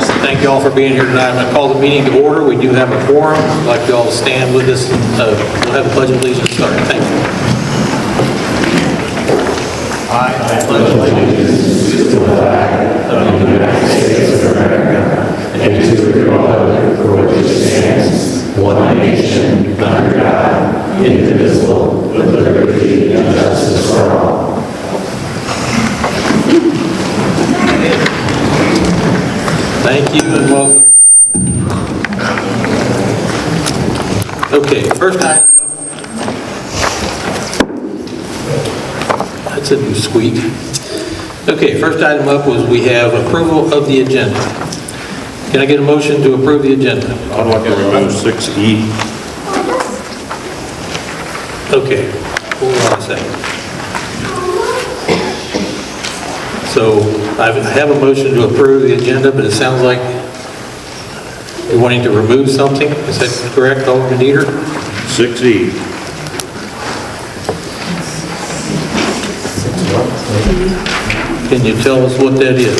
Thank you all for being here tonight. I'm going to call the meeting to order. We do have a quorum. I'd like you all to stand with us. We'll have the Pledge of Allegiance start. Thank you. I pledge allegiance to the flag of the United States of America and to the republic for which it stands, one nation, under God, indivisible, with liberty and justice for all. Thank you and welcome. Okay, first item. That's a new squeak. Okay, first item up was we have approval of the agenda. Can I get a motion to approve the agenda? I'd like to remove 6E. Okay, hold on a second. So I have a motion to approve the agenda, but it sounds like you're wanting to remove something. Is that correct, Alderman Dieter? 6E. Can you tell us what that is?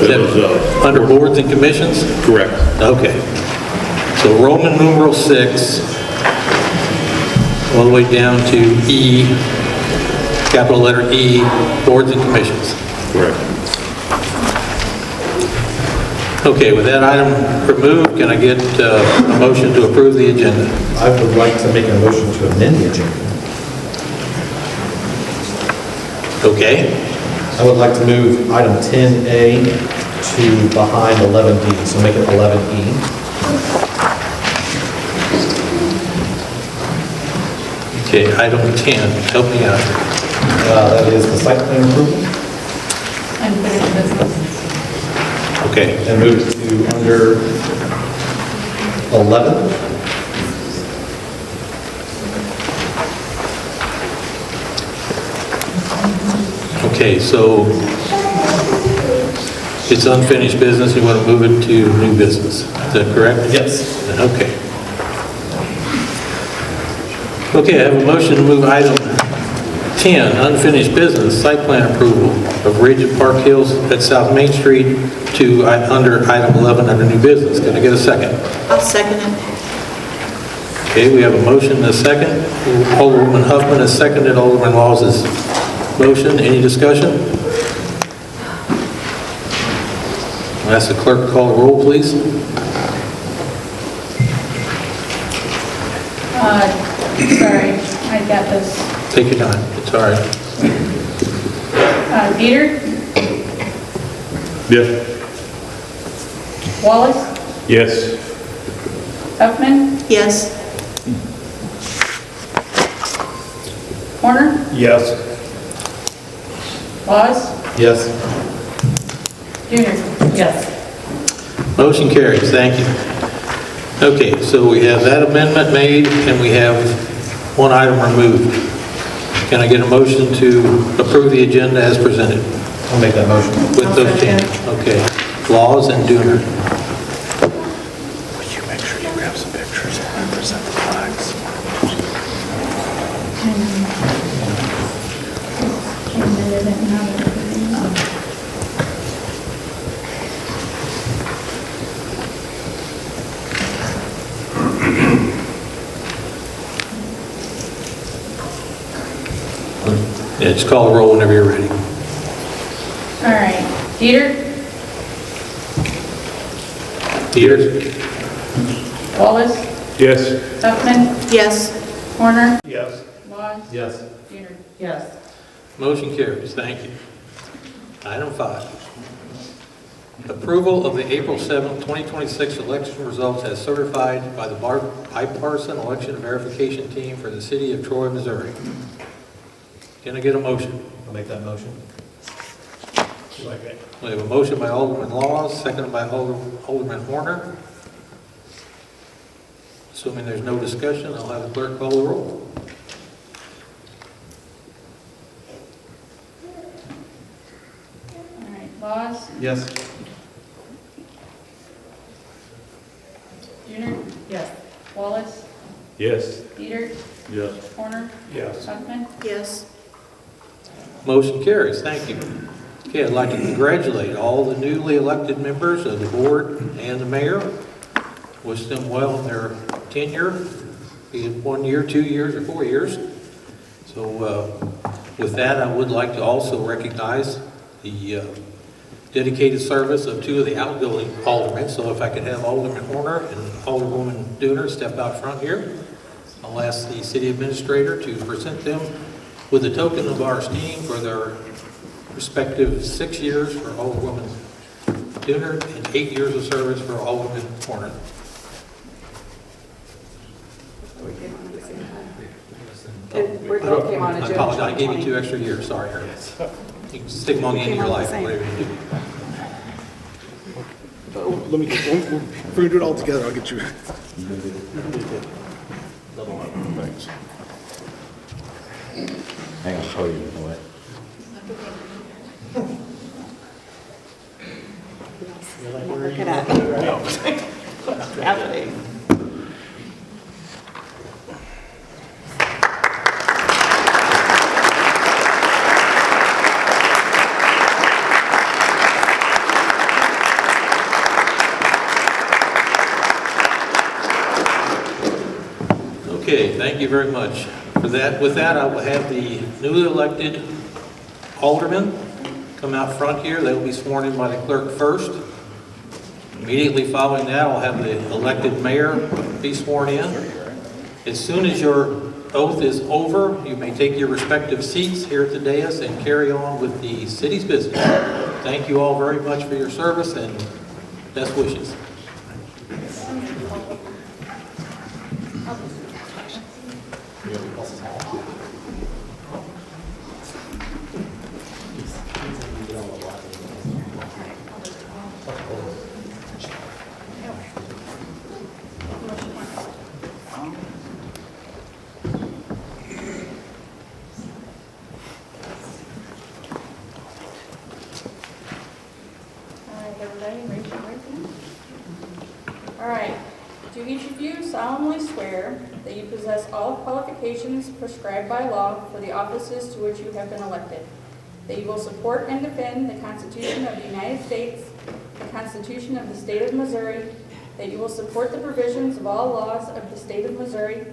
Is that under boards and commissions? Correct. Okay. So Roman numeral 6, all the way down to E, capital letter E, boards and commissions. Correct. Okay, with that item removed, can I get a motion to approve the agenda? I would like to make a motion to amend the agenda. Okay. I would like to move item 10A to behind 11D, so make it 11E. Okay, item 10, help me out. That is the site plan approval, Unfinished business. Okay, and move to under 11. okay, so it's unfinished business, you want to move it to new business, is that correct? Yes. Okay. Okay, I have a motion to move item 10, unfinished business, site plan approval of Ridge and Park Hills at South Main Street to under item 11 under new business. Can I get a second? I'll second it. Okay, we have a motion and a second. Alderwoman Huffman has seconded Alderman Laws's motion. Any discussion? I'll ask the clerk to call the roll, please. Sorry, I got this. Take your time. It's all right. Dieter, Yes. Wallace, Yes. Huffman, Yes. Horner, Yes. Laws, Yes. Junior. Yes. Motion carries. Thank you. Okay, so we have that amendment made, and we have one item removed. Can I get a motion to approve the agenda as presented I'll make that motion. with those changes? Okay. Laws and Dooner. Will you make sure you grab some pictures and present the flags? Yeah, just call the roll whenever you're ready. All right, Dieter, Dieter? Wallace, Yes. Huffman, Yes. Horner, Yes. Laws, Yes. Junior. Yes. Motion carries. Thank you. Item 5. Approval of the April 7, 2026 election results as certified by the bipartisan election verification team for the city of Troy, Missouri. Can I get a motion? I'll make that motion. We have a motion by Alderman Laws, seconded by Alderman Horner. Assuming there's no discussion, I'll have the clerk call the roll. All right, Laws, Yes. Junior. Yes. Wallace, Yes. Dieter, Yes. Horner, Yes. Huffman, Yes. Motion carries. Thank you. Okay, I'd like to congratulate all the newly elected members of the board and the mayor. Wish them well in their tenure, be it 1 year, 2 years, or 4 years. So with that, I would like to also recognize the dedicated service of 2 of the outgoing aldermen. So if I could have Alderman Horner and Alderwoman Dooner step out front here. I'll ask the city administrator to present them with a token of our esteem for their respective 6 years for Alderwoman Dooner and 8 years of service for Alderman Horner. We both came on a I joke. apologize, I gave you 2 extra years, sorry. You can stick them on the end of your life, whatever you do. Let me, if we do it all together, I'll get you. Thanks. Hang on, show you what. Look at that. Okay, thank you very much for that. With that, I will have the newly elected aldermen come out front here. They will be sworn in by the clerk first. Immediately following that, I'll have the elected mayor be sworn in. As soon as your oath is over, you may take your respective seats here at the dais and carry on with the city's business. Thank you all very much for your service and best wishes. Raise your right hand. All right. Do each of you solemnly swear that you possess all qualifications prescribed by law for the offices to which you have been elected, that you will support and defend the Constitution of the United States, the Constitution of the State of Missouri, that you will support the provisions of all laws of the State of Missouri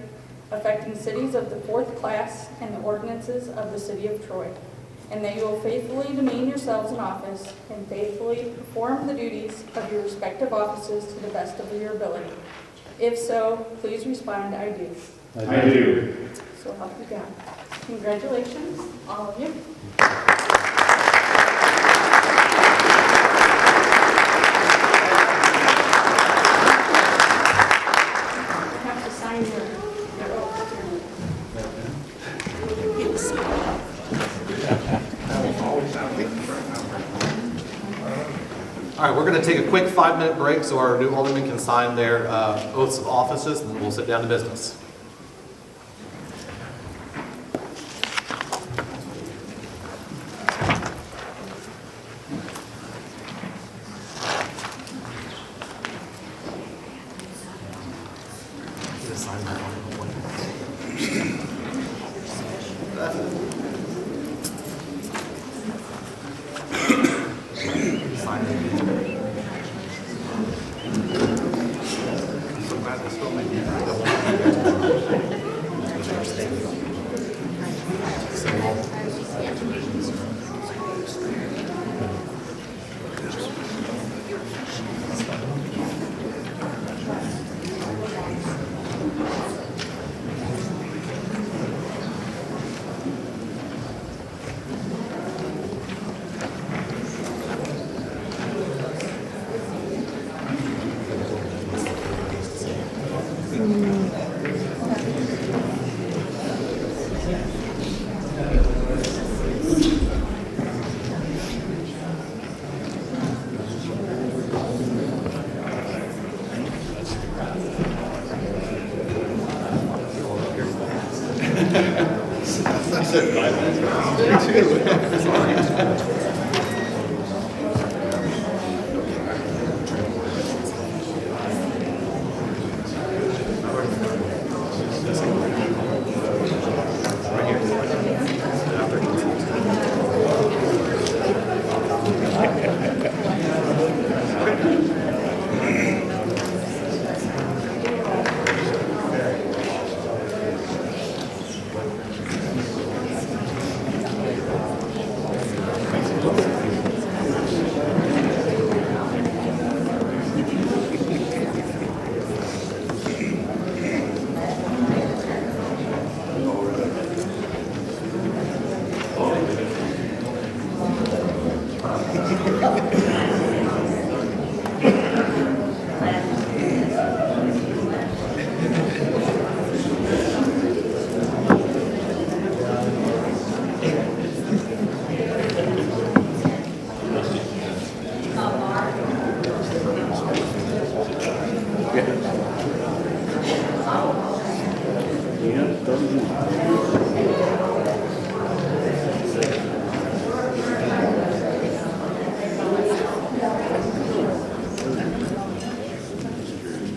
affecting cities of the 4th class and the ordinances of the City of Troy, and that you will faithfully demean yourselves in office and faithfully perform the duties of your respective offices to the best of your ability. If so, please respond, I do. I do. So help you God. Congratulations, all of you. You have to sign your oath. All right, we're going to take a quick 5-minute break so our new aldermen can sign their oaths of offices, and then we'll sit down to business.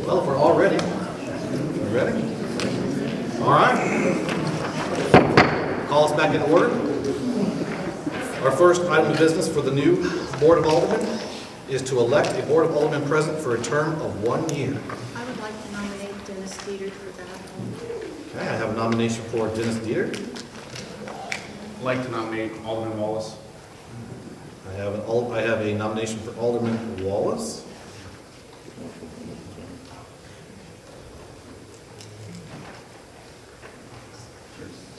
Well, if we're all ready. You ready? All right. Call us back into order. Our first item of business for the new Board of Aldermen is to elect a Board of Aldermen president for a term of 1 year. I would like to nominate Dennis Dieter for that. Okay, I have a nomination for Dennis Dieter. I'd like to nominate Alderman Wallace. I have a nomination for Alderman Wallace.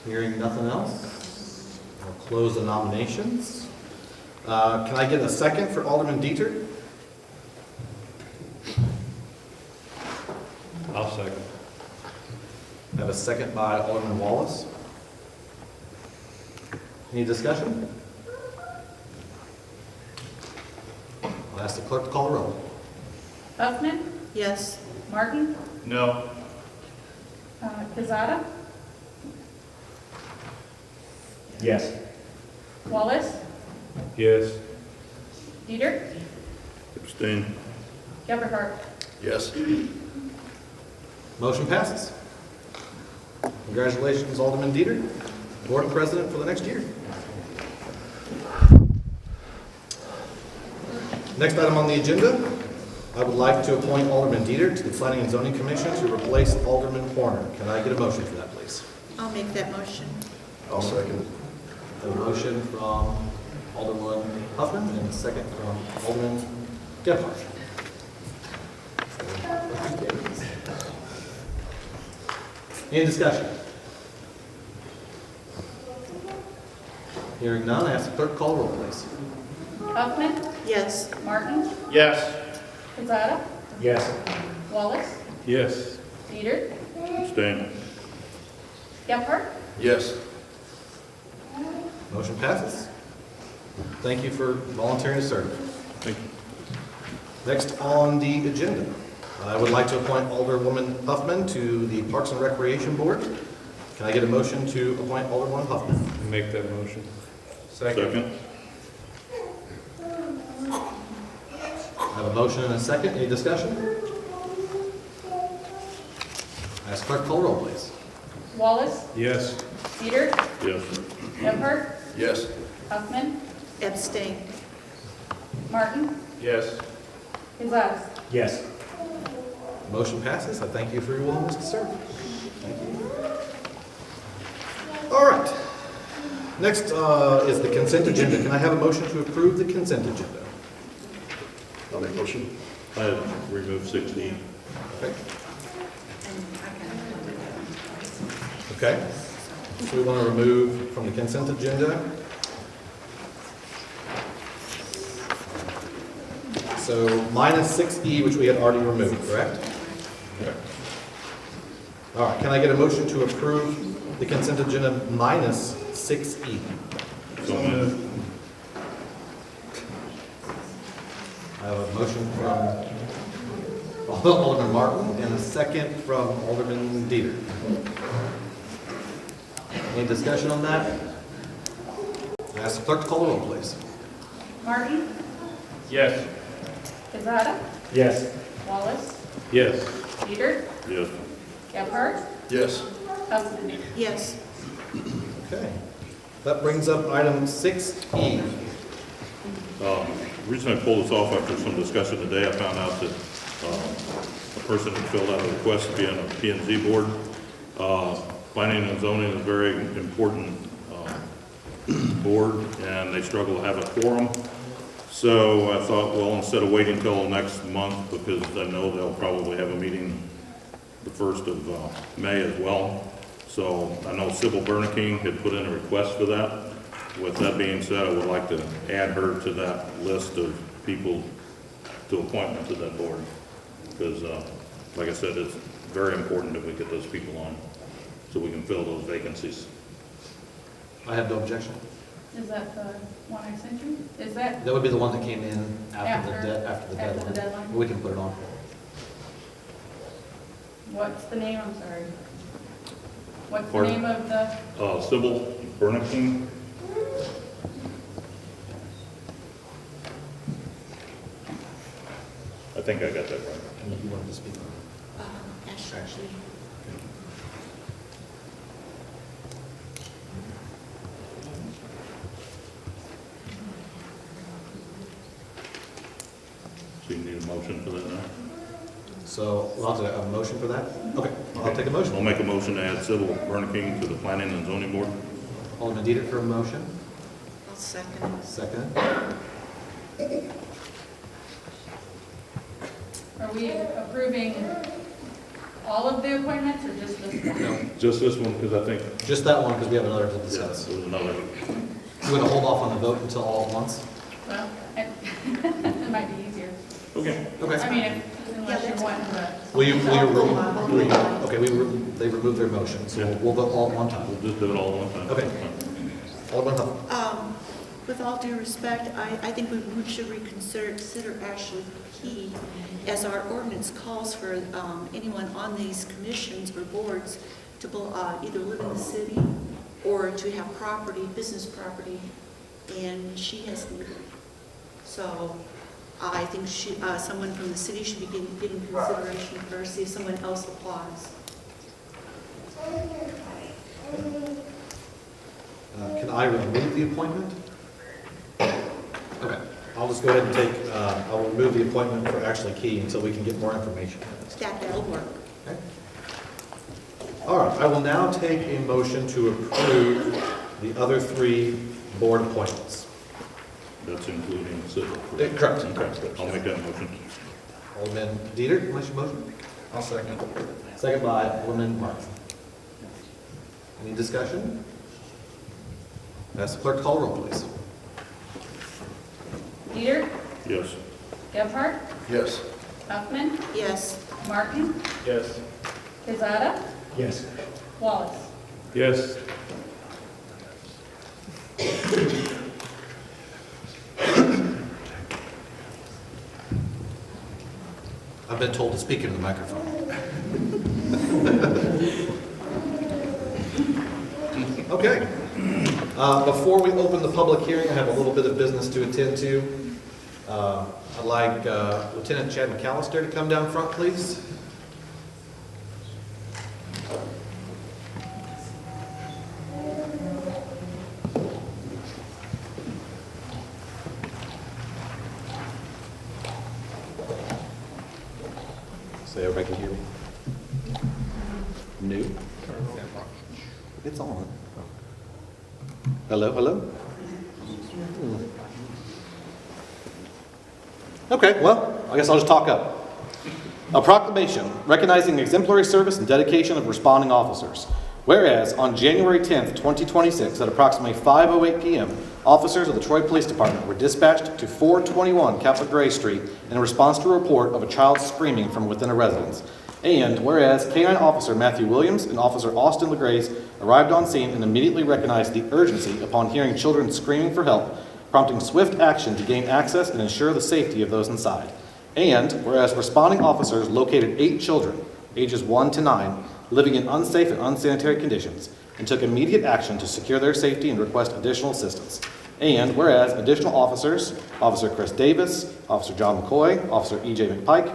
Hearing nothing else, I'll close the nominations. Can I get a second for Alderman Dieter? I'll second. I have a second by Alderman Wallace. Any discussion? I'll ask the clerk to call the roll. Huffman, Yes. Martin, No. Kazada, Yes. Wallace, Yes. Dieter, Abstain. Gephardt. Yes. Motion passes. Congratulations, Alderman Dieter, Board President for the next year. Next item on the agenda, I would like to appoint Alderman Dieter to the Planning and Zoning Commission to replace Alderman Horner. Can I get a motion for that, please? I'll make that motion. I'll second. A motion from Alderman Huffman and a second from Alderman Gephardt. Any discussion? Hearing none, I ask the clerk to call the roll, please. Huffman, Yes. Martin, Yes. Kazada, Yes. Wallace, Yes. Dieter, Abstain. Gephardt. Yes. Motion passes. Thank you for volunteering to serve. Thank you. Next on the agenda, I would like to appoint Alderwoman Huffman to the Parks and Recreation Board. Can I get a motion to appoint Alderwoman Huffman? Make that motion. Second. I have a motion and a second. Any discussion? Ask clerk to call the roll, please. Wallace, Yes. Dieter, Yes. Gephardt, Yes. Huffman, Abstain. Martin, Yes. Kazada. Yes. Motion passes. I thank you for your willingness to serve. Thank you. All right. Next is the consent agenda. Can I have a motion to approve the consent agenda? I'll make a motion. I remove 16. Okay. Okay. So we want to remove from the consent agenda. So minus 6E, which we had already removed, correct? Correct. All right, can I get a motion to approve the consent agenda minus 6E? So moved. I have a motion from Alderman Martin and a second from Alderman Dieter. Any discussion on that? I ask the clerk to call the roll, please. Martin, Yes. Kazada, Yes. Wallace, Yes. Dieter, Yes. Gephardt, Yes. Huffman. Yes. Okay. That brings up item 6E. The reason I pulled this off after some discussion today, I found out that a person had filled out a request to be on a P&Z board. Planning and zoning is a very important board, and they struggle to have a quorum. So I thought, well, instead of waiting till next month, because I know they'll probably have a meeting the 1st of May as well. So I know Sybil Berneking had put in a request for that. With that being said, I would like to add her to that list of people to appointment to that board. Because, like I said, it's very important that we get those people on so we can fill those vacancies. I have no objection. Is that the one I sent you? Is that, That would be the one that came in after the After the deadline. deadline. We can put it on. what's the name, I'm sorry? What's the Pardon? name of the, Sybil Berneking. I think I got that right. You wanted to speak on Ashley. So you need a motion for that now? So, we'll have to have a motion for that? Okay, I'll take a motion. I'll make a motion to add Sybil Berniking to the Planning and Zoning Board. Alderman Dietrich for a motion. I'll second. Second. Are we approving all of the appointments or just this one? No, Just this one, because I think, just that one because we have another to yes, discuss. there was another. You want to hold off on the vote until all at once? Well, it might be easier. Okay. I Okay. mean, unless you're wanting to. They removed their motion, so we'll vote all at one time. We'll just do it all at one time. Okay. Alderman Huff. With all due respect, I think we should consider Ashley Key, as our ordinance calls for anyone on these commissions or boards to either live in the city or to have property, business property, and she has neither. So I think someone from the city should be getting consideration first, see if someone else applies. Can I remove the appointment? Okay, I'll just go ahead and I'll remove the appointment for Ashley Key until we can get more information. That'll work. Okay. All right, I will now take a motion to approve the other three board appointments. That's including Sybil. Correct. Okay, I'll make that motion. Alderman Dieter, what's your motion? I'll second. Second by Alderman Martin. Any discussion? Ask the clerk to call the roll, please. Peter, Yes. Gebhardt, Yes. Huffman, Yes. Martin, Yes. Quezada, Yes. Wallace. Yes. I've been told to speak into the microphone. Okay. Before we open the public hearing, I have a little bit of business to attend to. I'd like Lieutenant Chad McAllister to come down front, please. So everybody can hear me? New? It's on. Hello, hello? Okay, well, I guess I'll just talk up. A proclamation recognizing exemplary service and dedication of responding officers. Whereas on January 10th, 2026, at approximately 5:08 p.m., officers of the Troy Police Department were dispatched to 421 Capitol Gray Street in response to a report of a child screaming from within a residence. And whereas K-9 Officer Matthew Williams and Officer Austin LeGrace arrived on scene and immediately recognized the urgency upon hearing children screaming for help, prompting swift action to gain access and ensure the safety of those inside. And whereas responding officers located 8 children, ages 1 to 9, living in unsafe and unsanitary conditions, and took immediate action to secure their safety and request additional assistance. And whereas additional officers, Officer Chris Davis, Officer John McCoy, Officer E.J. McPike,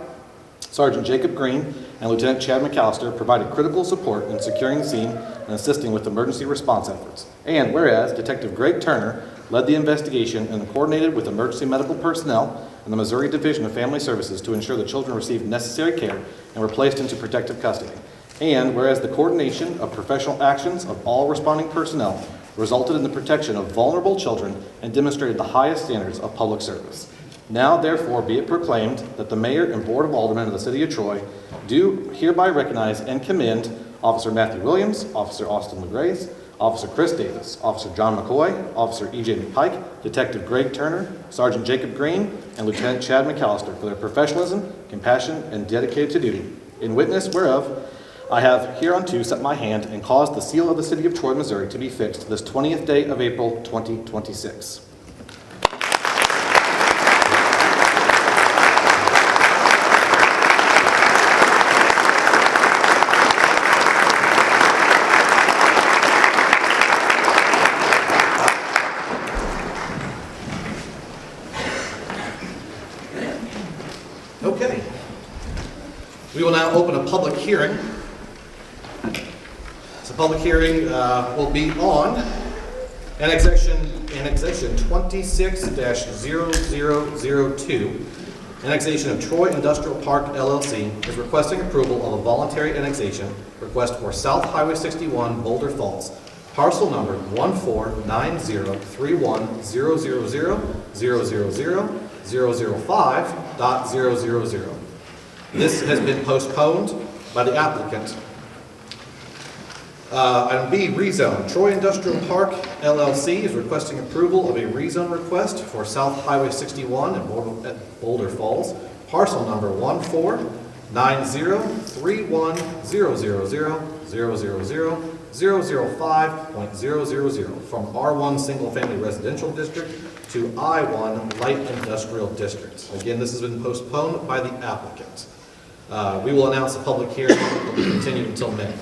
Sergeant Jacob Green, and Lieutenant Chad McAllister provided critical support in securing the scene and assisting with emergency response efforts. And whereas Detective Greg Turner led the investigation and coordinated with emergency medical personnel and the Missouri Division of Family Services to ensure the children received necessary care and were placed into protective custody. And whereas the coordination of professional actions of all responding personnel resulted in the protection of vulnerable children and demonstrated the highest standards of public service. Now, therefore, be it proclaimed that the Mayor and Board of Aldermen of the City of Troy do hereby recognize and commend Officer Matthew Williams, Officer Austin LeGrace, Officer Chris Davis, Officer John McCoy, Officer E.J. McPike, Detective Greg Turner, Sergeant Jacob Green, and Lieutenant Chad McAllister for their professionalism, compassion, and dedicated to duty. In witness whereof, I have hereunto set my hand and caused the seal of the City of Troy, Missouri to be fixed this 20th day of April, 2026. Okay. We will now open a public hearing. So public hearing will be on annexation 26-0002. Annexation of Troy Industrial Park LLC is requesting approval of a voluntary annexation request for South Highway 61 Boulder Falls, parcel number 1490310000005.000. This has been postponed by the applicant. Item B, rezone. Troy Industrial Park LLC is requesting approval of a rezone request for South Highway 61 at Boulder Falls, parcel number 1490310000005.000 from R1 Single Family Residential District to I1 Light Industrial District. Again, this has been postponed by the applicant. We will announce the public hearing will be continued until May.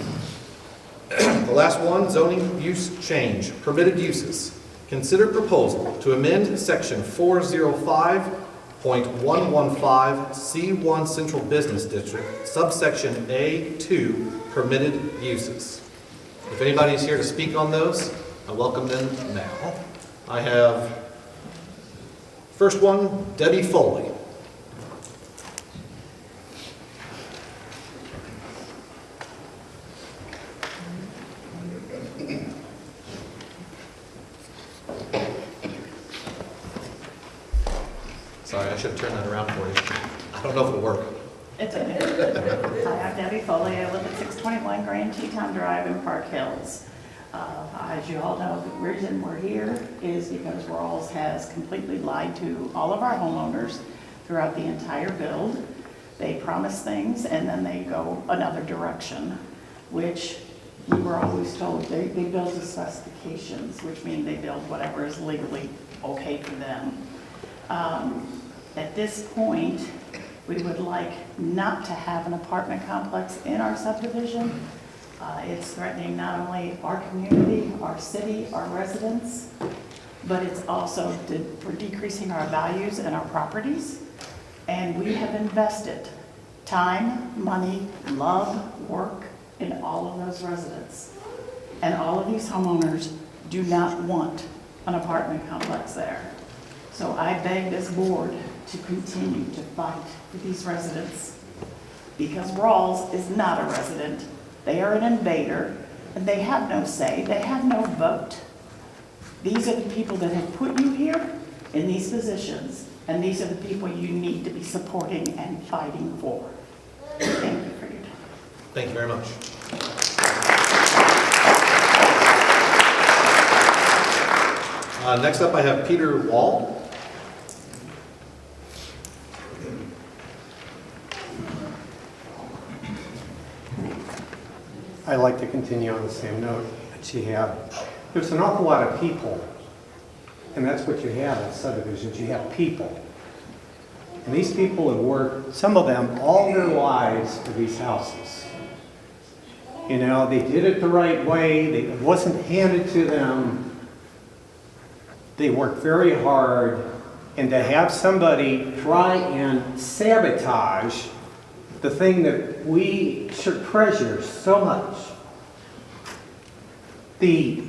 The last one, zoning use change, permitted uses. Consider proposal to amend section 405.115 C1 Central Business District, subsection A2, permitted uses. If anybody is here to speak on those, I welcome them now. I have, first one, Debbie Foley. Sorry, I should have turned that around for you. I don't know if it'll work. It's okay. Hi, I'm Debbie Foley. I live at 621 Grand Teton Drive in Park Hills. As you all know, the reason we're here is because Rawls has completely lied to all of our homeowners throughout the entire build. They promise things and then they go another direction, which we were always told they build to specifications, which mean they build whatever is legally okay for them. At this point, we would like not to have an apartment complex in our subdivision. It's threatening not only our community, our city, our residents, but it's also for decreasing our values and our properties. And we have invested time, money, love, work in all of those residents. And all of these homeowners do not want an apartment complex there. So I beg this board to continue to fight for these residents because Rawls is not a resident. They are an invader and they have no say, they have no vote. These are the people that have put you here in these positions and these are the people you need to be supporting and fighting for. Thank you for your time. Thank you very much. Next up I have Peter Wall. I'd like to continue on the same note that you have. There's an awful lot of people, and that's what you have in subdivisions. You have people. And these people have worked, some of them, all their lives for these houses. You know, they did it the right way. It wasn't handed to them. They worked very hard. And to have somebody try and sabotage the thing that we should treasure so much. The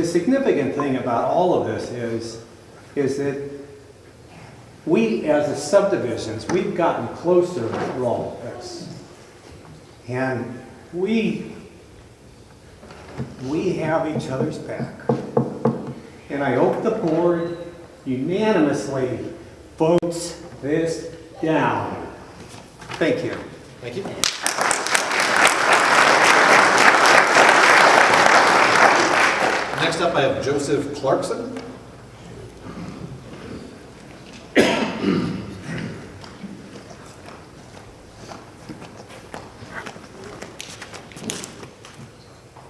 significant thing about all of this is that we as a subdivisions, we've gotten closer with all of this. And we have each other's back. And I hope the board unanimously votes this down. Thank you. Thank you. Next up, I have Joseph Clarkson.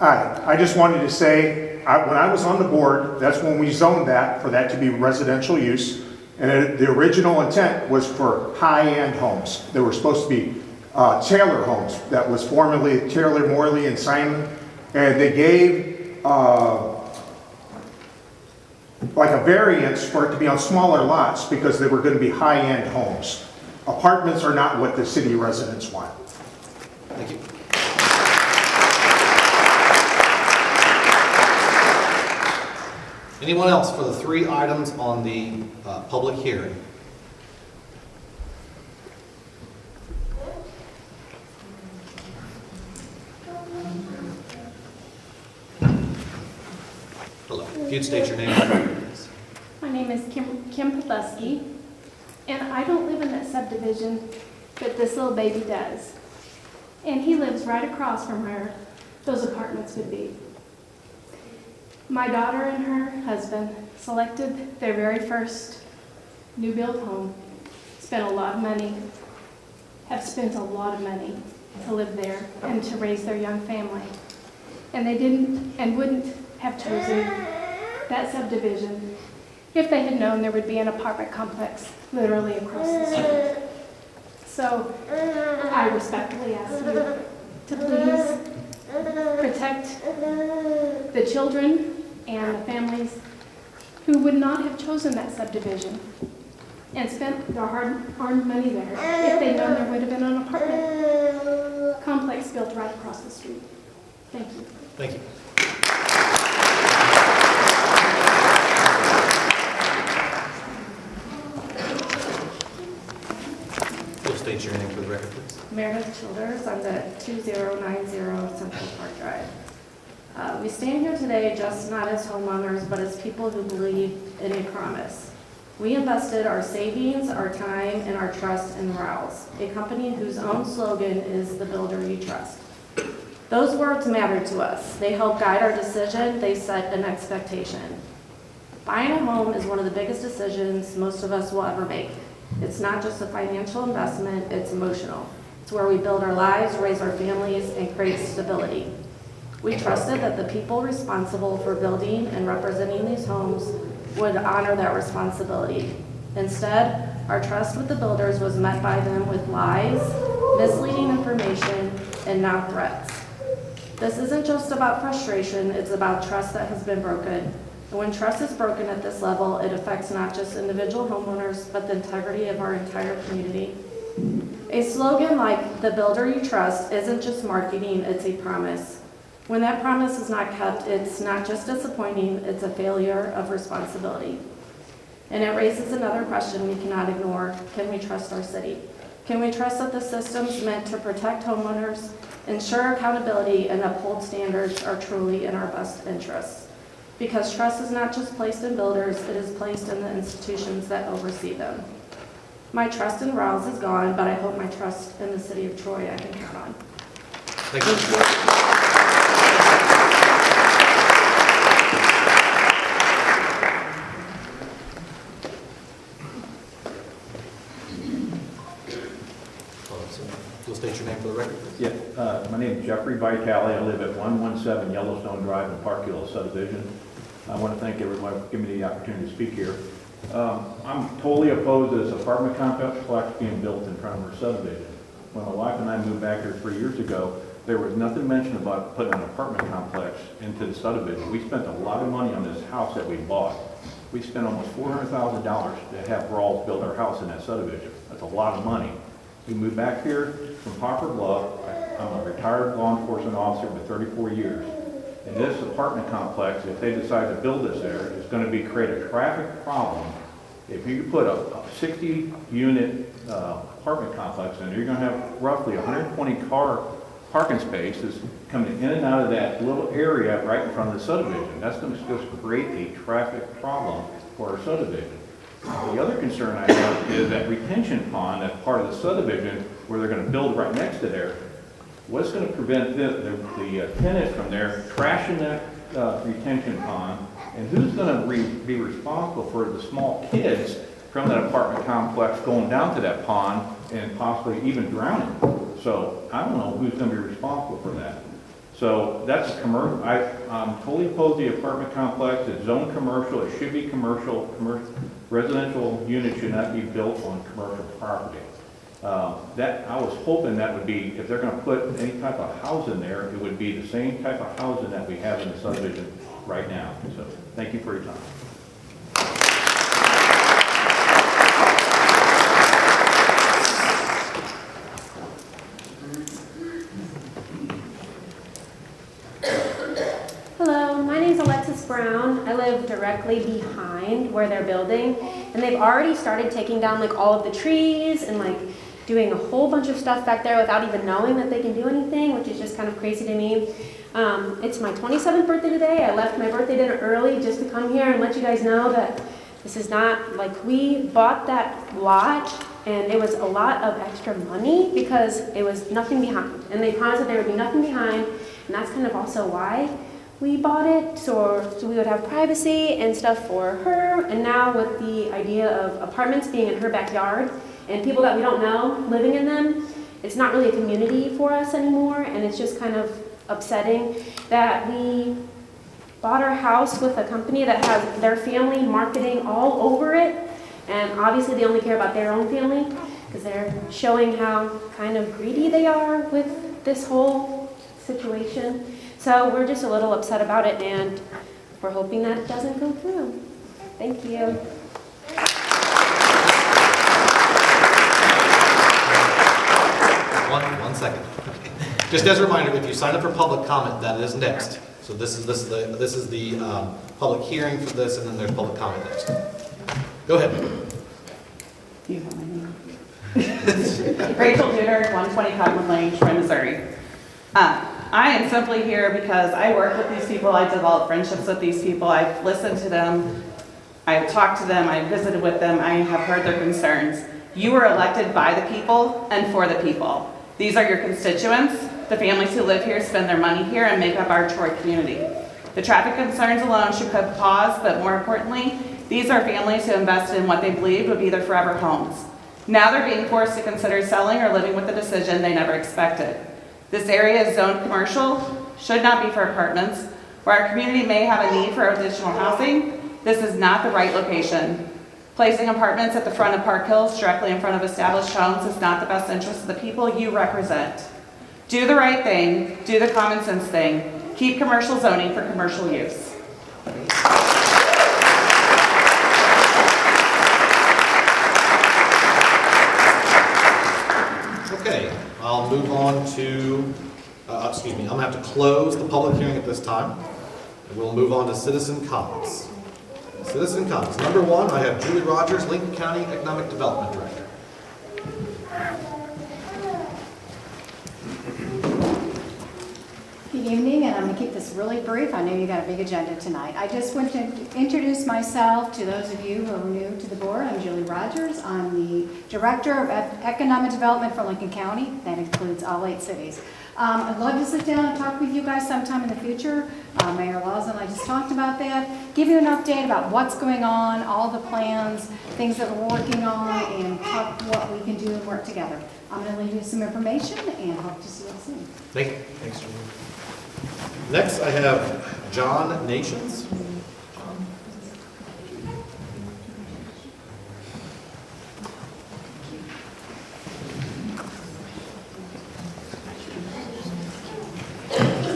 Hi, I just wanted to say, when I was on the board, that's when we zoned that for that to be residential use. And the original intent was for high-end homes. They were supposed to be Taylor homes. That was formerly Taylor, Morley, and Simon. And they gave like a variance for it to be on smaller lots because they were going to be high-end homes. Apartments are not what the city residents want. Thank you. Anyone else for the 3 items on the public hearing? Hello. If you'd state your name. My name is Kim Pawlowski, and I don't live in that subdivision, but this little baby does. And he lives right across from where those apartments would be. My daughter and her husband selected their very first new build home, spent a lot of money, have spent a lot of money to live there and to raise their young family. And they didn't and wouldn't have chosen that subdivision if they had known there would be an apartment complex literally across the street. So I respectfully ask you to please protect the children and the families who would not have chosen that subdivision and spent their hard-earned money there if they'd known there would have been an apartment complex built right across the street. Thank you. Thank you. Please state your name for the record, please. Meredith Childers, I'm at 2090 Central Park Drive. We stand here today just not as homeowners, but as people who believe in a promise. We invested our savings, our time, and our trust in Rouse, a company whose own slogan is "The Builder You Trust." Those words matter to us. They help guide our decision. They set an expectation. Buying a home is one of the biggest decisions most of us will ever make. It's not just a financial investment, it's emotional. It's where we build our lives, raise our families, and create stability. We trusted that the people responsible for building and representing these homes would honor that responsibility. Instead, our trust with the builders was met by them with lies, misleading information, and now threats. This isn't just about frustration, it's about trust that has been broken. And when trust is broken at this level, it affects not just individual homeowners, but the integrity of our entire community. A slogan like "The Builder You Trust" isn't just marketing, it's a promise. When that promise is not kept, it's not just disappointing, it's a failure of responsibility. And it raises another question we cannot ignore. Can we trust our city? Can we trust that the systems meant to protect homeowners, ensure accountability, and uphold standards are truly in our best interests? Because trust is not just placed in builders, it is placed in the institutions that oversee them. My trust in Rouse is gone, but I hope my trust in the city of Troy I can count on. Thank you. You'll state your name for the record, please. Yeah, my name is Jeffrey Vitale. I live at 117 Yellowstone Drive in Park Hill subdivision. I want to thank everyone for giving me the opportunity to speak here. I'm totally opposed to this apartment complex being built in front of our subdivision. When my wife and I moved back here 3 years ago, there was nothing mentioned about putting an apartment complex into the subdivision. We spent a lot of money on this house that we bought. We spent almost $400,000 to have Rawls build our house in that subdivision. That's a lot of money. We moved back here from Poplar Bluff. I'm a retired law enforcement officer with 34 years. And this apartment complex, if they decide to build this there, is going to create a traffic problem. If you put a 60-unit apartment complex in there, you're going to have roughly 120 car parking spaces coming in and out of that little area right in front of the subdivision. That's going to just create a traffic problem for our subdivision. The other concern I have is that retention pond that's part of the subdivision where they're going to build right next to there. What's going to prevent the tenants from there trashing that retention pond? And who's going to be responsible for the small kids from that apartment complex going down to that pond and possibly even drowning? So I don't know who's going to be responsible for that. So that's a commercial. I'm totally opposed to the apartment complex. It's zoned commercial. It should be commercial. Residential units should not be built on commercial property. I was hoping that would be, if they're going to put any type of house in there, it would be the same type of housing that we have in the subdivision right now. So thank you for your time. Brown. I live directly behind where they're building, and they've already started taking down like all of the trees and like doing a whole bunch of stuff back there without even knowing that they can do anything, which is just kind of crazy to me. It's my 27th birthday today. I left my birthday dinner early just to come here and let you guys know that this is not, like, we bought that lot and it was a lot of extra money because it was nothing behind. And they promised that there would be nothing behind, and that's kind of also why we bought it, so we would have privacy and stuff for her. And now with the idea of apartments being in her backyard and people that we don't know living in them, it's not really a community for us anymore, and it's just kind of upsetting that we bought our house with a company that has their family marketing all over it, and obviously they only care about their own family because they're showing how kind of greedy they are with this whole situation. So we're just a little upset about it, and we're hoping that it doesn't go through. Thank you. One second. Just as a reminder, if you sign up for public comment, that is next. So this is the public hearing for this, and then there's public comment next. Go ahead. You have my name. Rachel Duder, 120 Cottonwood Lane, Troy, Missouri. I am simply here because I work with these people. I develop friendships with these people. I've listened to them. I've talked to them. I've visited with them. I have heard their concerns. You were elected by the people and for the people. These are your constituents. The families who live here spend their money here and make up our Troy community. The traffic concerns alone should put pause, but more importantly, these are families who invested in what they believed would be their forever homes. Now they're being forced to consider selling or living with a decision they never expected. This area is zoned commercial, should not be for apartments. Where our community may have a need for additional housing, this is not the right location. Placing apartments at the front of Park Hills, directly in front of established homes, is not the best interest of the people you represent. Do the right thing, do the common sense thing, keep commercial zoning for commercial use. Okay, I'll move on to, I'm gonna have to close the public hearing at this time. And we'll move on to citizen comments. Citizen comments. Number one, I have Julie Rogers, Lincoln County Economic Development Director. Good evening, and I'm going to keep this really brief. I know you got a big agenda tonight. I just want to introduce myself to those of you who are new to the board. I'm Julie Rogers. I'm the Director of Economic Development for Lincoln County. That includes all 8 cities. I'd love to sit down and talk with you guys sometime in the future. Mayor Laws and I just talked about that. Give you an update about what's going on, all the plans, things that we're working on, and talk what we can do and work together. I'm going to leave you some information and hope to see you soon. Thank you. Thanks, Julie. Next, I have John Nations.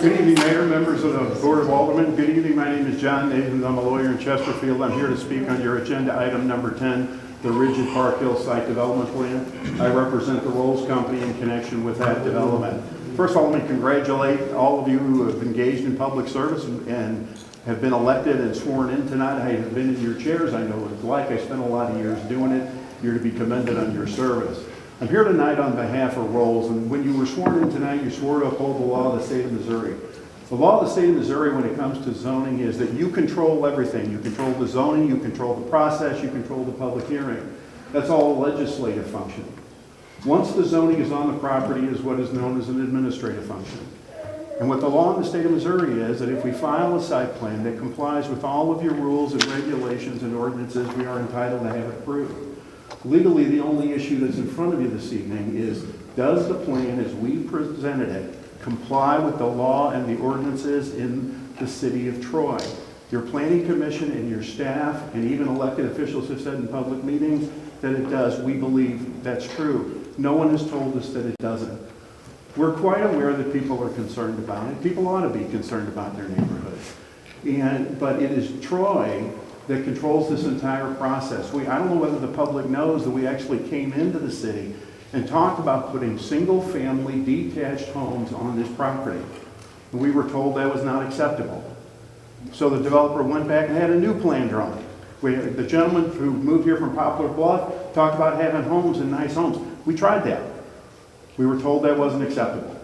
Good evening, Mayor, members of the Board of Aldermen. Good evening, my name is John Nations. I'm a lawyer in Chesterfield. I'm here to speak on your agenda item number 10, the Rigid Park Hill Site Development Plan. I represent the Rolls Company in connection with that development. First of all, let me congratulate all of you who have engaged in public service and have been elected and sworn in tonight. I have been in your chairs. I know what it's like. I spent a lot of years doing it. You're to be commended on your service. I'm here tonight on behalf of Rolls, and when you were sworn in tonight, you swore to uphold the law of the state of Missouri. The law of the state of Missouri when it comes to zoning is that you control everything. You control the zoning, you control the process, you control the public hearing. That's all a legislative function. Once the zoning is on the property is what is known as an administrative function. And what the law in the state of Missouri is that if we file a site plan that complies with all of your rules and regulations and ordinances, we are entitled to have it approved. Legally, the only issue that's in front of you this evening is, does the plan as we presented it comply with the law and the ordinances in the city of Troy? Your planning commission and your staff and even elected officials have said in public meetings that it does. We believe that's true. No one has told us that it doesn't. We're quite aware that people are concerned about it. People ought to be concerned about their neighborhoods. But it is Troy that controls this entire process. I don't know whether the public knows that we actually came into the city and talked about putting single-family detached homes on this property. And we were told that was not acceptable. So the developer went back and had a new plan drawn. The gentleman who moved here from Poplar Bluff talked about having homes and nice homes. We tried that. We were told that wasn't acceptable.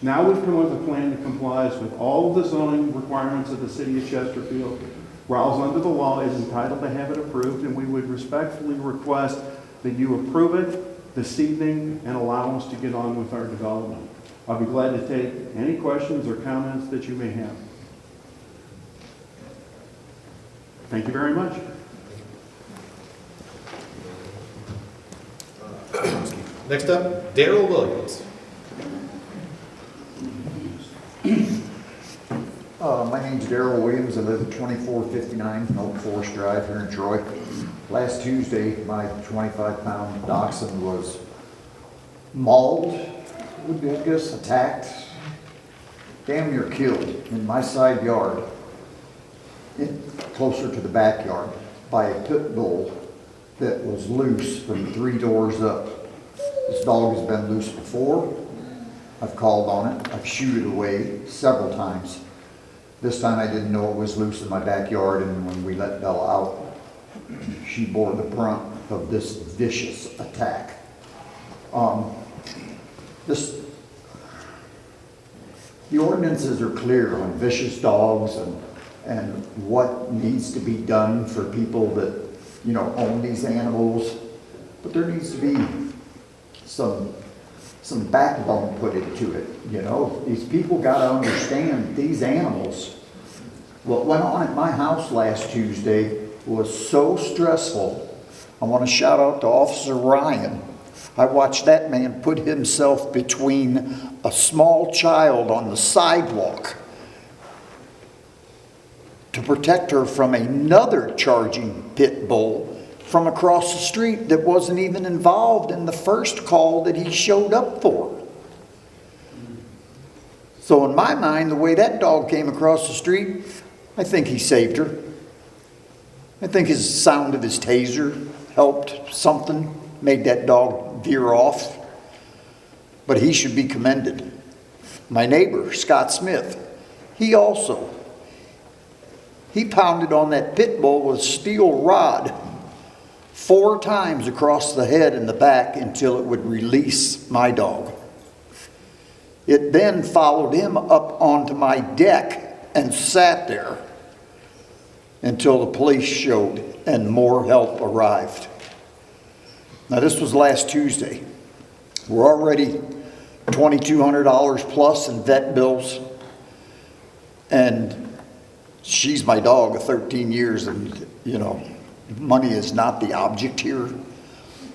Now we've come up with a plan that complies with all of the zoning requirements of the city of Chesterfield. Rawls under the law is entitled to have it approved, and we would respectfully request that you approve it this evening and allow us to get on with our development. I'll be glad to take any questions or comments that you may have. Thank you very much. Next up, Daryl Williams. My name's Daryl Williams. I live at 2459 Oak Forest Drive here in Troy. Last Tuesday, my 25-pound dachshund was mauled, would be, I guess, attacked, damn near killed in my side yard, closer to the backyard, by a pit bull that was loose from 3 doors up. This dog has been loose before. I've called on it. I've shooed it away several times. This time I didn't know it was loose in my backyard, and when we let Bella out, she bore the brunt of this vicious attack. The ordinances are clear on vicious dogs and what needs to be done for people that, you know, own these animals, but there needs to be some backbone put into it. You know, these people got to understand these animals. What went on at my house last Tuesday was so stressful. I want to shout out to Officer Ryan. I watched that man put himself between a small child on the sidewalk to protect her from another charging pit bull from across the street that wasn't even involved in the first call that he showed up for. So in my mind, the way that dog came across the street, I think he saved her. I think his sound of his taser helped something, made that dog veer off. But he should be commended. My neighbor, Scott Smith, he pounded on that pit bull with a steel rod 4 times across the head and the back until it would release my dog. It then followed him up onto my deck and sat there until the police showed and more help arrived. Now this was last Tuesday. We're already $2,200 plus in vet bills, and she's my dog of 13 years, and you know, money is not the object here,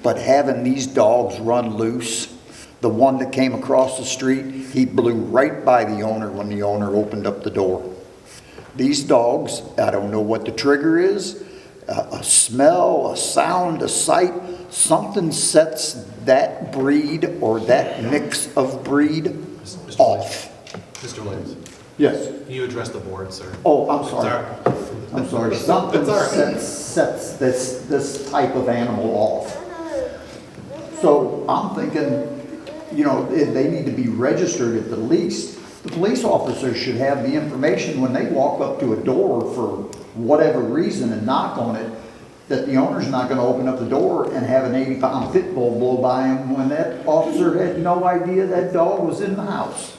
but having these dogs run loose, the one that came across the street, he blew right by the owner when the owner opened up the door. These dogs, I don't know what the trigger is, a smell, a sound, a sight, something sets that breed or that mix of breed off. Mr. Williams. Yes. Can you address the board, sir? Oh, I'm sorry. I'm sorry. Something It's all right. sets this type of animal off. So I'm thinking, you know, they need to be registered at the least. The police officer should have the information when they walk up to a door for whatever reason and knock on it, that the owner's not going to open up the door and have an 80-pound pit bull blow by him when that officer had no idea that dog was in the house.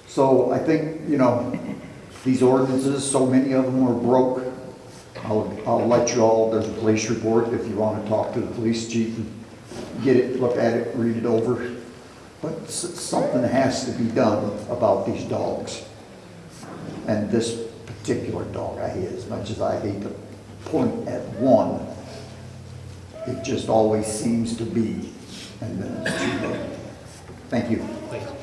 So I think, you know, these ordinances, so many of them are broke. I'll let you all, there's a police report if you want to talk to the police chief and get it, look at it, read it over. But something has to be done about these dogs. And this particular dog, as much as I hate to point at one, it just always seems to be, and then it's too late. Thank you. Thank you.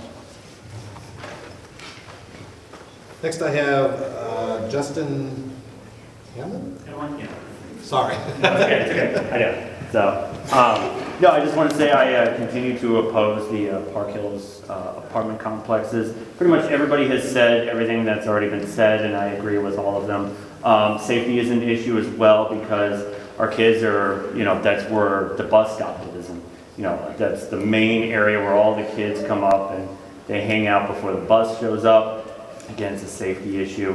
Next I have Justin Hammond? Sorry. It's okay. I know. So, no, I just want to say I continue to oppose the Park Hills apartment complexes. Pretty much everybody has said everything that's already been said, and I agree with all of them. Safety is an issue as well because our kids are, you know, that's where the bus stop is, and you know, that's the main area where all the kids come up and they hang out before the bus shows up. again, it's a safety issue.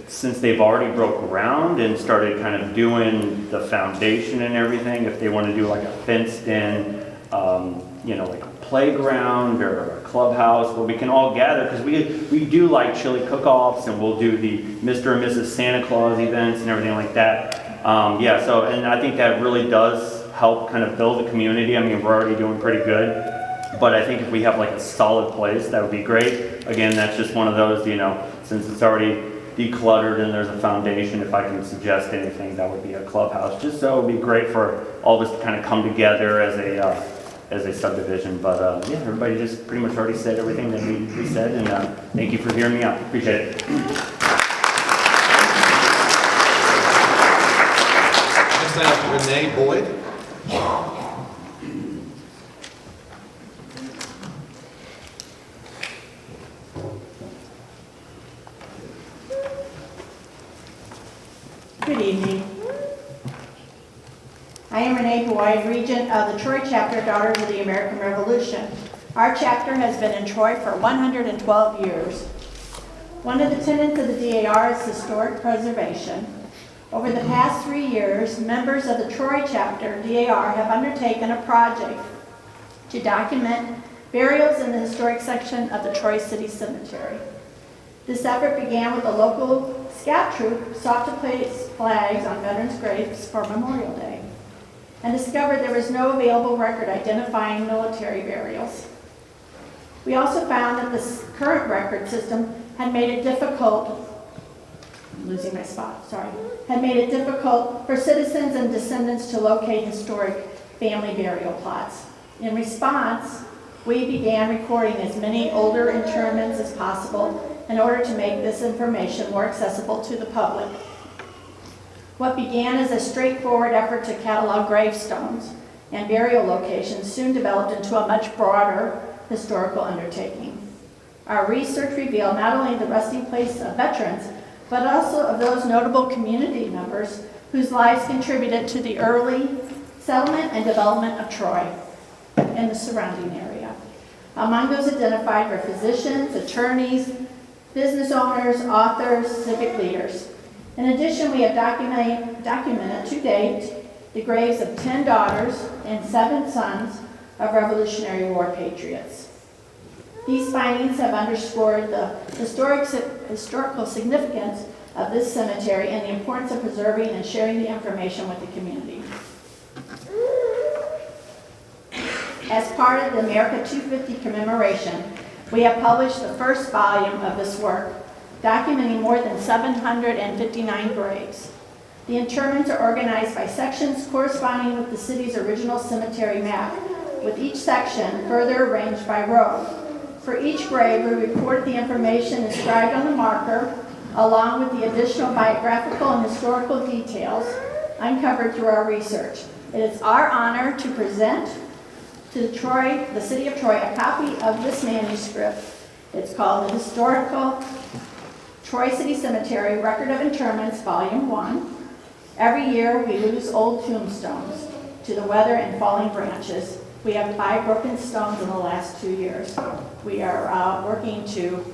Since they've already broke ground and started kind of doing the foundation and everything, if they want to do like a fenced in, like a playground or a clubhouse where we can all gather, because we do like chili cook-offs, and we'll do the Mr. and Mrs. Santa Claus events and everything like that. And I think that really does help kind of build a community. I mean, we're already doing pretty good, but I think if we have like a solid place, that would be great. Again, that's just one of those, since it's already decluttered and there's a foundation, if I can suggest anything, that would be a clubhouse. Just so it would be great for all of us to kind of come together as a subdivision. But everybody just pretty much already said everything that we said, and thank you for hearing me out. Appreciate it. Next I have Renee Boyd. Good evening. I am Renee Boyd, Regent of the Troy Chapter, Daughters of the American Revolution. Our chapter has been in Troy for 112 years. One of the tenets of the DAR is historic preservation. Over the past 3 years, members of the Troy Chapter DAR have undertaken a project to document burials in the historic section of the Troy City Cemetery. This effort began with a local scout troop sought to place flags on veterans' graves for Memorial Day, and discovered there was no available record identifying military burials. We also found that the current record system had made it difficult, had made it difficult for citizens and descendants to locate historic family burial plots. In response, we began recording as many older interments as possible in order to make this information more accessible to the public. What began as a straightforward effort to catalog gravestones and burial locations soon developed into a much broader historical undertaking. Our research revealed not only the resting place of veterans, but also of those notable community members whose lives contributed to the early settlement and development of Troy and the surrounding area. Among those identified were physicians, attorneys, business owners, authors, civic leaders. In addition, we have documented to date the graves of 10 daughters and 7 sons of Revolutionary War patriots. These findings have underscored the historical significance of this cemetery and the importance of preserving and sharing the information with the community. As part of the America 250 commemoration, we have published the first volume of this work, documenting more than 759 graves. The interments are organized by sections corresponding with the city's original cemetery map, with each section further arranged by row. For each grave, we record the information inscribed on the marker, along with the additional biographical and historical details uncovered through our research. It is our honor to present to the City of Troy, a copy of this manuscript. It's called The Historical Troy City Cemetery Record of Interments, Volume 1. Every year, we lose old tombstones to the weather and falling branches. We have 5 broken stones in the last 2 years. We are working to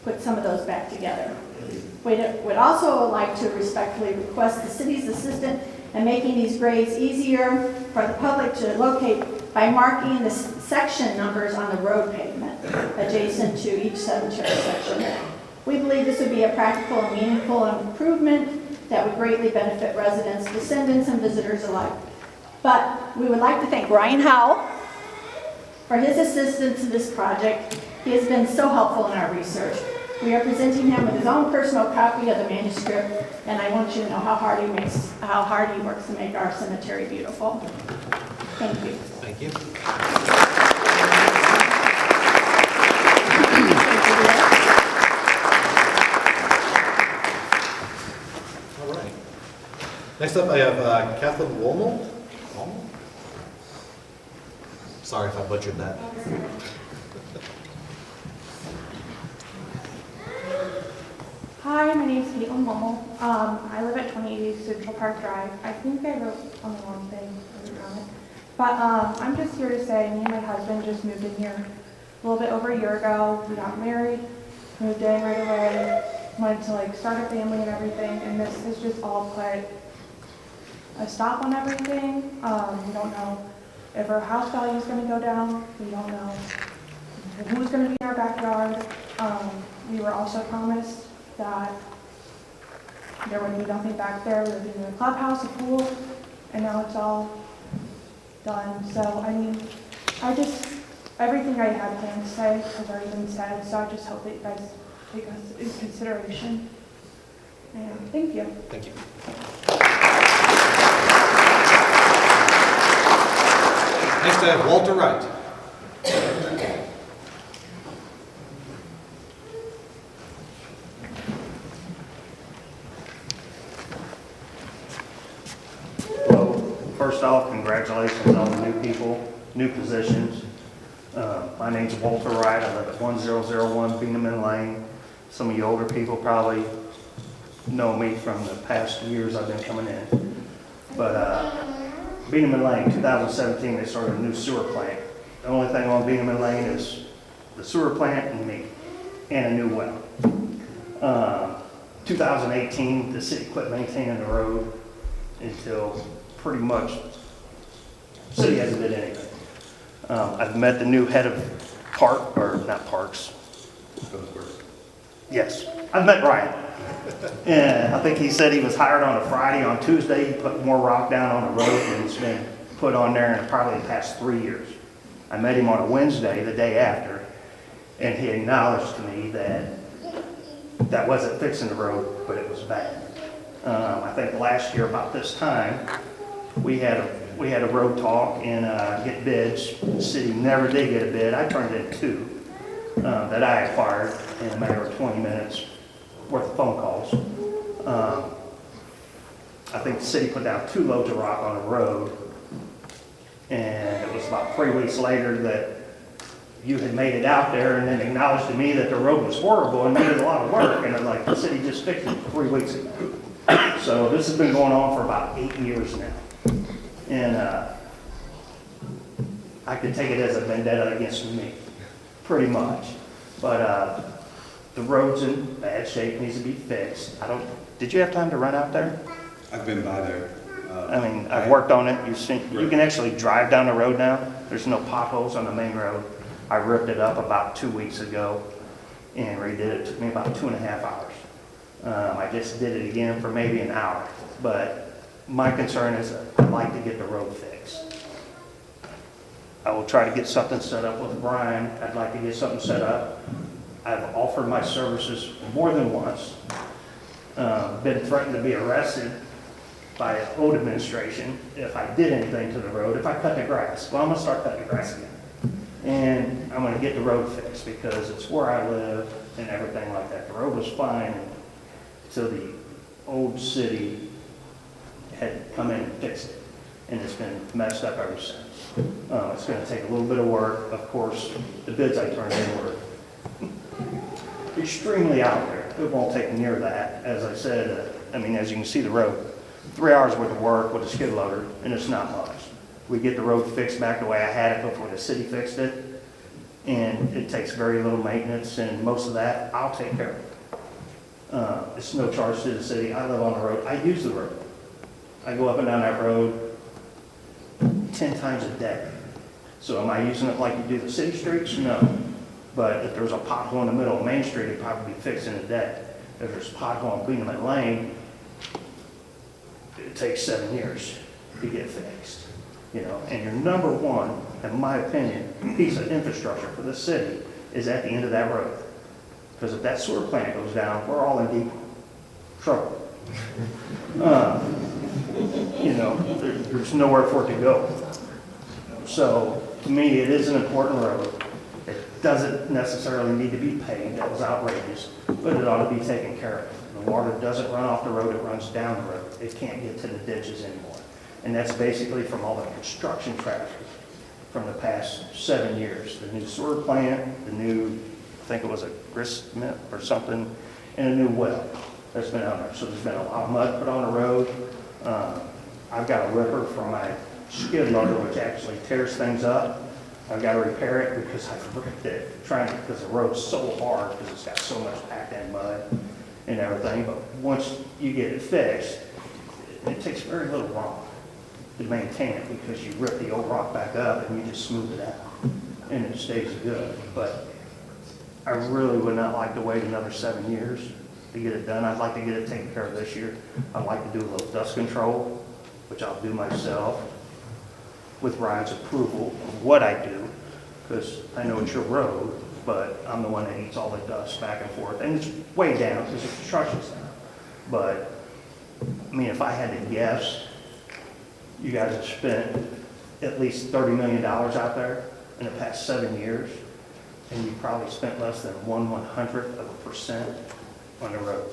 put some of those back together. We would also like to respectfully request the city's assistance in making these graves easier for the public to locate by marking the section numbers on the road pavement adjacent to each cemetery section. We believe this would be a practical and meaningful improvement that would greatly benefit residents, descendants, and visitors alike. But we would like to thank Ryan Howell for his assistance in this project. He has been so helpful in our research. We are presenting him with his own personal copy of the manuscript, and I want you to know how hard he works to make our cemetery beautiful. Thank you. Thank you. All right. Next up, I have Kathleen Wommel. Sorry if I butchered that. Hi, my name is Caitlin Mummel. I live at 28 Central Park Drive. I think I wrote on the wrong thing. But I'm just here to say me and my husband just moved in here a little bit over a year ago. We got married. moved in right away, wanted to like start a family and everything, and this has just all put a stop on everything. We don't know if our house value is going to go down. We don't know who's going to be in our backyard. We were also promised that there would be nothing back there. We were doing a clubhouse, a pool, and now it's all done. So, I mean, everything I had planned to say has already been said, so I just hope that you guys take us into consideration. And thank you. Thank you. Next, I have Walter Wright. First off, congratulations on the new people, new positions. My name's Walter Wright. I live at 1001 Beaneman Lane. Some of you older people probably know me from the past years I've been coming in. But Beaneman Lane, 2017, they started a new sewer plant. The only thing on Beaneman Lane is the sewer plant and me, and a new well. 2018, the city quit maintaining the road until pretty much the city hasn't did anything. I've met the new head of parks. Yes, I've met Brian. And I think he said he was hired on a Friday. On Tuesday, he put more rock down on the road than it's been put on there in probably the past 3 years. I met him on a Wednesday, the day after, and he acknowledged to me that that wasn't fixing the road, but it was bad. I think last year about this time, we had a road talk and get bids. The city never did get a bid. I turned in 2 that I acquired in a matter of 20 minutes worth of phone calls. I think the city put down 2 loads of rock on the road, and it was about 3 weeks later that you had made it out there and then acknowledged to me that the road was horrible and needed a lot of work, and like the city just fixed it 3 weeks ago. So this has been going on for about 8 years now. And I could take it as a vendetta against me, pretty much. But the road's in bad shape, needs to be fixed. Did you have time to run out there? I've been by there. I've worked on it. You can actually drive down the road now. There's no potholes on the main road. I ripped it up about 2 weeks ago and redid it. It took me about 2.5 hours. I just did it again for maybe an hour. But my concern is I'd like to get the road fixed. I will try to get something set up with Brian. I'd like to get something set up. I've offered my services more than once. Been threatened to be arrested by old administration if I did anything to the road, if I cut the grass. Well, I'm gonna start cutting the grass again. And I'm gonna get the road fixed because it's where I live and everything like that. The road was fine until the old city had come in and fixed it. And it's been messed up ever since. It's gonna take a little bit of work. Of course, the bids I turned in were extremely out there. It won't take near that. As I said, as you can see the road, 3 hours worth of work with a skid loader, and it's not much. We get the road fixed back the way I had it before the city fixed it, and it takes very little maintenance, and most of that I'll take care of. It's no charge to the city. I live on the road. I use the road. I go up and down that road 10 times a day. So am I using it like you do the city streets? No. But if there's a pothole in the middle of Main Street, it'd probably be fixed in a day. If there's a pothole on Beaneman Lane, it takes 7 years to get fixed. And your number one, in my opinion, piece of infrastructure for this city is at the end of that road. Because if that sewer plant goes down, we're all in deep trouble. There's nowhere for it to go. So to me, it is an important road. It doesn't necessarily need to be paved. That was outrageous, but it ought to be taken care of. The water doesn't run off the road, it runs down the road. It can't get to the ditches anymore. And that's basically from all the construction traffic from the past 7 years. The new sewer plant, the new, I think it was a gristmill or something, and a new well that's been out there. So there's been a lot of mud put on the road. I've got a ripper for my skid loader, which actually tears things up. I've got to repair it because I've ripped it, because the road's so hard, because it's got so much packed in mud and everything. But once you get it fixed, it takes very little rock to maintain it, because you rip the old rock back up and you just smooth it out, and it stays good. But I really would not like to wait another 7 years to get it done. I'd like to get it taken care of this year. I'd like to do a little dust control, which I'll do myself with Ryan's approval of what I do, because I know it's your road, but I'm the one that eats all the dust back and forth. And it's way down because the construction's down. But, I mean, if I had to guess, you guys have spent at least $30 million out there in the past 7 years, and you probably spent less than 1/100% on the road.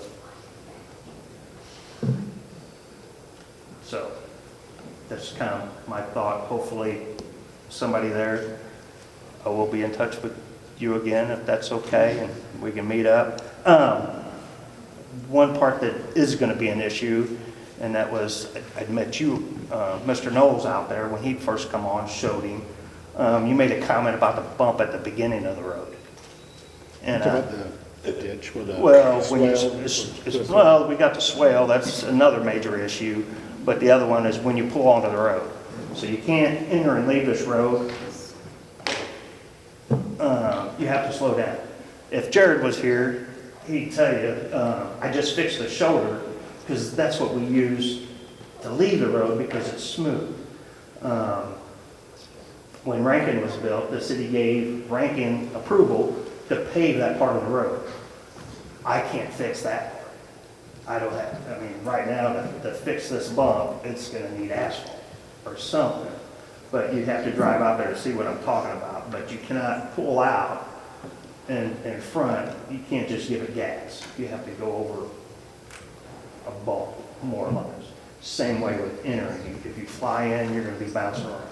So that's kind of my thought. Hopefully somebody there will be in touch with you again, if that's okay, and we can meet up. One part that is going to be an issue, and that was, I met you, Mr. Knowles out there when he first come on, showed him. You made a comment about the bump at the beginning of the road. And About the ditch with the well, swale? well, we got the swale. That's another major issue. But the other one is when you pull onto the road. So you can't enter and leave this road. You have to slow down. If Jared was here, he'd tell you, I just fixed the shoulder because that's what we use to leave the road because it's smooth. When Rankin was built, the city gave Rankin approval to pave that part of the road. I can't fix that part. I don't have, I mean, right now to fix this bump, it's gonna need asphalt or something. But you'd have to drive out there to see what I'm talking about. But you cannot pull out in front, you can't just give it gas. You have to go over a bump, more or less. Same way with entering. If you fly in, you're gonna be bouncing around.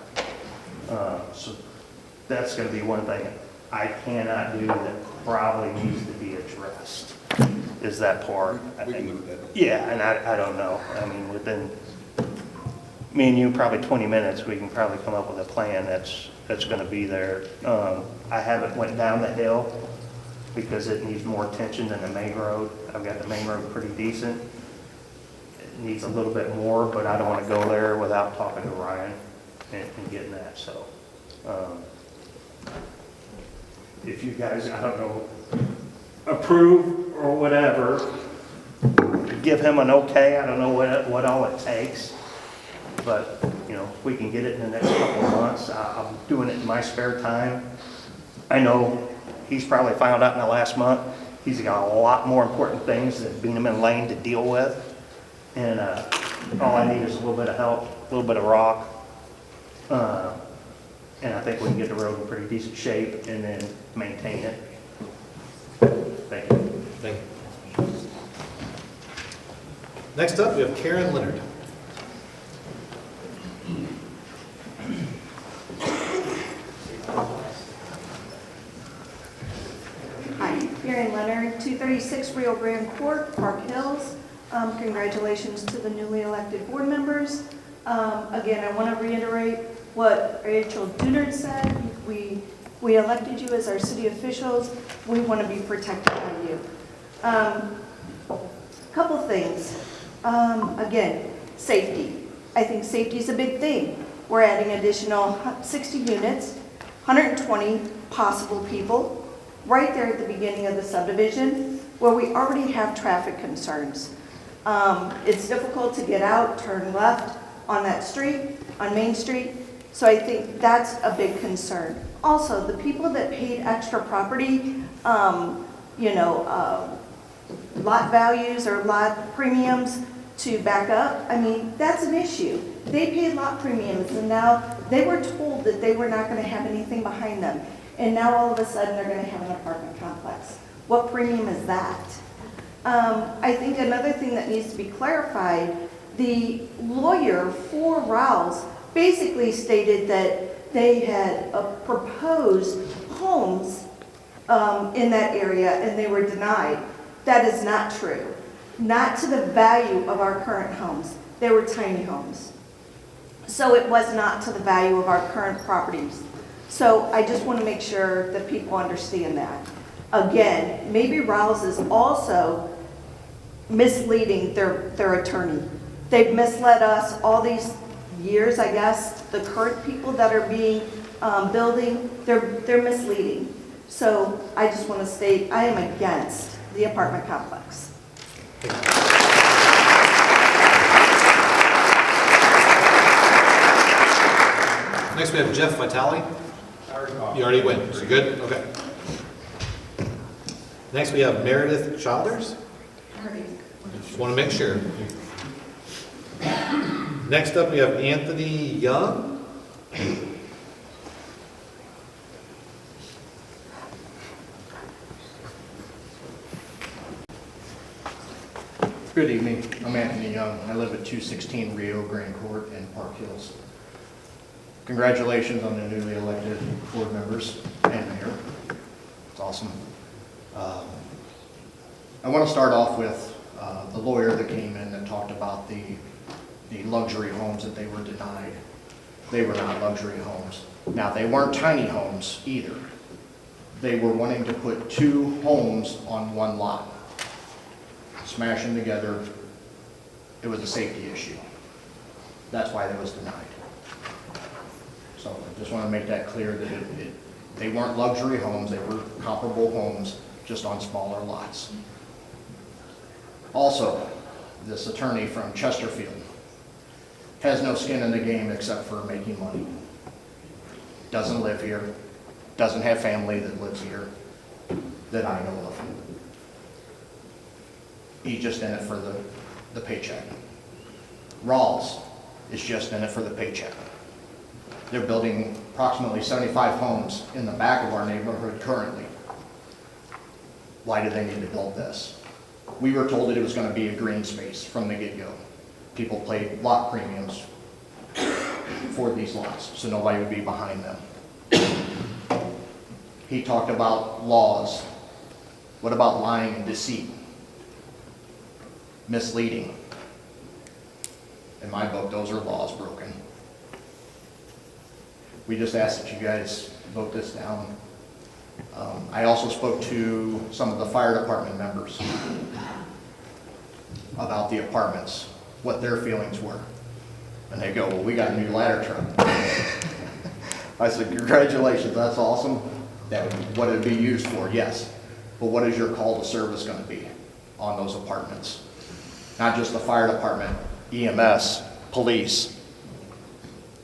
So that's gonna be one thing I cannot do that probably needs to be addressed, is that part. We can look at that. Yeah, and I don't know. I mean, within me and you, probably 20 minutes, we can probably come up with a plan that's going to be there. I haven't went down the hill because it needs more attention than the main road. I've got the main road pretty decent. It needs a little bit more, but I don't want to go there without talking to Ryan and getting that. So if you guys, I don't know, approve or whatever, give him an okay. I don't know what all it takes, but you know, we can get it in the next couple of months. I'm doing it in my spare time. I know he's probably found out in the last month he's got a lot more important things than Beanham and Lane to deal with, and all I need is a little bit of help, a little bit of rock, and I think we can get the road in pretty decent shape and then maintain it. Thank you. Thank you. Next up, we have Karen Leonard. Hi, Karen Leonard, 236 Rio Grande Court, Park Hills. Congratulations to the newly elected board members. Again, I want to reiterate what Rachel Dunard said. We elected you as our city officials. We want to be protected by you. Couple things. Again, safety. I think safety is a big thing. We're adding additional 60 units, 120 possible people, right there at the beginning of the subdivision, where we already have traffic concerns. It's difficult to get out, turn left on that street, on Main Street, so I think that's a big concern. Also, the people that paid extra property, lot values or lot premiums to back up, I mean, that's an issue. They paid lot premiums and now they were told that they were not going to have anything behind them. And now all of a sudden they're going to have an apartment complex. What premium is that? I think another thing that needs to be clarified, the lawyer for Rouse basically stated that they had proposed homes in that area and they were denied. That is not true. Not to the value of our current homes. They were tiny homes. So it was not to the value of our current properties. So I just want to make sure that people understand that. Again, maybe Rouse is also misleading their attorney. They've misled us all these years, I guess. The current people that are being building, they're misleading. So I just want to state, I am against the apartment complex. Next, we have Jeff Vitale. You already went. So good? Okay. Next, we have Meredith Childers. Just want to make sure. Next up, we have Anthony Young. Good evening. I'm Anthony Young. I live at 216 Rio Grande Court in Park Hills. Congratulations on the newly elected board members and mayor. It's awesome. I want to start off with the lawyer that came in and talked about the luxury homes that they were denied. They were not luxury homes. Now, they weren't tiny homes either. They were wanting to put 2 homes on one lot. Smash them together. It was a safety issue. That's why it was denied. So I just want to make that clear that they weren't luxury homes, they were comparable homes, just on smaller lots. Also, this attorney from Chesterfield has no skin in the game except for making money. Doesn't live here, doesn't have family that lives here that I know of. He's just in it for the paycheck. Rawls is just in it for the paycheck. They're building approximately 75 homes in the back of our neighborhood currently. Why do they need to build this? We were told that it was going to be a green space from the get-go. People paid lot premiums for these lots, so nobody would be behind them. He talked about laws. What about lying and deceit? Misleading. In my book, those are laws broken. We just ask that you guys vote this down. I also spoke to some of the fire department members about the apartments, what their feelings were. And they go, well, we got a new ladder truck. I said, congratulations, that's awesome. That would, what it'd be used for, yes. But what is your call to service going to be on those apartments? Not just the fire department, EMS, police.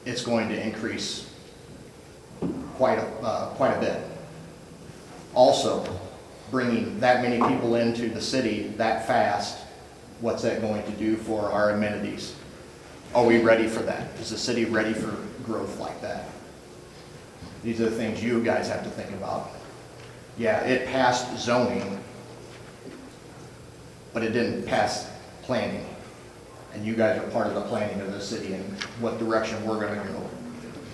It's going to increase quite a bit. Also, bringing that many people into the city that fast, what's that going to do for our amenities? Are we ready for that? Is the city ready for growth like that? These are the things you guys have to think about. Yeah, it passed zoning, but it didn't pass planning. And you guys are part of the planning of the city and what direction we're going to go.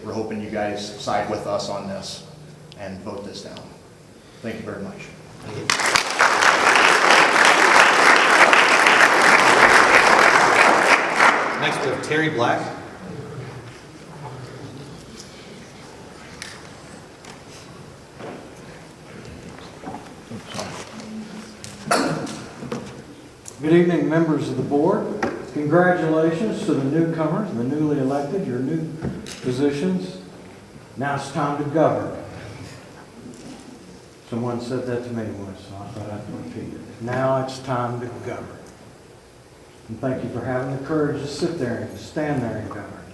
We're hoping you guys side with us on this and vote this down. Thank you very much. Thank you. Next we have Terry Black. Good evening, members of the board. Congratulations to the newcomers, the newly elected, your new positions. Now it's time to govern. Someone said that to me once, so I thought I'd repeat it. Now it's time to govern. And thank you for having the courage to sit there and stand there and govern.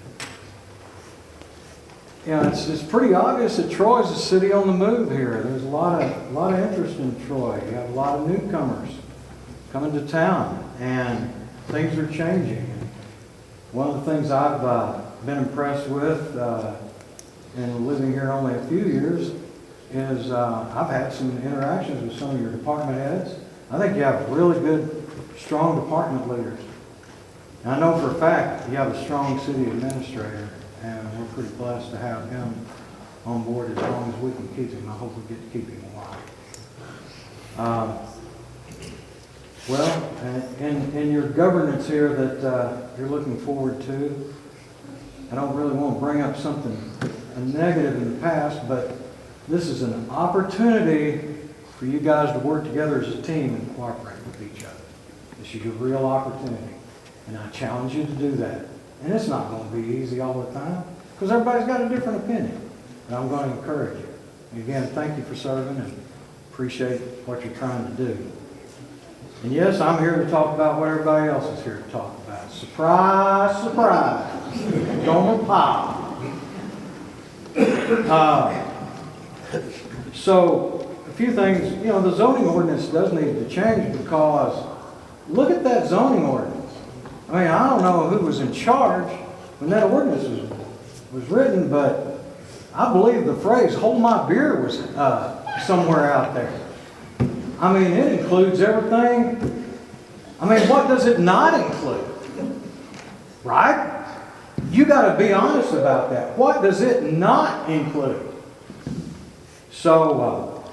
You know, it's pretty obvious that Troy's a city on the move here. There's a lot of interest in Troy. You have a lot of newcomers coming to town, and things are changing. One of the things I've been impressed with in living here only a few years is I've had some interactions with some of your department heads. I think you have really good, strong department leaders. And I know for a fact you have a strong city administrator, and we're pretty blessed to have him on board as long as we can keep him. I hope we get to keep him a while. Well, in your governance here that you're looking forward to, I don't really want to bring up something a negative in the past, but this is an opportunity for you guys to work together as a team and cooperate with each other. This is a real opportunity, and I challenge you to do that. And it's not going to be easy all the time, because everybody's got a different opinion, and I'm going to encourage you. And again, thank you for serving, and appreciate what you're trying to do. And yes, I'm here to talk about what everybody else is here to talk about. Surprise, surprise. Don't pop. So, a few things, you know, the zoning ordinance does need to change, because look at that zoning ordinance. I mean, I don't know who was in charge when that ordinance was written, but I believe the phrase "hold my beer" was somewhere out there. I mean, it includes everything. I mean, what does it not include? Right? You got to be honest about that. What does it not include? So,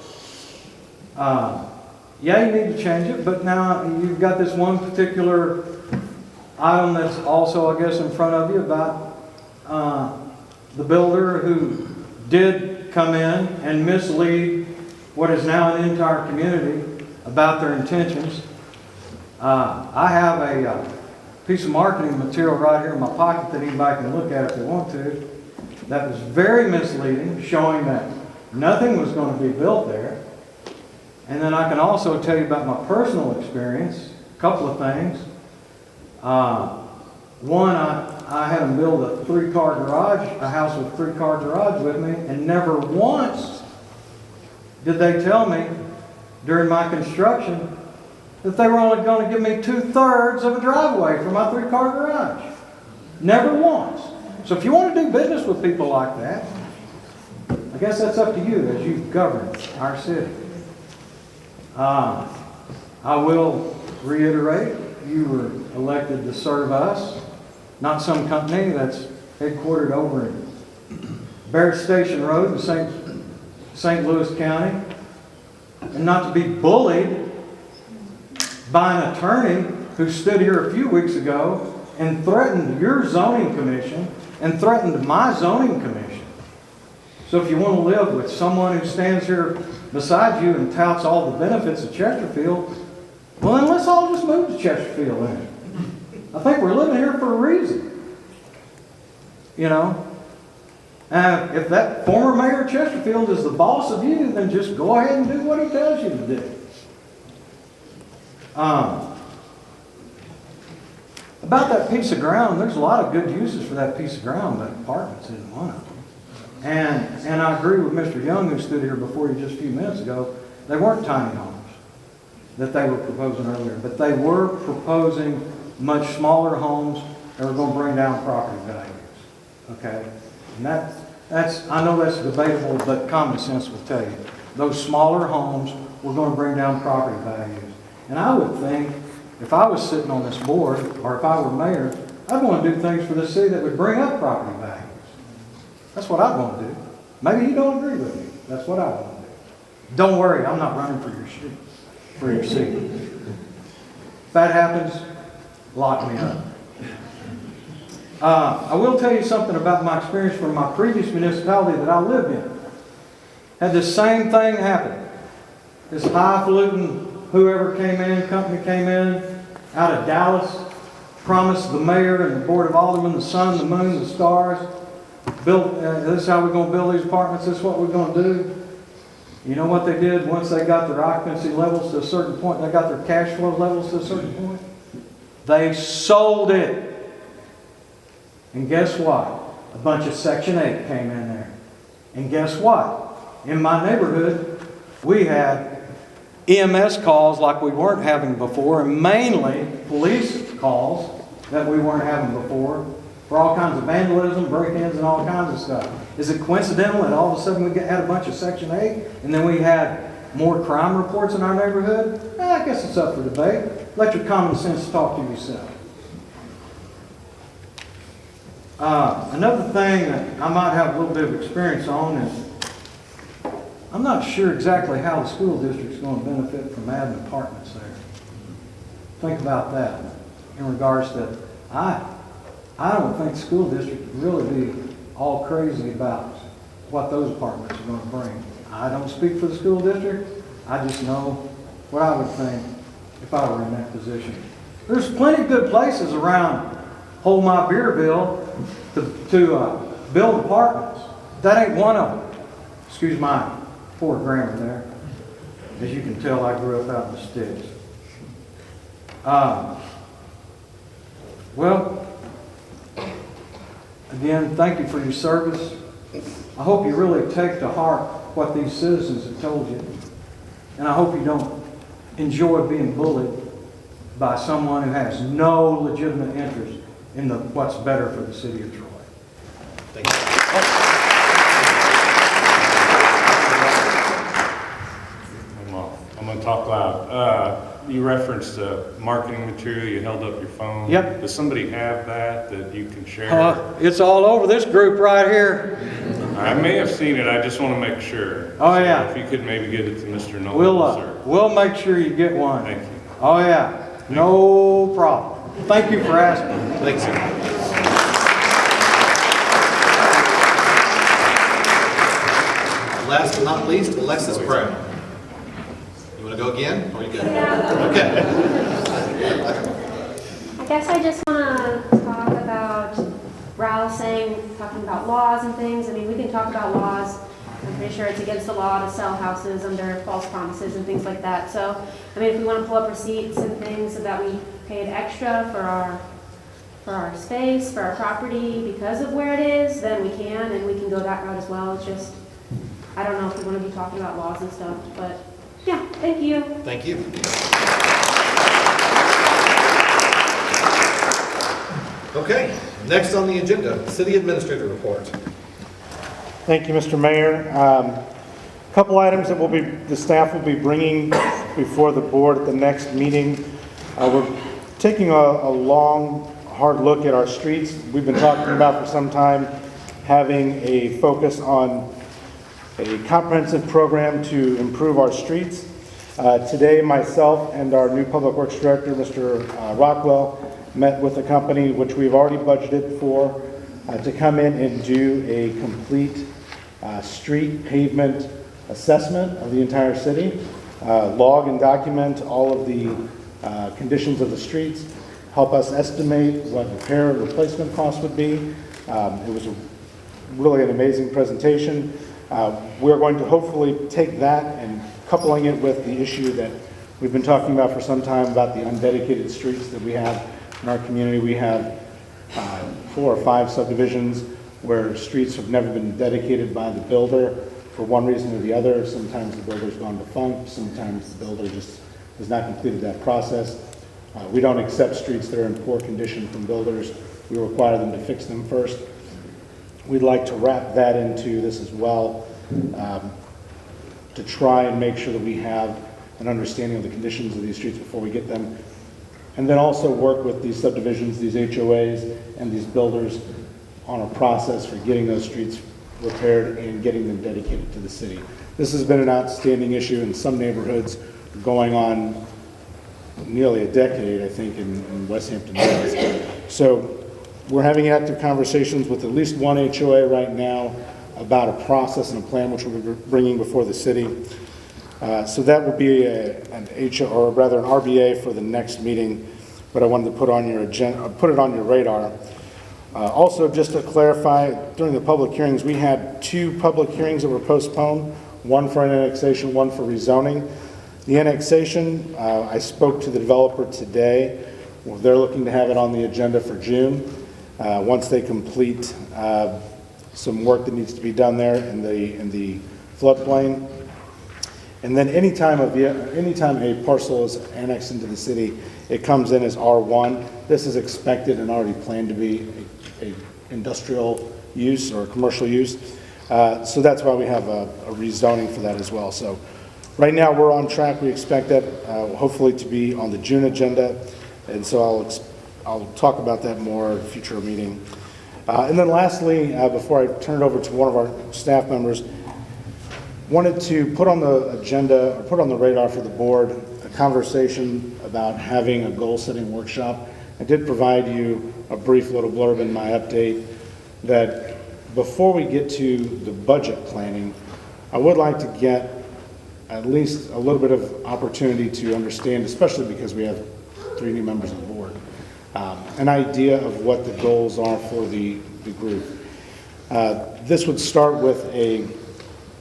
yeah, you need to change it, but now you've got this one particular item that's also, I guess, in front of you about the builder who did come in and mislead what is now an entire community about their intentions. I have a piece of marketing material right here in my pocket that anybody can look at if they want to. That was very misleading, showing that nothing was going to be built there. And then I can also tell you about my personal experience, a couple of things. One, I had them build a 3-car garage, a house with a 3-car garage with me, and never once did they tell me during my construction that they were only going to give me 2/3 of a driveway for my 3-car garage. Never once. So if you want to do business with people like that, I guess that's up to you as you govern our city. I will reiterate, you were elected to serve us, not some company that's headquartered over in Bear Station Road in St. Louis County, and not to be bullied by an attorney who stood here a few weeks ago and threatened your zoning commission and threatened my zoning commission. So if you want to live with someone who stands here beside you and touts all the benefits of Chesterfield, well, then let's all just move to Chesterfield then. I think we're living here for a reason. You know? If that former mayor of Chesterfield is the boss of you, then just go ahead and do what he tells you to do. About that piece of ground, there's a lot of good uses for that piece of ground, but apartments isn't one of them. And I agree with Mr. Young, who stood here before you just a few minutes ago. They weren't tiny homes that they were proposing earlier, but they were proposing much smaller homes that were going to bring down property values. Okay? And that's I know that's debatable, but common sense will tell you. Those smaller homes were going to bring down property values. And I would think, if I was sitting on this board, or if I were mayor, I'd want to do things for the city that would bring up property values. That's what I'd want to do. Maybe you don't agree with me. That's what I want to do. Don't worry, I'm not running for your seat. If that happens, lock me up. I will tell you something about my experience from my previous municipality that I lived in. Had the same thing happen. This highfalutin whoever came in, company came in out of Dallas, promised the mayor and the board of aldermen the sun, the moon, the stars. This is how we're going to build these apartments. This is what we're going to do. You know what they did once they got their occupancy levels to a certain point, they got their cash flow levels to a certain point? They sold it. And guess what? A bunch of Section 8 came in there. And guess what? In my neighborhood, we had EMS calls like we weren't having before, and mainly police calls that we weren't having before for all kinds of vandalism, break-ins, and all kinds of stuff. Is it coincidental that all of a sudden we had a bunch of Section 8 and then we had more crime reports in our neighborhood? I guess it's up for debate. Let your common sense talk to yourself. Another thing that I might have a little bit of experience on is I'm not sure exactly how the school district's going to benefit from adding apartments there. Think about that in regards to, I don't think the school district would really be all crazy about what those apartments are gonna bring. I don't speak for the school district, I just know what I would think if I were in that position. There's plenty of good places around Hold My Beerville to build apartments. That ain't one of them. Excuse my poor grammar there. As you can tell, I grew up out in the sticks. Well, again, thank you for your service. I hope you really take to heart what these citizens have told you. And I hope you don't enjoy being bullied by someone who has no legitimate interest in what's better for the city of Troy. Thank you. I'm going to talk loud. You referenced marketing material, you held up your phone. Yep. Does somebody have that you can share? It's all over this group right here. I may have seen it, I just want to make sure. Oh, So yeah. if you could maybe get it to Mr. Nolan, sir. We'll make sure you get one. Thank you. Oh, yeah. No problem. Thank you for asking. Thanks, sir. Last but not least, Alexis Brown. You want to go again? Or are you good? Yeah. Okay. I guess I just want to talk about Raul saying, talking about laws and things. I mean, we can talk about laws. I'm pretty sure it's against the law to sell houses under false promises and things like that. So, I mean, if we want to pull up receipts and things so that we paid extra for our space, for our property because of where it is, then we can, and we can go that route as well. It's just, I don't know if we want to be talking about laws and stuff, but yeah, thank you. Thank you. Okay, next on the agenda, City Administrator Report. Thank you, Mr. Mayor. A couple items that the staff will be bringing before the board at the next meeting. We're taking a long, hard look at our streets. We've been talking about for some time having a focus on a comprehensive program to improve our streets. Today, myself and our new Public Works Director, Mr. Rockwell, met with a company which we've already budgeted for to come in and do a complete street pavement assessment of the entire city, log and document all of the conditions of the streets, help us estimate what repair and replacement costs would be. It was really an amazing presentation. We're going to hopefully take that and coupling it with the issue that we've been talking about for some time about the undedicated streets that we have in our community. We have 4 or 5 subdivisions where streets have never been dedicated by the builder for one reason or the other. Sometimes the builder's gone defunct, sometimes the builder just has not completed that process. We don't accept streets that are in poor condition from builders. We require them to fix them first. We'd like to wrap that into this as well, to try and make sure that we have an understanding of the conditions of these streets before we get them. And then also work with these subdivisions, these HOAs, and these builders on a process for getting those streets repaired and getting them dedicated to the city. This has been an outstanding issue in some neighborhoods going on nearly a decade, I think, in West Hampton Hills. So we're having active conversations with at least one HOA right now about a process and a plan which we'll be bringing before the city. So that will be an HOA, or rather an RBA for the next meeting, but I wanted to put on your agenda, put it on your radar. Also, just to clarify, during the public hearings, we had 2 public hearings that were postponed, one for an annexation, one for rezoning. The annexation, I spoke to the developer today. Well, they're looking to have it on the agenda for June. Once they complete some work that needs to be done there in the floodplain. And then anytime a parcel is annexed into the city, it comes in as R1. This is expected and already planned to be a industrial use or commercial use. So that's why we have a rezoning for that as well. So right now we're on track. We expect that hopefully to be on the June agenda. And so I'll talk about that more at a future meeting. And then lastly, before I turn it over to one of our staff members, wanted to put on the agenda, or put on the radar for the board, a conversation about having a goal-setting workshop. I did provide you a brief little blurb in my update that before we get to the budget planning, I would like to get at least a little bit of opportunity to understand, especially because we have 3 new members of the board, an idea of what the goals are for the group. This would start with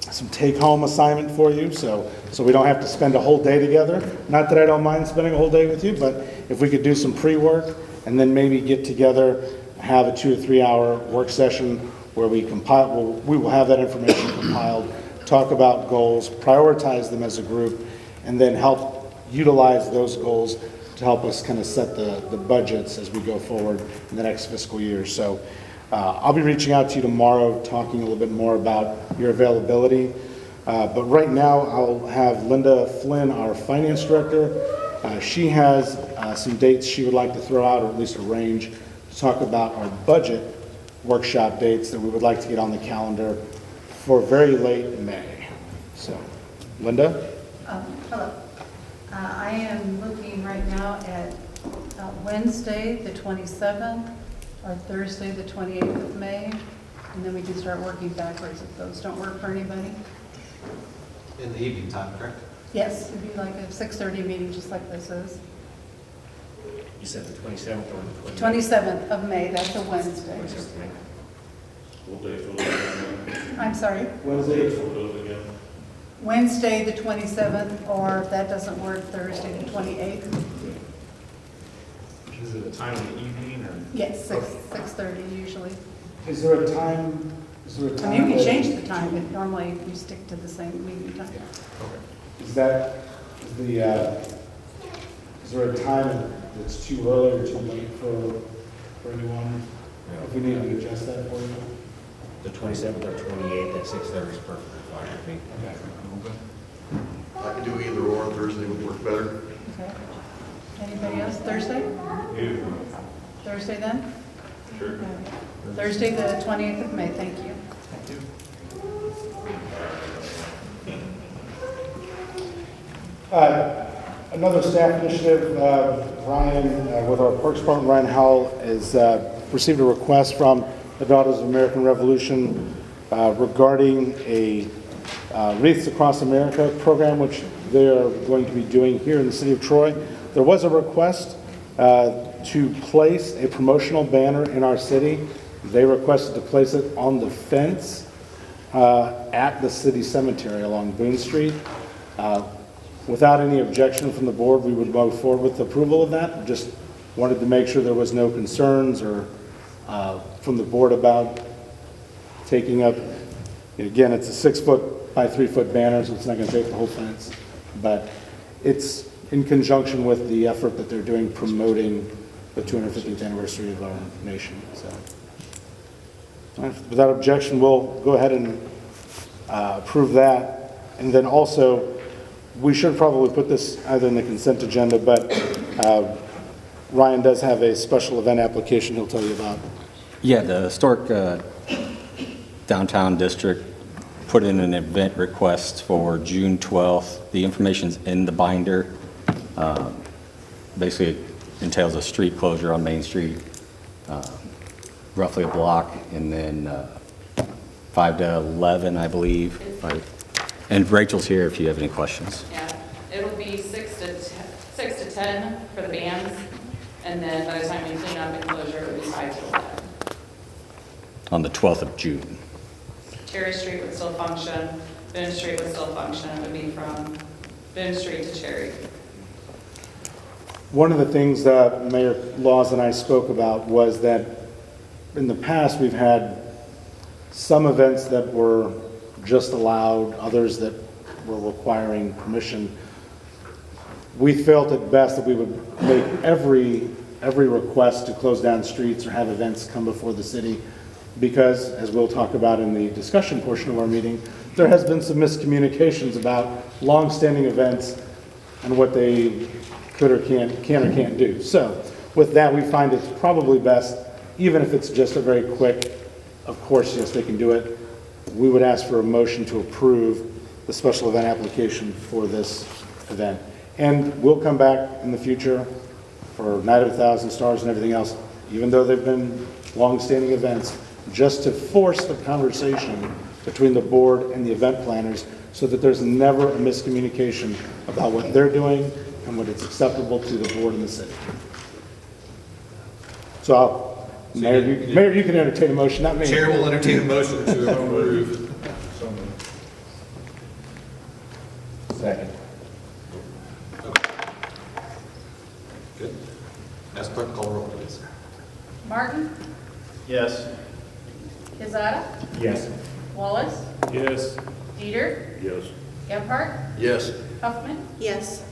some take-home assignment for you, so we don't have to spend a whole day together. Not that I don't mind spending a whole day with you, but if we could do some pre-work and then maybe get together, have a 2 or 3 hour work session where we will have that information compiled, talk about goals, prioritize them as a group, and then help utilize those goals to help us kind of set the budgets as we go forward in the next fiscal year. So I'll be reaching out to you tomorrow, talking a little bit more about your availability. But right now, I'll have Linda Flynn, our finance director. She has some dates she would like to throw out, or at least arrange, to talk about our budget workshop dates that we would like to get on the calendar for very late May. So, Linda? Hello. I am looking right now at Wednesday, the 27th, or Thursday, the 28th of May, and then we can start working backwards if those don't work for anybody. In the evening time, correct? Yes, it'd be like a 6:30 meeting, just like this is. You said the 27th or the 28th? 27th of May, that's a Wednesday. I'm sorry? Wednesday, the 27th, or if that doesn't work, Thursday, the 28th. Is it a time in the evening or? Yes, 6:30 usually. Is there a time? I mean, you can change the time, but normally you stick to the same meeting time. Is there a time that's too early or too late for anyone? If we need to adjust that for you? The 27th or 28th at 6:30 is perfectly fine with me. I can do either or. Thursday would work better. Okay. Anybody else? Thursday? Thursday then? Sure. Okay. Thursday, the 28th of May. Thank you. Another staff initiative, Ryan, with our Parks Department, Ryan Howell, has received a request from the Daughters of American Revolution regarding a Wreaths Across America program, which they are going to be doing here in the city of Troy. There was a request to place a promotional banner in our city. They requested to place it on the fence at the city cemetery along Boone Street. Without any objection from the board, we would move forward with approval of that. Just wanted to make sure there was no concerns or from the board about taking up, again, it's a 6-foot by 3-foot banner, so it's not going to take the whole fence. But it's in conjunction with the effort that they're doing promoting the 250th anniversary of our nation. So, without objection, we'll go ahead and approve that. And then also, we should probably put this either in the consent agenda, but Ryan does have a special event application he'll tell you about. Yeah, the historic downtown district put in an event request for June 12th. The information's in the binder. Basically, it entails a street closure on Main Street, roughly a block, and then 5 to 11, I believe. And Rachel's here if you have any questions. Yeah, it'll be 6 to 10 for the bands, and then by the time we clean up and closure, it'll be 5 to 11. On the 12th of June. Cherry Street would still function, Boone Street would still function, it would be from Boone Street to Cherry. One of the things that Mayor Laws and I spoke about was that in the past, we've had some events that were just allowed, others that were requiring permission. We felt it best that we would make every request to close down streets or have events come before the city, because, as we'll talk about in the discussion portion of our meeting, there has been some miscommunications about long-standing events and what they could or can or can't do. So with that, we find it's probably best, even if it's just a very quick, of course, yes, they can do it, we would ask for a motion to approve the special event application for this event. And we'll come back in the future for Night of 1,000 Stars and everything else, even though they've been long-standing events, just to force the conversation between the board and the event planners so that there's never a miscommunication about what they're doing and what is acceptable to the board and the city. So, Mayor, you can entertain a motion, not me. Chair will entertain a motion to approve. Second. Good. Ask clerk to call the roll, please. Martin, Yes. Quezada, Yes. Wallace, Yes. Dieter, Yes. Gebhardt, Yes. Huffman, Yes.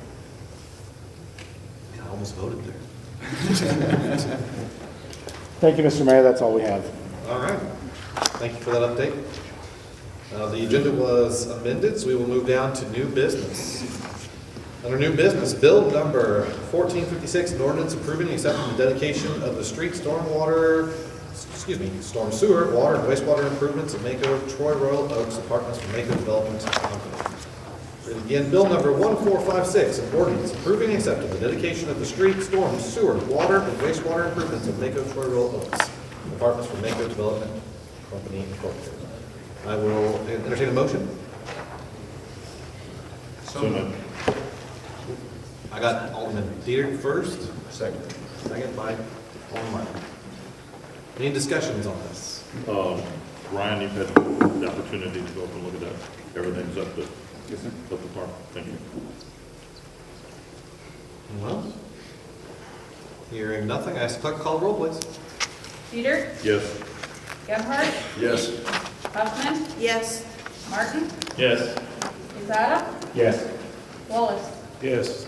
I almost voted there. Thank you, Mr. Mayor, that's all we have. All right. Thank you for that update. The agenda was amended, so we will move down to new business. Under new business, bill number 1456, an ordinance approving and accepting the dedication of the street storm sewer, water, and wastewater improvements at Mako Troy Royal Oaks Apartments for Mako Development Company. And again, bill number 1456, an ordinance approving and accepting the dedication of the street storm sewer, water, and wastewater improvements at Mako Troy Royal Oaks Apartments for Mako Development Company Incorporated. I will entertain a motion. So moved. I got Alderman Dieter first. Second. Second by Alderman Martin. Any discussions on this? Ryan, you've had the opportunity to go up and look at that. Everything's up to par. Thank you. Well, hearing nothing, I ask clerk to call the roll, please. Dieter, Yes. Gebhardt, Yes. Huffman, Yes. Martin, Yes. Quezada, Yes. Wallace. Yes.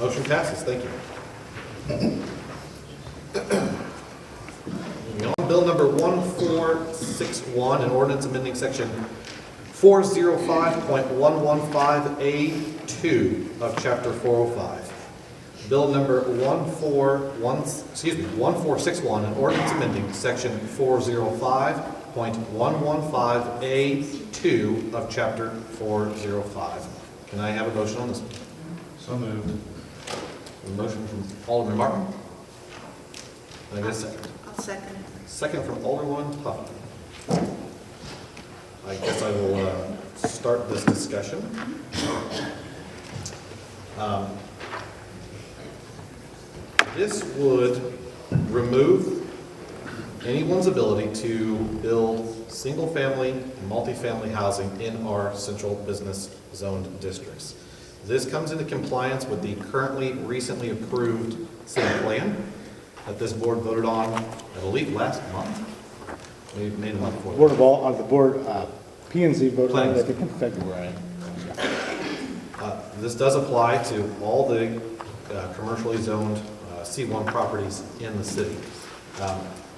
Motion passes. Thank you. Moving on, bill number 1461, an ordinance amending section 405.115A2 of chapter 405. Bill number 1461, an ordinance amending section 405.115A2 of chapter 405. Can I have a motion on this one? So moved. A motion from Alderman Martin. Can I get a second? I'll second it. Second from Alderman Huffman. I guess I will start this discussion. This would remove anyone's ability to build single-family and multifamily housing in our central business zoned districts. This comes into compliance with the recently approved city plan that this board voted on, I believe, last month. Maybe a month before. P&Z voted on it, I think, in February. This does apply to all the commercially zoned C1 properties in the city.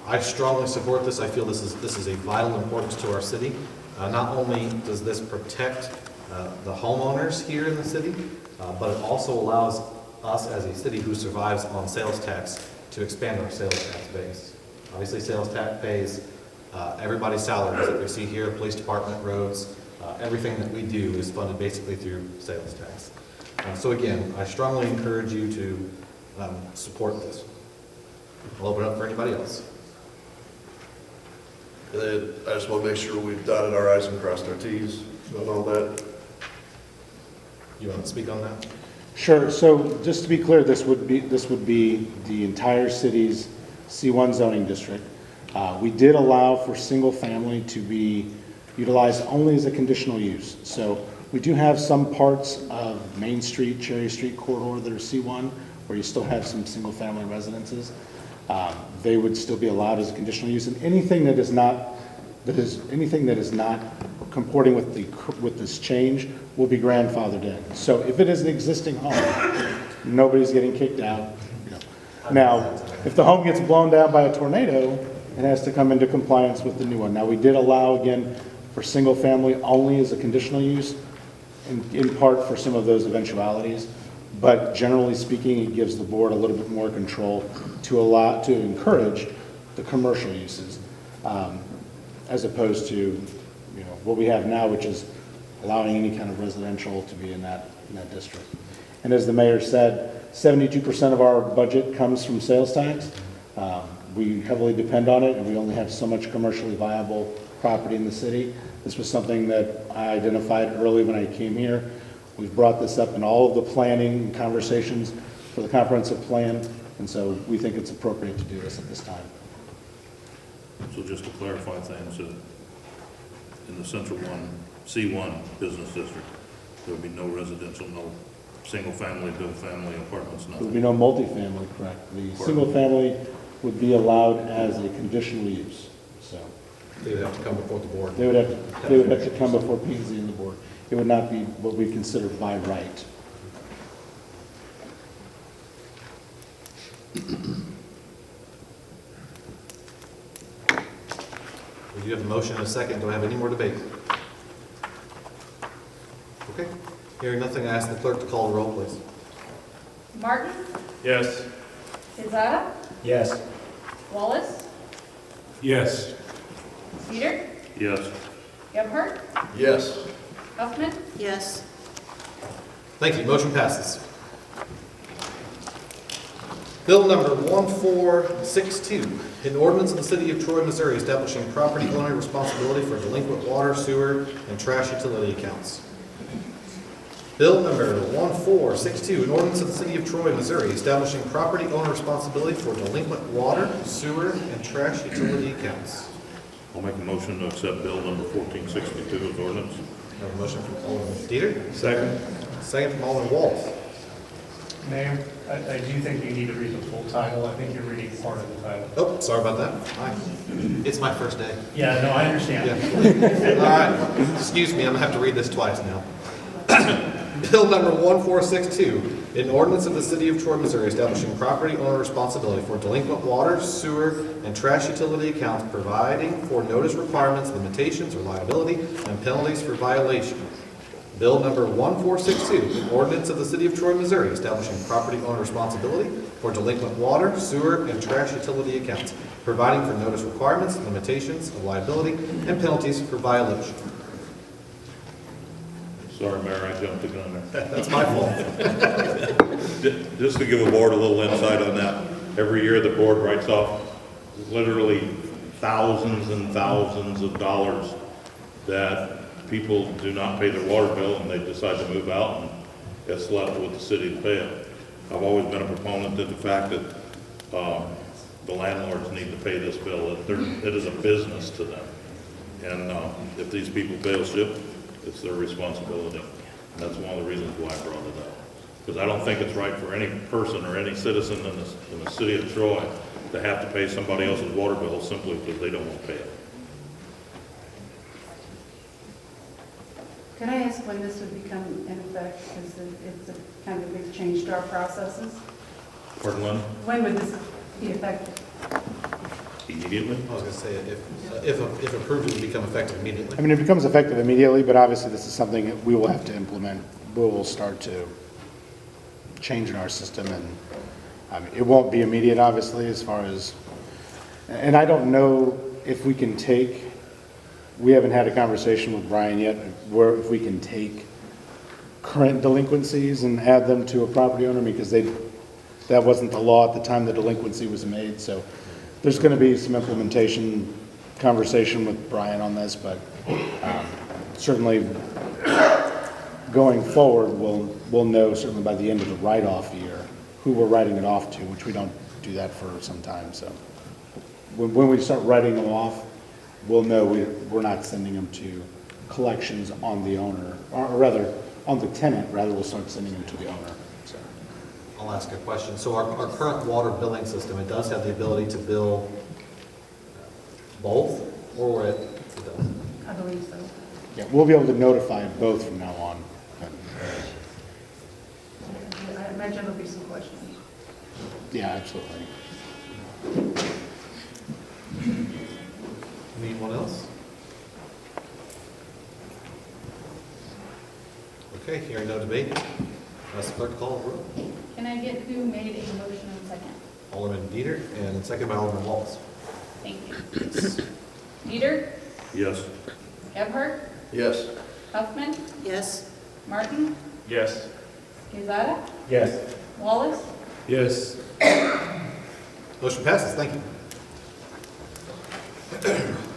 I strongly support this. I feel this is a vital importance to our city. Not only does this protect the homeowners here in the city, but it also allows us as a city who survives on sales tax to expand our sales tax base. Obviously, sales tax pays everybody's salaries that we see here, police department, roads, everything that we do is funded basically through sales tax. So again, I strongly encourage you to support this. I'll open it up for anybody else. And then I just want to make sure we've dotted our i's and crossed our t's on all that. You want to speak on that? Sure, so just to be clear, this would be the entire city's C1 zoning district. We did allow for single family to be utilized only as a conditional use. So we do have some parts of Main Street, Cherry Street corridor that are C1, where you still have some single family residences. They would still be allowed as a conditional use, and anything that is not comporting with this change will be grandfathered in. So if it is an existing home, nobody's getting kicked out. Now, if the home gets blown down by a tornado, it has to come into compliance with the new one. Now, we did allow, again, for single family only as a conditional use, in part for some of those eventualities. But generally speaking, it gives the board a little bit more control to encourage the commercial uses, as opposed to what we have now, which is allowing any kind of residential to be in that district. And as the mayor said, 72% of our budget comes from sales tax. We heavily depend on it, and we only have so much commercially viable property in the city. This was something that I identified early when I came here. We've brought this up in all of the planning and conversations for the comprehensive plan, and so we think it's appropriate to do this at this time. So just to clarify things, in the Central C1 business district, there would be no residential, no single-family, dual-family apartments, There nothing? would be no multifamily, correct. The single-family would be allowed as a conditional use, so. They would have to come before the board. They would have to come before P&Z and the board. It would not be what we consider by right. We do have a motion and a second. Do I have any more debate? Okay. Hearing nothing, I ask the clerk to call the roll, please. Martin? Yes. Quezada? Yes. Wallace? Yes. Dieter? Yes. Gebhardt? Yes. Huffman? Yes. Thank you. Motion passes. Bill number 1462, an ordinance of the City of Troy, Missouri establishing property owner responsibility for delinquent water, sewer, and trash utility accounts. Bill number 1462, an ordinance of the City of Troy, Missouri establishing property owner responsibility for delinquent water, sewer, and trash utility accounts. I'll make a motion to accept bill number 1462 as ordinance. I have a motion from Alderman Dieter. Second. Second from Alderman Wallace. Mayor, I do think you need to read the full title. I think you're reading part of the title. Oh, sorry about that. Hi. It's my first day. Yeah, no, I understand. Yeah. All right. Excuse me, I'm gonna have to read this twice now. Bill number 1462, an ordinance of the City of Troy, Missouri establishing property owner responsibility for delinquent water, sewer, and trash utility accounts, providing for notice requirements, limitations, or liability, and penalties for violation. Bill number 1462, an ordinance of the City of Troy, Missouri establishing property owner responsibility for delinquent water, sewer, and trash utility accounts, providing for notice requirements, limitations, of liability, and penalties for violation. Sorry, Mayor, I jumped the gun there. That's my fault. Just to give the board a little insight on that, every year the board writes off literally thousands and thousands of dollars that people do not pay their water bill and they decide to move out and it's left with the city to pay it. I've always been a proponent of the fact that the landlords need to pay this bill. It is a business to them. And if these people bail ship, it's their responsibility. And that's one of the reasons why I brought it up. Because I don't think it's right for any person or any citizen in the city of Troy to have to pay somebody else's water bill simply because they don't want to pay it. Could I ask when this would become in effect? Because it's a kind of a big change to our processes. Pardon, Lynn? When would this be effective? Immediately? I was going to say, if approved, it would become effective immediately. I mean, it becomes effective immediately, but obviously this is something that we will have to implement. We will start to change in our system, and I mean, it won't be immediate, obviously, as far as, and I don't know if we can take, we haven't had a conversation with Brian yet, where if we can take current delinquencies and add them to a property owner, because that wasn't the law at the time the delinquency was made, so there's going to be some implementation conversation with Brian on this, but certainly going forward, we'll know certainly by the end of the write-off year who we're writing it off to, which we don't do that for some time. So when we start writing them off, we'll know we're not sending them to collections on the owner, or rather on the tenant. Rather, we'll start sending them to the owner. So. I'll ask a question. So our current water billing system, it does have the ability to bill both, or it doesn't? I believe so. Yeah, we'll be able to notify both from now on. I imagine there'll be some questions. Yeah, absolutely. Anyone else? Okay, hearing no debate, ask the clerk to call the roll. Can I get who made a motion and second? Alderman Dieter, and second by Alderman Wallace. Thank you. Dieter? Yes. Gebhardt? Yes. Huffman? Yes. Martin? Yes. Quezada? Yes. Wallace? Yes. Motion passes, thank you.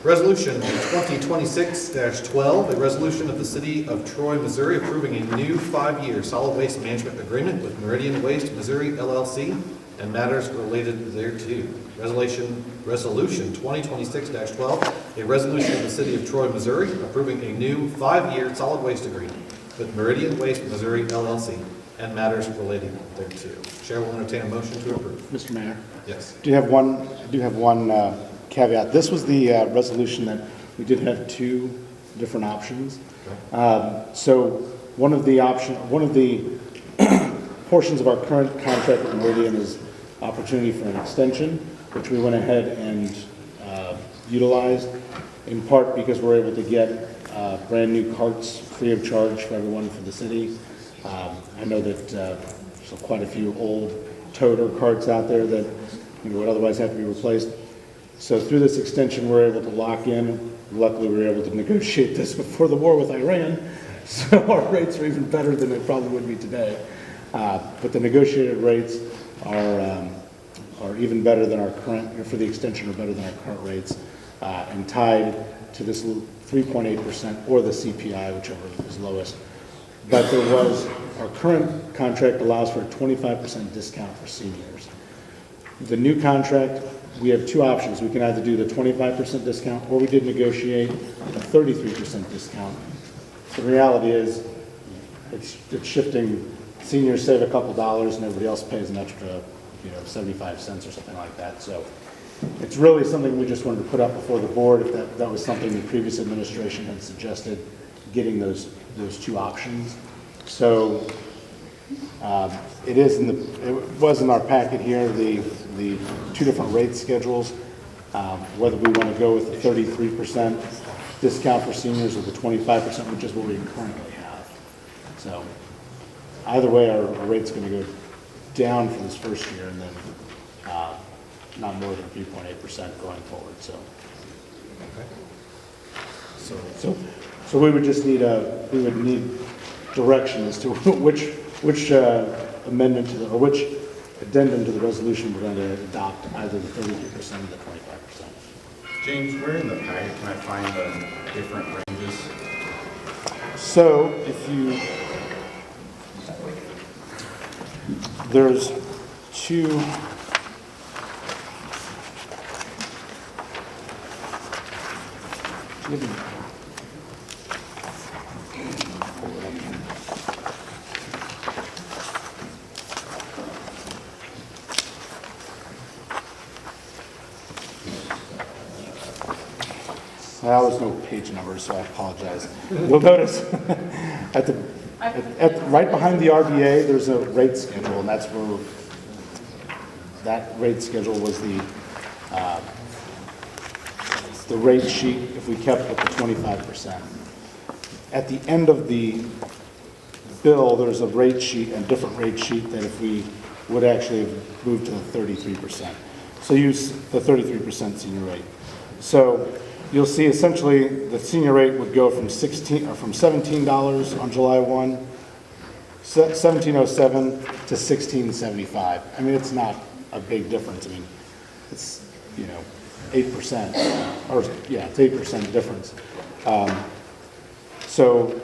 Resolution 2026-12, a resolution of the City of Troy, Missouri approving a new 5-year solid waste management agreement with Meridian Waste Missouri LLC and matters related thereto. Resolution 2026-12, a resolution of the City of Troy, Missouri approving a new 5-year solid waste agreement with Meridian Waste Missouri LLC and matters relating thereto. Chair will entertain a motion to approve. Mr. Mayor? Yes. I do have one caveat. This was the resolution that we did have two different options. So one of the portions of our current contract with Meridian is opportunity for an extension, which we went ahead and utilized, in part because we're able to get brand new carts free of charge for everyone for the city. I know that there's quite a few old toter carts out there that would otherwise have to be replaced. So through this extension, we're able to lock in. Luckily, we were able to negotiate this before the war with Iran, so our rates are even better than they probably would be today. But the negotiated rates are even better than our current, for the extension, are better than our current rates, and tied to this 3.8% or the CPI, whichever is lowest. But our current contract allows for a 25% discount for seniors. The new contract, we have two options. We can either do the 25% discount, or we did negotiate a 33% discount. The reality is, it's shifting. Seniors save a couple dollars, and everybody else pays an extra, 75 cents or something like that. So it's really something we just wanted to put up before the board. If that was something the previous administration had suggested, getting those two options. So it was in our packet here, the two different rate schedules, whether we want to go with the 33% discount for seniors or the 25%, which is what we currently have. So either way, our rate's going to go down for this first year, and then not more than 3.8% going forward. So, so we would just need direction as to which amendment to which addendum to the resolution we're going to adopt, either the 33% or the 25%. James, where in the packet can I find the different ranges? So there's two. Well, there's no page numbers, so I apologize. You'll notice right behind the RBA, there's a rate schedule, and that's where that rate schedule was the rate sheet if we kept with the 25%. At the end of the bill, there's a rate sheet, a different rate sheet, that if we would actually move to the 33%. So use the 33% senior rate. So you'll see essentially the senior rate would go from $17 on July 1, $17.07 to $16.75. I mean, it's not a big difference. I mean, it's 8%, or yeah, it's 8% difference. So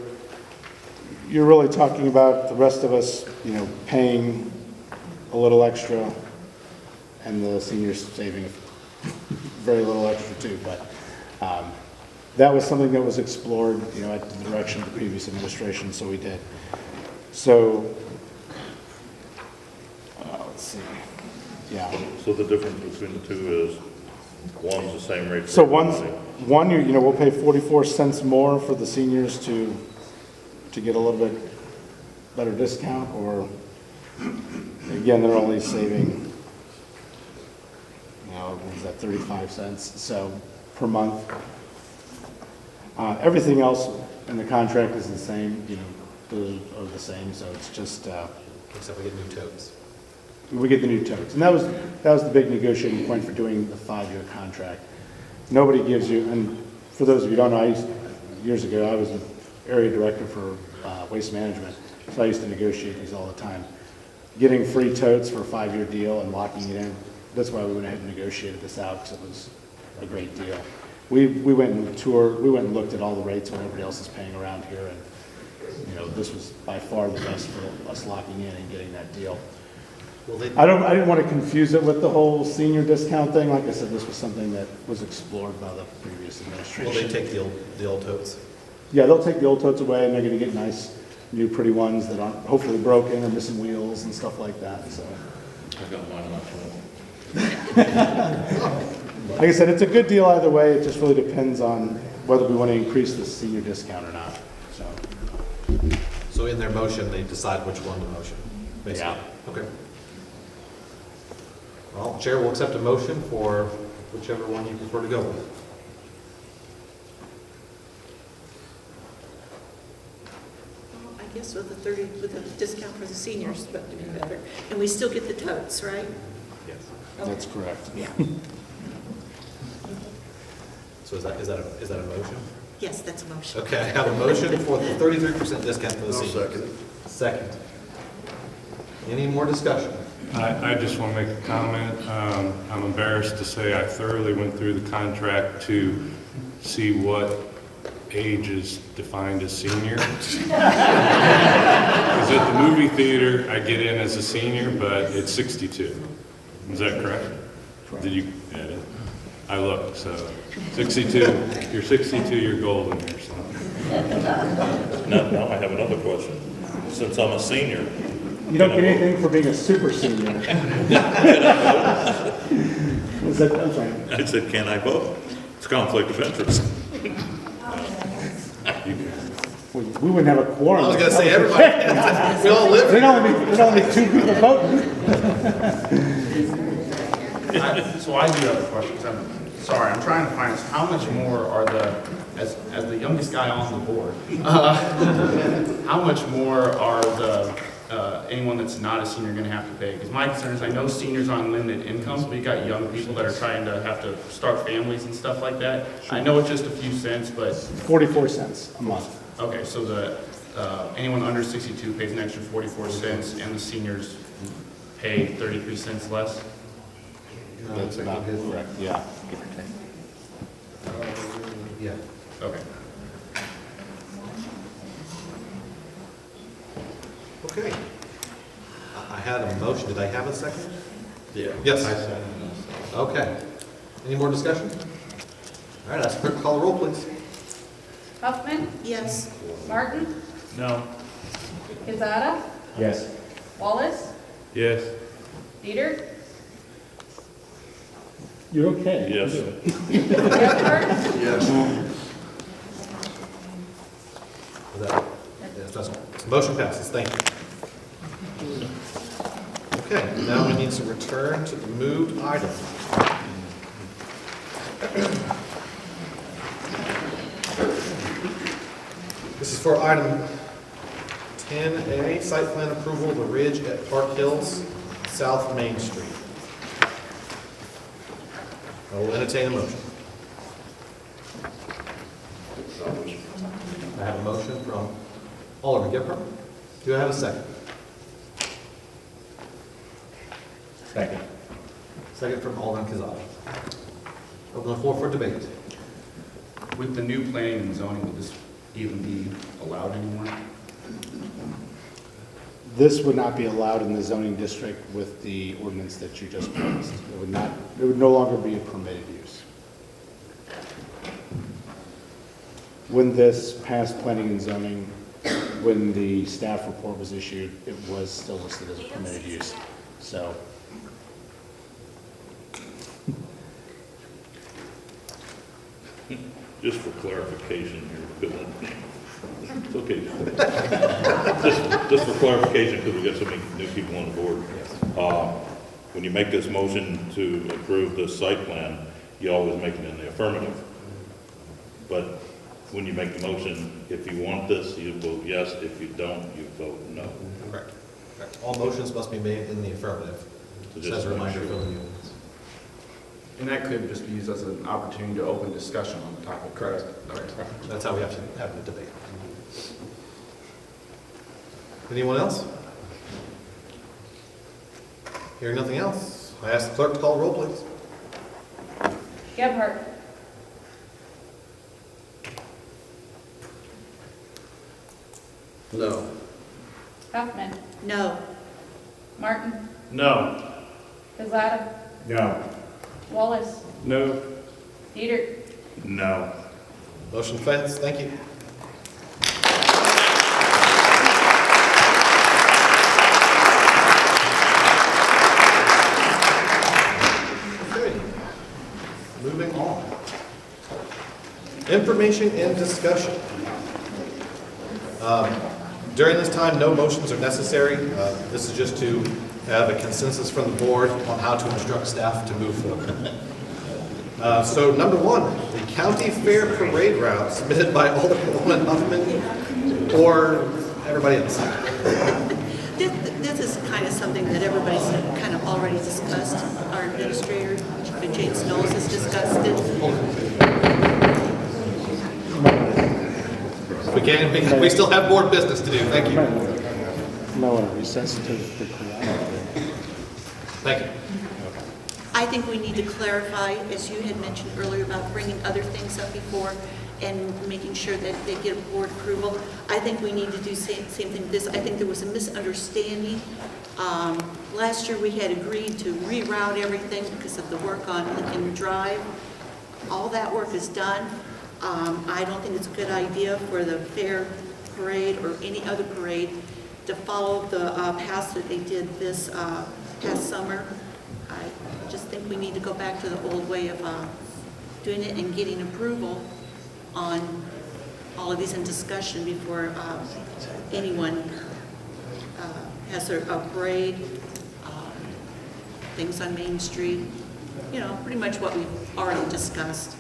you're really talking about the rest of us, paying a little extra, and the seniors saving very little extra too. But that was something that was explored, at the direction of the previous administration, so we did. So, let's see, yeah. So the difference between the two is one's the same rate. So we'll pay 44 cents more for the seniors to get a little bit better discount, or again, they're only saving, what was that, 35 cents so per month. Everything else in the contract is the same, those are the same, so it's just except we get new totes. We get the new totes, and that was the big negotiating point for doing the 5-year contract. Nobody gives you, and for those of you who don't know, years ago I was the area director for waste management, so I used to negotiate these all the time. Getting free totes for a 5-year deal and locking it in, that's why we went ahead and negotiated this out, because it was a great deal. we went and toured, we went and looked at all the rates what everybody else is paying around here, and, you know, this was by far the best for us locking in and getting that deal. I didn't want to confuse it with the whole senior discount thing. Like I said, this was something that was explored by the previous administration. Will they take the old totes? Yeah, they'll take the old totes away, and they're gonna get nice, new, pretty ones that aren't hopefully broken or missing wheels and stuff like that, so. I got mine last one. Like I said, it's a good deal either way. It just really depends on whether we want to increase the senior discount or not, so. So in their motion, they decide which one to motion, basically? Yeah. Okay. Well, Chair will accept a motion for whichever one you prefer to go with. I guess with the discount for the seniors, but to be better. And we still get the totes, right? Yes. That's correct. Yeah. So is that a motion? Yes, that's a motion. Okay, I have a motion for the 33% discount for the I'll seniors. Second. Any more discussion? I just want to make a comment. I'm embarrassed to say I thoroughly went through the contract to see what age is defined as senior. Because at the movie theater, I get in as a senior, but it's 62. Is that correct? Did you add it? I looked, so 62. If you're 62, you're golden here, so. Now I have another question. Since I'm a senior. You don't get anything for being a super senior. Was that, I'm sorry. I said, can I vote? It's conflict of interest. We wouldn't have a quorum. I was going to say everybody. We all live here. There'd only be 2 people voting. So I do have a question, 'cause I'm sorry, I'm trying to find this. How much more are as the youngest guy on the board, how much more are anyone that's not a senior gonna have to pay? Because my concern is, I know seniors are on limited incomes, but you got young people that are trying to have to start families and stuff like that. I know it's just a few cents, but. 44 cents a month. Okay, so anyone under 62 pays an extra 44 cents, and the seniors pay 33 cents less? That's about correct, yeah. Yeah. Okay. Okay. I had a motion. Did I have a second? Yeah. Yes. Okay. Any more discussion? All right, ask clerk to call the roll, please. Huffman? Yes. Martin? No. Quezada? Yes. Wallace? Yes. Dieter? You're okay. Yes. Gephardt? Yes. Yes, that's all. Motion passes. Thank you. Okay, now we need to return to the moved item. This is for item 10A, site plan approval of the ridge at Park Hills, South Main Street. I will entertain a motion. I have a motion from Alderman Gephardt. Do I have a second? Second. Second from Alderman Quezada. Open the floor for debate. With the new planning and zoning, would this even be allowed anymore? This would not be allowed in the zoning district with the ordinance that you just passed. It would no longer be a permitted use. When this passed planning and zoning, when the staff report was issued, it was still listed as a permitted use. So. Just for clarification here, because it's okay. Just for clarification, because we got so many new people on the board. When you make this motion to approve the site plan, you always make it in the affirmative. But when you make the motion, if you want this, you vote yes. If you don't, you vote no. Correct. All motions must be made in the affirmative. So Just as a reminder for the new ones. And that could just be used as an opportunity to open discussion on the topic. Correct. That's how we have to have the debate. Anyone else? Hearing nothing else, I ask the clerk to call the roll, please. Gephardt? No. Huffman, No. Martin, No. Pizzata, No. Wallace, No. Peter. No. Motion fails, thank you. Okay, moving on. Information and discussion. During this time, no motions are necessary. This is just to have a consensus from the board on how to instruct staff to move forward. So number one, the county fair parade route submitted by Alderman Huffman or everybody else. This is kind of something that everybody's kind of already discussed. Our administrator, James Knowles, has discussed it. We still have board business to do, thank you. No, a recess to the Thank you. I think we need to clarify, as you had mentioned earlier, about bringing other things up before and making sure that they get board approval. I think we need to do same thing with this. I think there was a misunderstanding. Last year we had agreed to reroute everything because of the work on Lincoln Drive. All that work is done. I don't think it's a good idea for the fair parade or any other parade to follow the path that they did this past summer. I just think we need to go back to the old way of doing it and getting approval on all of these in discussion before anyone has a parade, things on Main Street, you know, pretty much what we've already discussed.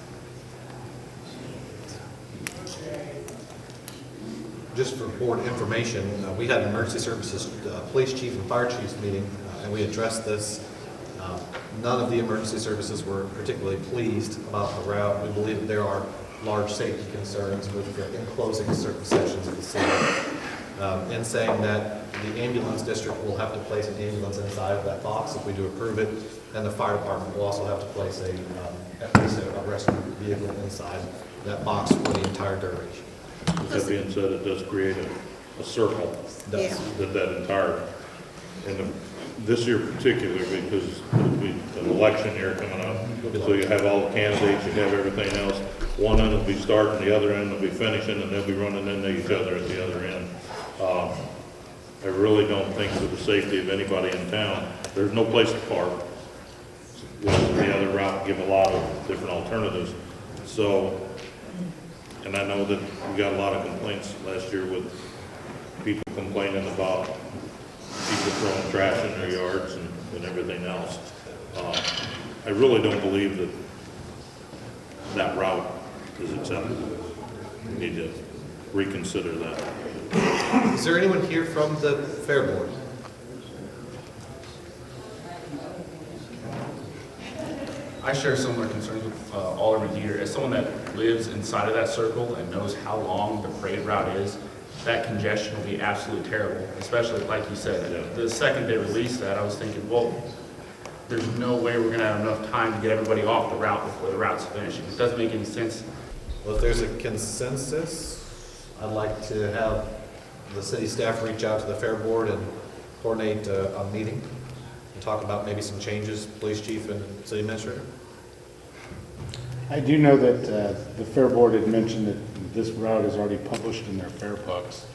Just for board information, we had an emergency services police chief and fire chiefs meeting, and we addressed this. None of the emergency services were particularly pleased about the route. We believe that there are large safety concerns with enclosing certain sections of the city. In saying that the ambulance district will have to place an ambulance inside of that box if we do approve it, and the fire department will also have to place at least a rescue vehicle inside that box for the entire duration. With that being said, it does create a circle that entire, and this year particularly, because there'll be an election year coming up, so you have all the candidates, you have everything else. One end will be starting, the other end will be finishing, and they'll be running into each other at the other end. I really don't think for the safety of anybody in town, there's no place to park. With the other route, give a lot of different alternatives. So, and I know that we got a lot of complaints last year with people complaining about people throwing trash in their yards and everything else. I really don't believe that that route is acceptable. We need to reconsider that. Is there anyone here from the fair board? I share similar concerns with Alderman Dieter. As someone that lives inside of that circle and knows how long the parade route is, that congestion will be absolutely terrible, especially like you said. The second they released that, I was thinking, well, there's no way we're going to have enough time to get everybody off the route before the route's finishing. It doesn't make any sense. Well, if there's a consensus, I'd like to have the city staff reach out to the fair board and coordinate a meeting and talk about maybe some changes, police chief and city administrator. I do know that the fair board had mentioned that this route is already published in their fair books.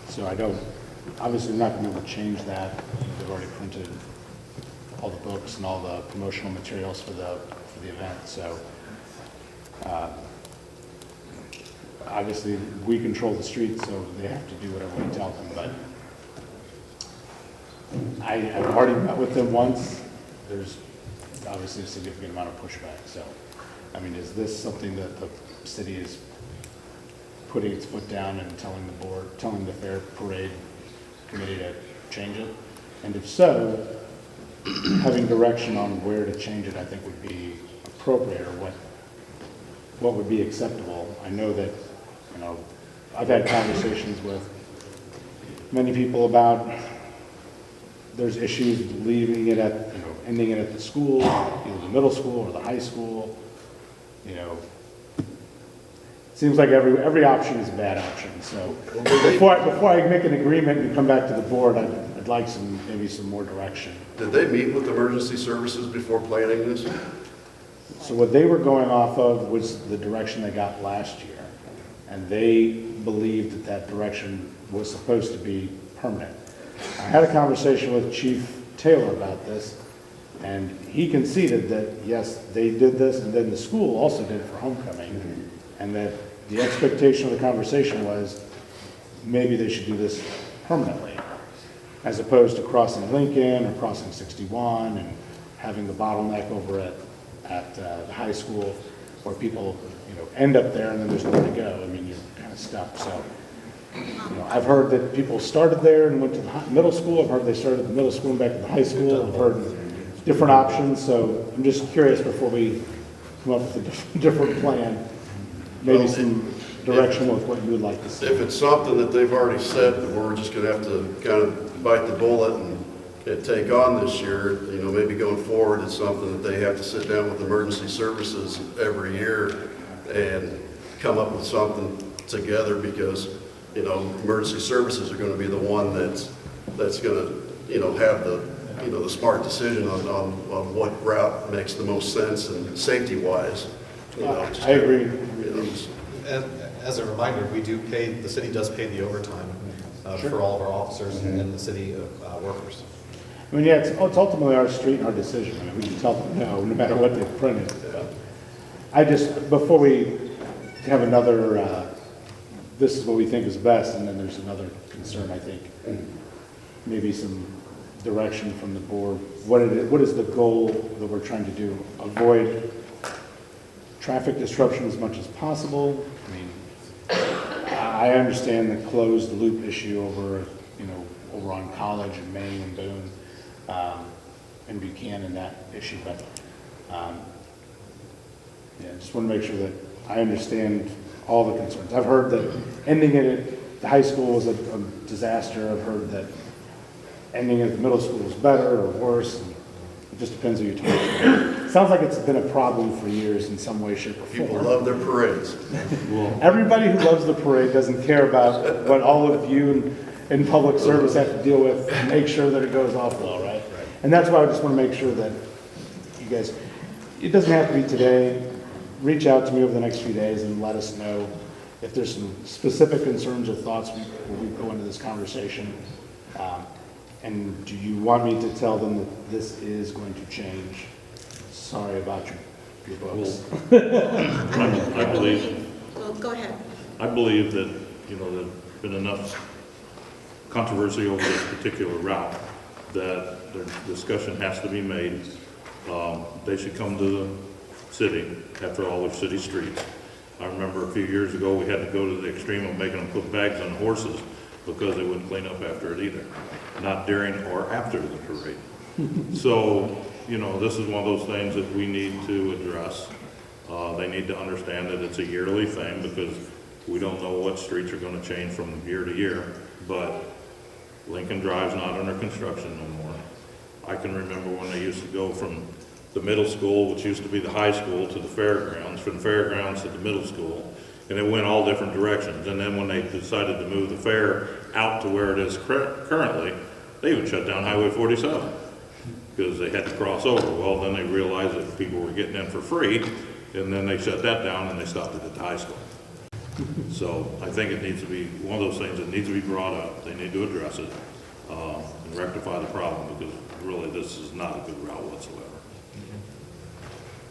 So I don't, obviously I'm not going to be able to change that. They've already printed all the books and all the promotional materials for the event. So obviously we control the streets, so they have to do whatever we tell them. But I've already met with them once. There's obviously a significant amount of pushback. So, I mean, is this something that the city is putting its foot down and telling the board, telling the fair parade committee to change it? And if so, having direction on where to change it, I think would be appropriate, or what would be acceptable. I know that, you know, I've had conversations with many people about there's issues leaving it at, you know, ending it at the school, either the middle school or the high school. You know, seems like every option is a bad option, so before I make an agreement and come back to the board, I'd like maybe some more direction. Did they meet with emergency services before planning this? So what they were going off of was the direction they got last year, and they believed that that direction was supposed to be permanent. I had a conversation with Chief Taylor about this, and he conceded that, yes, they did this, and then the school also did it for homecoming, and that the expectation of the conversation was maybe they should do this permanently, as opposed to crossing Lincoln or crossing 61 and having the bottleneck over at the high school where people, end up there and then there's nowhere to go. I mean, you're kind of stuck. So, I've heard that people started there and went to the middle school. I've heard they started at the middle school and back to the high school. I've heard different options. So I'm just curious before we come up with a different plan, maybe some direction with what you would like to see. If it's something that they've already said that we're just going to have to kind of bite the bullet and take on this year, maybe going forward, it's something that they have to sit down with emergency services every year and come up with something together, because, emergency services are going to be the one that's going to, have the smart decision on what route makes the most sense and safety-wise. I agree. As a reminder, the city does pay the overtime for all of our officers and the city workers. I mean, yeah, it's ultimately our street and our decision. I mean, we can tell them no matter what they've printed. But before we have another, this is what we think is best, and then there's another concern, I think. Maybe some direction from the board. What is the goal that we're trying to do? Avoid traffic disruption as much as possible. I mean, I understand the closed loop issue over on College and Main and Boone, and Buchanan, that issue, but just want to make sure that I understand all the concerns. I've heard that ending it at the high school was a disaster. I've heard that ending at the middle school was better or worse. It just depends who you're talking to. It sounds like it's been a problem for years in some way, shape, or form. People love their parades. Everybody who loves the parade doesn't care about what all of you in public service have to deal with and make sure that it goes off well, right? And that's why I just want to make sure that you guys, it doesn't have to be today. Reach out to me over the next few days and let us know if there's some specific concerns or thoughts when we go into this conversation. And do you want me to tell them that this is going to change? Sorry about your books. I believe. Well, go ahead. I believe that, there's been enough controversy over this particular route that the discussion has to be made. They should come to the city after all their city streets. I remember a few years ago, we had to go to the extreme of making them put bags on horses because they wouldn't clean up after it either, not during or after the parade. So, this is one of those things that we need to address. They need to understand that it's a yearly thing, because we don't know what streets are going to change from year to year, but Lincoln Drive's not under construction no more. I can remember when they used to go from the middle school, which used to be the high school, to the fairgrounds, from the fairgrounds to the middle school, and it went all different directions. And then when they decided to move the fair out to where it is currently, they even shut down Highway 47 because they had to cross over. Well, then they realized that people were getting in for free, and then they shut that down and they stopped it at the high school. So I think it needs to be one of those things that needs to be brought up. They need to address it and rectify the problem, because really this is not a good route whatsoever.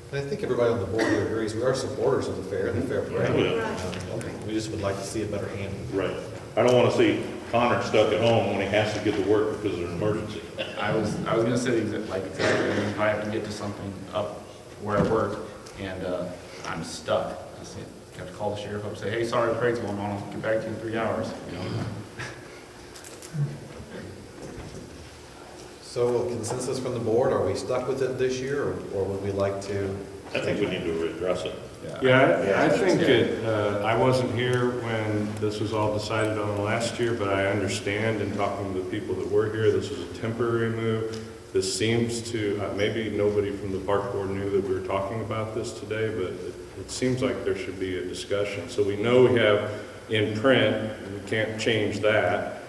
And I think everybody on the board here agrees, we are supporters of the fair and the fair parade. We just would like to see it better handled. Right. I don't want to see Connor stuck at home when he has to get to work because of an emergency. I was going to say exactly, if I have to get to something up where I work and I'm stuck, I have to call the sheriff up and say, hey, sorry, the parade's going on, I'll get back to you in 3 hours. So a consensus from the board, are we stuck with it this year, or would we like to? I think we need to address it. I think I wasn't here when this was all decided on last year, but I understand in talking to the people that were here, this was a temporary move this seems to, maybe nobody from the park board knew that we were talking about this today, but it seems like there should be a discussion. So we know we have in print, we can't change that,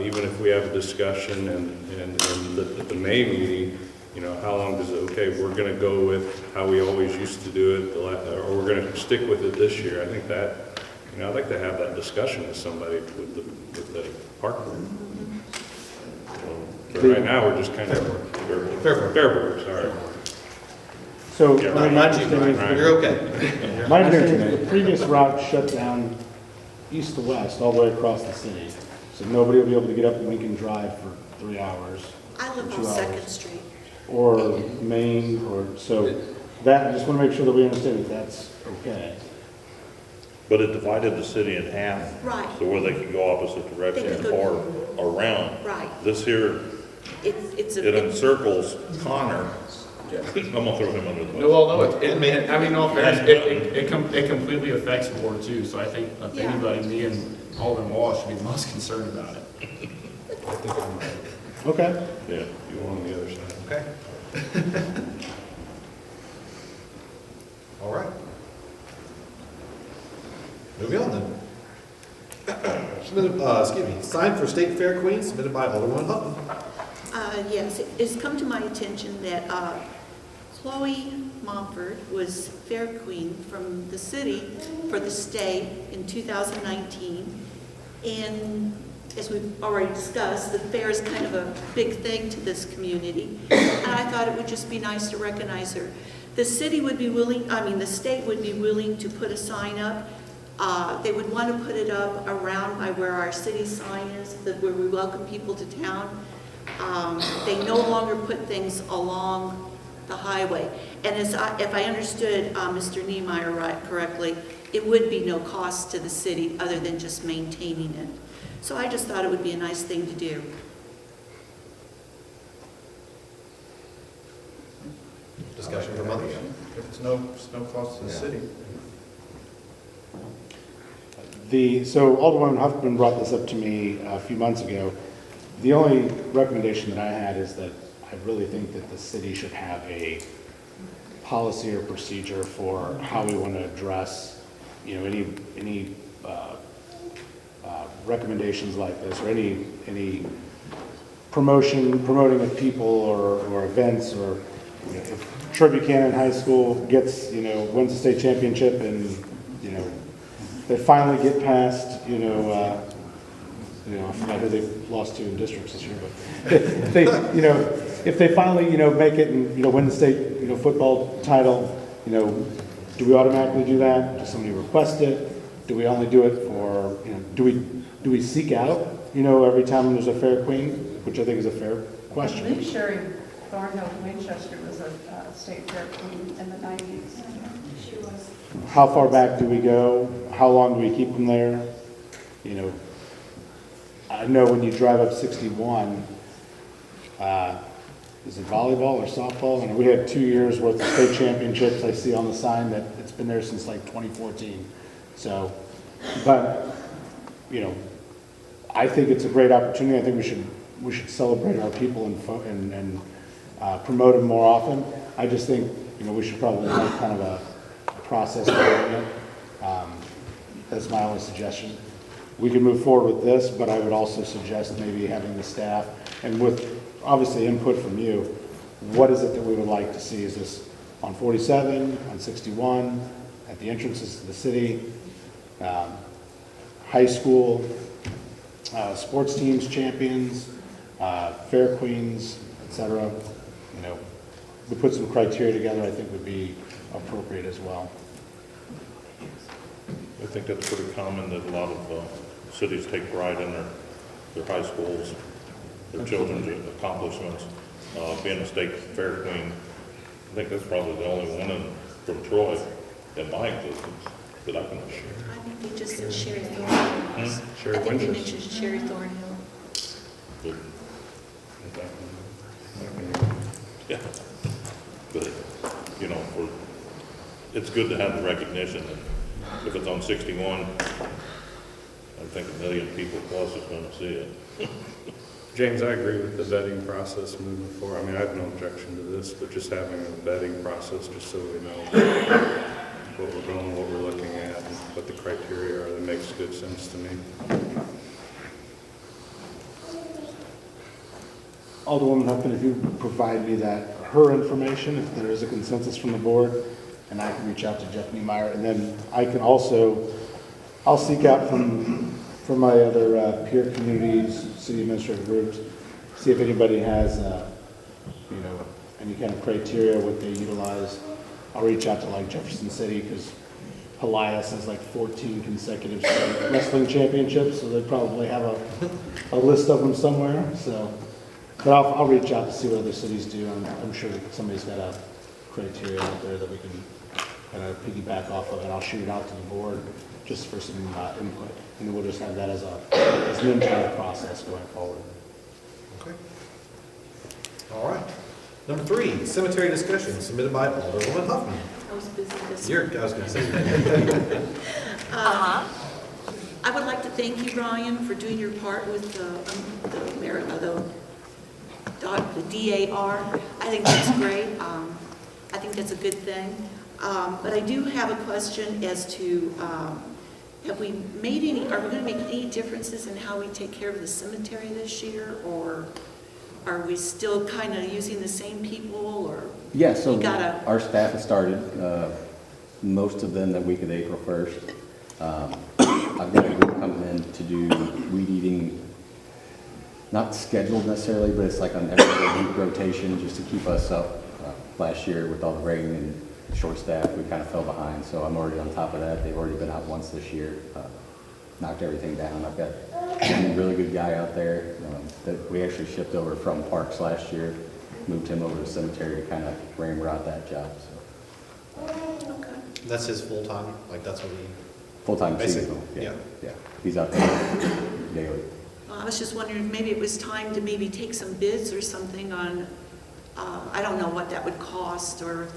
even if we have a discussion and at the May meeting, you know, how long does it, okay, we're going to go with how we always used to do it, or we're going to stick with it this year. I think that, you know, I'd like to have that discussion with somebody, with the park board. But right now, we're just kind of fair board, sorry. So, Yeah, my right. understanding Right. You're okay. my understanding is the previous route shut down east to west, all the way across the city. So nobody will be able to get up Lincoln Drive for 3 hours. I live or 2 on hours. 2nd Street. Or Main, or, so that, I just want to make sure that we understand that that's okay. But it divided the city in half. Right. So where they could go opposite directions They could or go- around. Right. This here, It's it encircles Connor. I'm gonna throw him under the bus. No, well, no, I mean, in all fairness, it completely affects Ward 2, so I think if Yeah. anybody, me and Alderman Walsh should be most concerned about it. I think I'm right. Okay. Yeah. You on the other side. Okay. All right. Moving on then. Sign for State Fair Queen submitted by Alderman Hutton. Yes, it's come to my attention that Chloe Momford was Fair Queen from the city for the state in 2019. And as we've already discussed, the fair is kind of a big thing to this community. And I thought it would just be nice to recognize her. The city would be willing, the state would be willing to put a sign up. They would want to put it up around by where our city sign is, where we welcome people to town. They no longer put things along the highway. And if I understood Mr. Niemeyer correctly, it would be no cost to the city other than just maintaining it. So I just thought it would be a nice thing to do. Discussion from others. If it's no cost to the city. So Alderman Huffman brought this up to me a few months ago. The only recommendation that I had is that I really think that the city should have a policy or procedure for how we want to address, you know, any recommendations like this, or any promoting of people or events, or, you know, if Troy Buchanan High School gets, you know, wins the state championship, and, you know, they finally get past, I forgot who they lost to in districts this year, but if they finally, make it and, win the state, football title, do we automatically do that? Does somebody request it? Do we only do it for, do we seek out, every time there's a fair queen, which I think is a fair I question. believe Sherry Thornhill Winchester was a state fair queen in the 90s. She was. How far back do we go? How long do we keep them there? I know when you drive up 61, is it volleyball or softball? And we have 2 years worth of state championships. I see on the sign that it's been there since like 2014. So, but, I think it's a great opportunity. I think we should celebrate our people and promote them more often. I just think, we should probably have kind of a process for it. That's my only suggestion. We can move forward with this, but I would also suggest maybe having the staff, and with obviously input from you, what is it that we would like to see? Is this on 47, on 61, at the entrances to the city, high school, sports teams, champions, fair queens, etc. We put some criteria together, I think would be appropriate as well. I think that's pretty common that a lot of cities take pride in their high schools, their children's accomplishments. Being a state fair queen, I think that's probably the only one from Troy in my existence that I can share. I think they just said Sherry Thornhill. Sherry I think they Winchester. mentioned Sherry Thornhill. Yeah, but, it's good to have the recognition, and if it's on 61, I think 1 million people plus is gonna see it. James, I agree with the vetting process moving forward. I mean, I have no objection to this, but just having a vetting process, just so we know what we're doing, what we're looking at, and what the criteria are, that makes good sense to me. Alderwoman Huffman, if you provide me her information, if there is a consensus from the board, and I can reach out to Jeff Niemeyer, and then I can also, I'll seek out from my other peer communities, city administrative groups, see if anybody has, any kind of criteria, what they utilize. I'll reach out to like Jefferson City, because Elias has like 14 consecutive state wrestling championships, so they probably have a list of them somewhere. So, but I'll reach out to see what other cities do. I'm sure that somebody's got a criteria out there that we can kind of piggyback off of, and I'll shoot it out to the board just for some input. And we'll just have that as an internal process going forward. Okay. All right. Number 3, cemetery discussion submitted by Alderwoman Huffman. I was busy this I was going to say that. I would like to thank you, Brian, for doing your part with the DAR. I think that's great. I think that's a good thing. But I do have a question as to, are we going to make any differences in how we take care of the cemetery this year? Or are we still kind of using the same people, or? Yeah, so our staff has started, most of them that week of April 1st. I've got a group coming in to do weed eating, not scheduled necessarily, but it's like an every other week rotation just to keep us up. Last year with all the rain and short staff, we kind of fell behind, so I'm already on top of that. They've already been out once this year, knocked everything down. I've got a really good guy out there that we actually shipped over from Parks last year, moved him over to cemetery to kind of ramrod that job. So. That's his full-time, like that's what he... Full-time seasonal, yeah. He's out there daily. Well, I was just wondering if maybe it was time to maybe take some bids or something on, I don't know what that would cost or if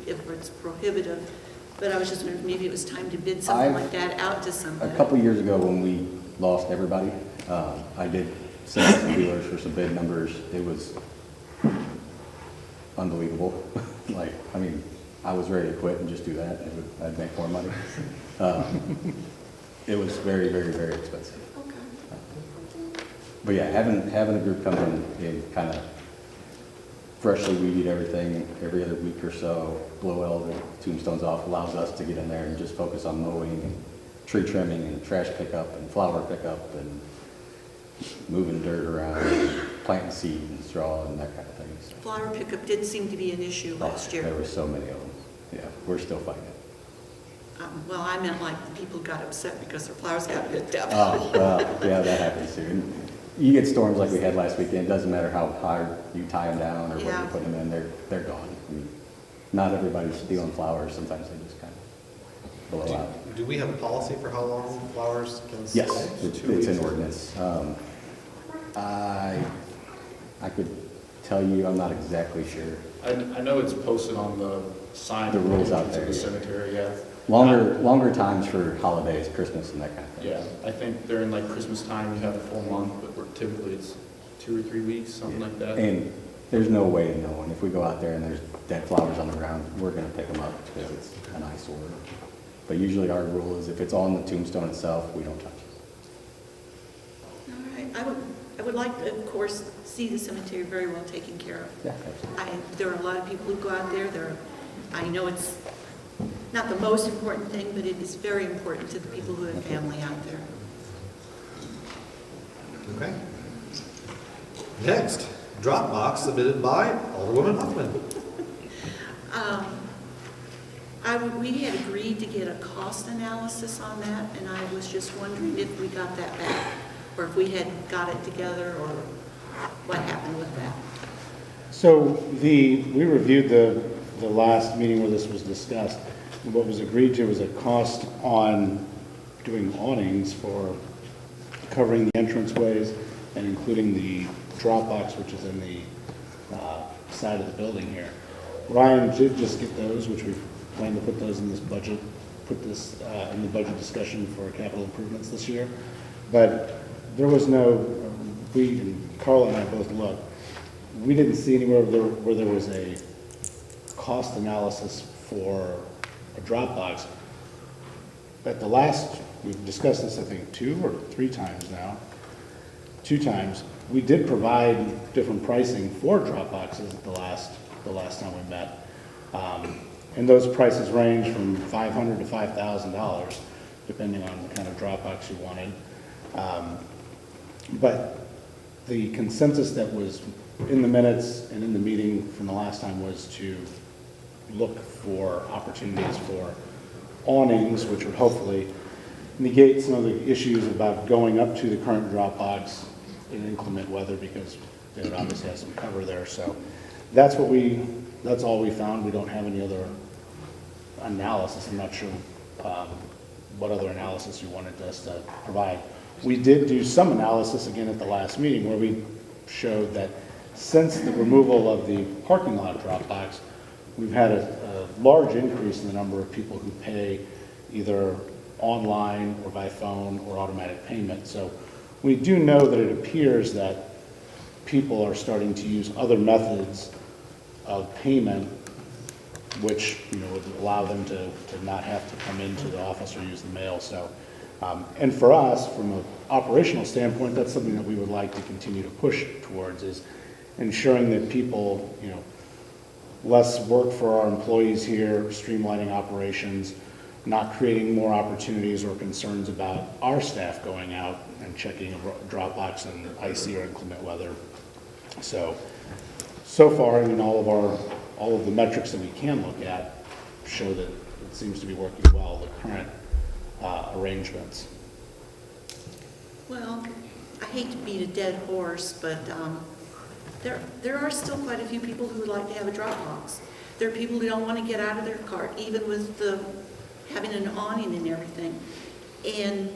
it's prohibitive, but I was just wondering if maybe it was time to bid something like that out to somebody. A couple years ago when we lost everybody, I did send some dealers for some bid numbers. It was unbelievable. I was ready to quit and just do that. I'd make more money. It was very, very, very expensive. Okay. But yeah, having a group come in and kind of freshly weed eat everything every other week or so, blow all the tombstones off, allows us to get in there and just focus on mowing and tree trimming and trash pickup and flower pickup and moving dirt around and planting seed and straw and that kind of thing. So, Flower pickup did seem to be an issue last year. There were so many of them. Yeah, we're still fighting it. Well, I meant like the people got upset because their flowers got picked up. Oh, well, yeah, that happens too. And you get storms like we had last weekend. It doesn't matter how hard you tie them down or where you put them in, they're gone. I mean, not everybody's stealing flowers. Sometimes they just kind of blow out. Do we have a policy for how long flowers can stay? Yes, it's an ordinance. I could tell you, I'm not exactly sure. I know it's posted on the sign. The rules out to there, the yeah. cemetery, yeah. Longer times for holidays, Christmas and that kind of thing. Yeah, I think during like Christmas time, you have a full month, but typically it's 2 or 3 weeks, something like that. And there's no way of knowing. If we go out there and there's dead flowers on the ground, we're going to pick them up because it's an eyesore. But usually our rule is if it's on the tombstone itself, we don't touch it. All right. I would like to, of course, see the cemetery very well taken care of. Yeah, absolutely. There are a lot of people who go out there. I know it's not the most important thing, but it is very important to the people who have family out there. Okay. Next, Dropbox submitted by Alderwoman Huffman. We had agreed to get a cost analysis on that, and I was just wondering if we got that back, or if we had got it together, or what happened with that. So we reviewed the last meeting where this was discussed. And what was agreed to was a cost on doing awnings for covering the entranceways and including the drop box, which is in the side of the building here. Ryan did just get those, which we plan to put those in this budget, put this in the budget discussion for capital improvements this year. But there was no, and Carla and I both looked, we didn't see anywhere where there was a cost analysis for a Dropbox. At the last, we've discussed this, I think, 2 or 3 times now. 2 times, we did provide different pricing for Dropboxes at the last time we met. And those prices range from $500 to $5,000, depending on the kind of Dropbox you wanted. But the consensus that was in the minutes and in the meeting from the last time was to look for opportunities for awnings, which would hopefully negate some of the issues about going up to the current Dropbox in inclement weather, because it obviously has some cover there. So that's all we found. We don't have any other analysis. I'm not sure what other analysis you wanted us to provide. We did do some analysis again at the last meeting where we showed that since the removal of the parking lot Dropbox, we've had a large increase in the number of people who pay either online or by phone or automatic payment. So we do know that it appears that people are starting to use other methods of payment, which would allow them to not have to come into the office or use the mail. So, and for us, from an operational standpoint, that's something that we would like to continue to push towards, is ensuring that people, less work for our employees here, streamlining operations, not creating more opportunities or concerns about our staff going out and checking a Dropbox in icy or inclement weather. So far, all of the metrics that we can look at show that it seems to be working well, the current arrangements. Well, I hate to beat a dead horse, but there are still quite a few people who would like to have a Dropbox. There are people who don't want to get out of their cart, even with having an awning and everything. And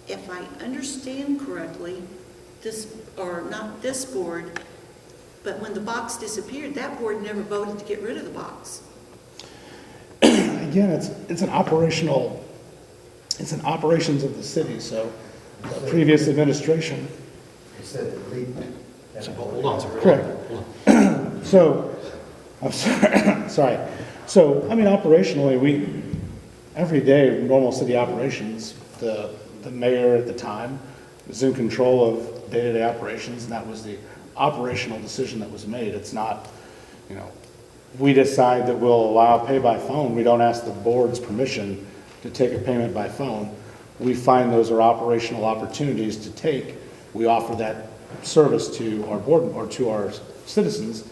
if I understand correctly, not this board, but when the box disappeared, that board never voted to get rid of the box. Again, it's an operations of the city, so the previous administration. You said the lead. Hold on, sir. Correct. So, I'm sorry. So, operationally, every day, normal city operations, the mayor at the time was in control of day-to-day operations, and that was the operational decision that was made. It's not, we decide that we'll allow pay by phone. We don't ask the board's permission to take a payment by phone. We find those are operational opportunities to take. We offer that service to our board or to our citizens,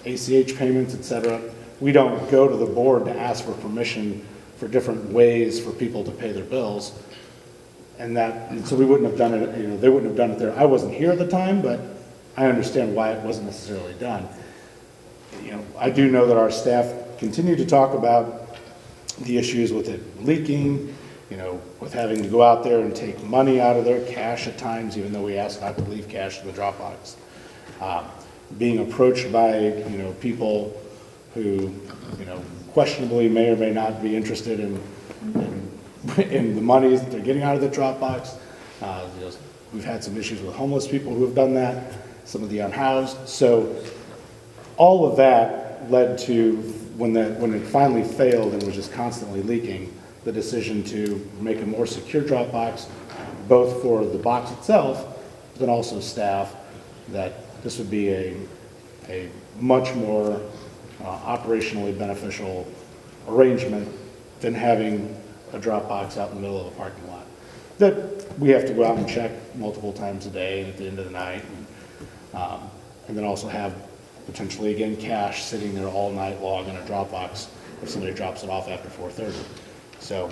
ACH payments, etc. We don't go to the board to ask for permission for different ways for people to pay their bills. And so we wouldn't have done it, they wouldn't have done it there. I wasn't here at the time, but I understand why it wasn't necessarily done. I do know that our staff continue to talk about the issues with it leaking, with having to go out there and take money out of their cash at times, even though we ask not to leave cash in the Dropbox. Being approached by, people who, questionably may or may not be interested in the monies that they're getting out of the Dropbox. We've had some issues with homeless people who have done that, some of the unhoused. So all of that led to, when it finally failed and was just constantly leaking, the decision to make a more secure Dropbox, both for the box itself, but also staff, that this would be a much more operationally beneficial arrangement than having a Dropbox out in the middle of a parking lot that we have to go out and check multiple times a day and at the end of the night, and then also have potentially, again, cash sitting there all night long in a Dropbox if somebody drops it off after 4:30. So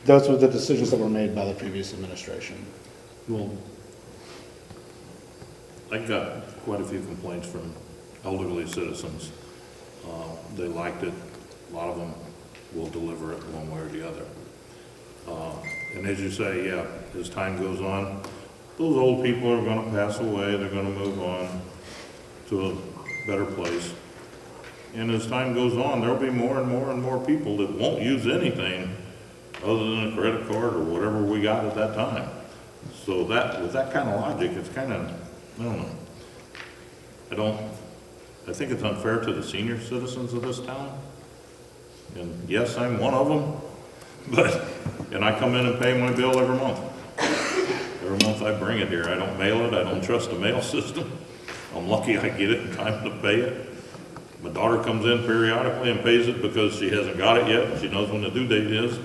those were the decisions that were made by the previous administration. Well, I got quite a few complaints from elderly citizens. They liked it. A lot of them will deliver it one way or the other. And as you say, yeah, as time goes on, those old people are going to pass away. They're going to move on to a better place. And as time goes on, there'll be more and more and more people that won't use anything other than a credit card or whatever we got at that time. So that, with that kind of logic, it's kind of, I don't know. I think it's unfair to the senior citizens of this town. And yes, I'm one of them, and I come in and pay my bill every month. Every month I bring it here. I don't mail it. I don't trust the mail system. I'm lucky I get it in time to pay it. My daughter comes in periodically and pays it because she hasn't got it yet. She knows when the due date is.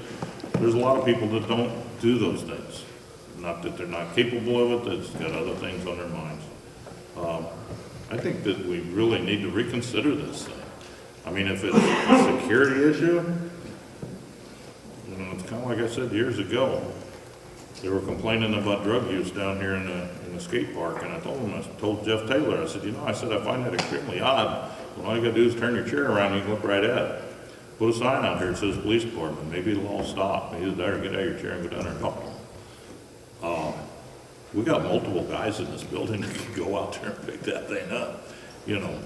There's a lot of people that don't do those things. Not that they're not capable of it, they've got other things on their minds. I think that we really need to reconsider this thing. I mean, if it's a security issue, you know, it's kind of like I said years ago. They were complaining about drug use down here in the skate park, and I told Jeff Taylor, I said, you know, I find that extremely odd. When all you gotta do is turn your chair around, you can look right at it. Put a sign out here that says police department, maybe it'll all stop. Maybe it's better get out of your chair and go down there and talk to them. We got multiple guys in this building that can go out there and pick that thing up. You know,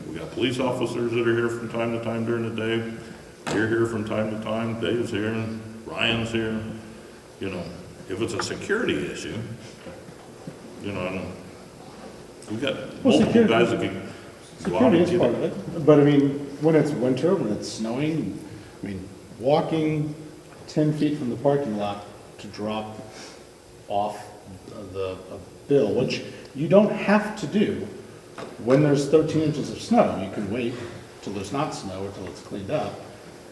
we got police officers that are here from time to time during the day. You're here from time to time. Dave's here, and Ryan's here. You know, if it's a security issue, you know, we got multiple guys that can go out Security and is get part of it, but I mean, when it's winter, when it's snowing, I mean, walking 10 feet from the parking lot to drop off a bill, which you don't have to do when there's 13 inches of snow. You can wait till there's not snow or till it's cleaned up.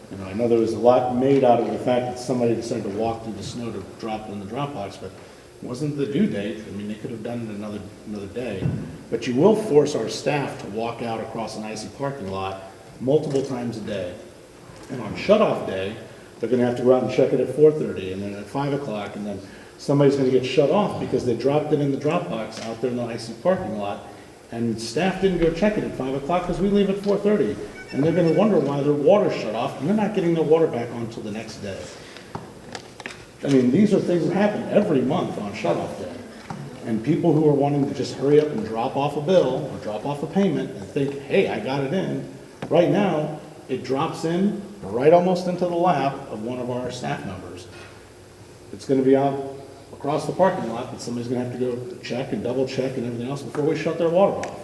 You know, I know there was a lot made out of the fact that somebody decided to walk through the snow to drop it in the drop box, but it wasn't the due date. I mean, they could have done it another day. But you will force our staff to walk out across an icy parking lot multiple times a day. And on shut-off day, they're gonna have to go out and check it at 4:30, and then at 5 o'clock, and then somebody's gonna get shut off because they dropped it in the drop box out there in the icy parking lot, and staff didn't go check it at 5 o'clock because we leave at 4:30. And they're gonna wonder why their water's shut off, and they're not getting their water back on until the next day. I mean, these are things that happen every month on shut-off day. And people who are wanting to just hurry up and drop off a bill or drop off a payment and think, hey, I got it in, right now, it drops in right almost into the lap of one of our staff members. It's gonna be out across the parking lot, but somebody's gonna have to go check and double check and everything else before we shut their water off.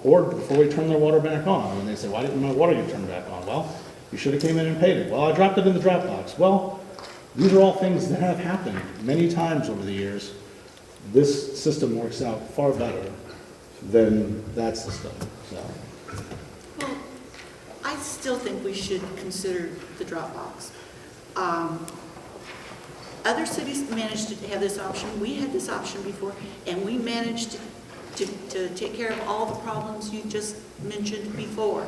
Or before we turn their water back on. And they say, why didn't my water get turned back on? Well, you should have came in and paid it. Well, I dropped it in the drop box. Well, these are all things that have happened many times over the years. This system works out far better than that system, so. Well, I still think we should consider the drop box. Other cities managed to have this option. We had this option before, and we managed to take care of all the problems you just mentioned before.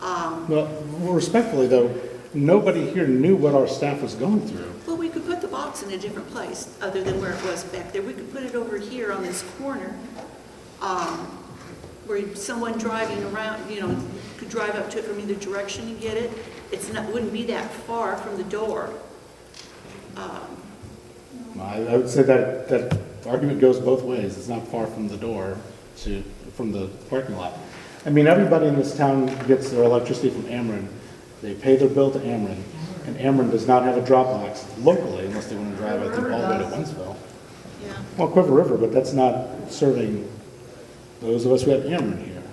Well, respectfully though, nobody here knew what our staff was going through. Well, we could put the box in a different place other than where it was back there. We could put it over here on this corner, where someone driving around, you know, could drive up to it from either direction and get it. Wouldn't be that far from the door. I would say that argument goes both ways. It's not far from the door from the parking lot. I mean, everybody in this town gets their electricity from Ameren. They pay their bill to Ameren, and Ameren does not have a drop box locally unless they want to drive, I think, all the way to Winsville. Yeah. Well, Quiver River, but that's not serving those of us who have Ameren here.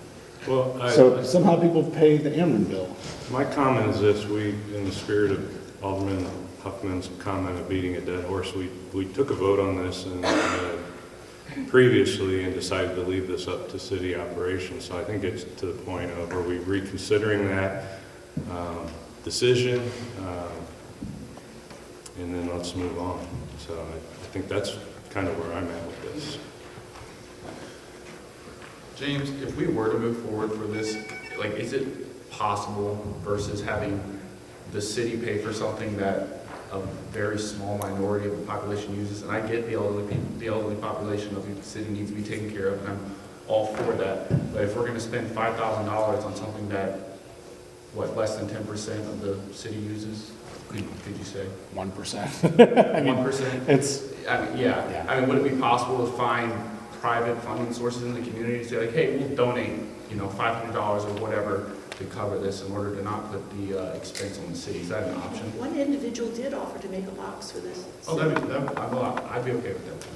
Well, So somehow people pay the Ameren bill. My comment is this: we, in the spirit of Alderman Huffman's comment of beating a dead horse, we took a vote on this and previously and decided to leave this up to city operations. So I think it's to the point of, are we reconsidering that decision? And then let's move on. So I think that's kind of where I'm at with this. James, if we were to move forward for this, like, is it possible versus having the city pay for something that a very small minority of the population uses? And I get the elderly population of the city needs to be taken care of, and I'm all for that. But if we're going to spend $5,000 on something that, what, less than 10% of the city uses, could you say 1%? I mean, 1%. It's. I mean, yeah. I mean, would it be possible to find private funding sources in the community to say, like, hey, we'll donate, you know, $500 or whatever to cover this in order to not put the expense on the city? Is that an option? One individual did offer to make a box for this. Oh, I'd be okay with that.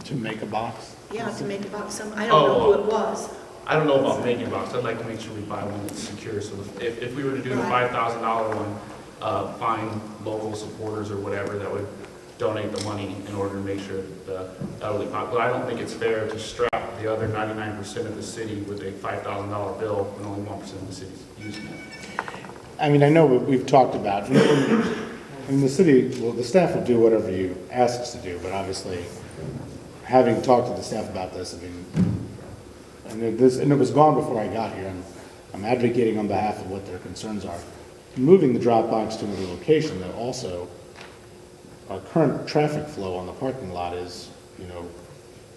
To make a box? Yeah, to make a box, I don't know who it was. I don't know about making a box. I'd like to make sure we buy one that's secure. So if we were to do the $5,000 one, find local supporters or whatever that would donate the money in order to make sure that the elderly but I don't think it's fair to strap the other 99% of the city with a $5,000 bill when only 1% of the city's using it. I mean, I know what we've talked about. I mean, the city, well, the staff will do whatever you ask us to do, but obviously, having talked to the staff about this, I mean, and it was gone before I got here, and I'm advocating on behalf of what their concerns are. Moving the drop box to another location, though, also, our current traffic flow on the parking lot is,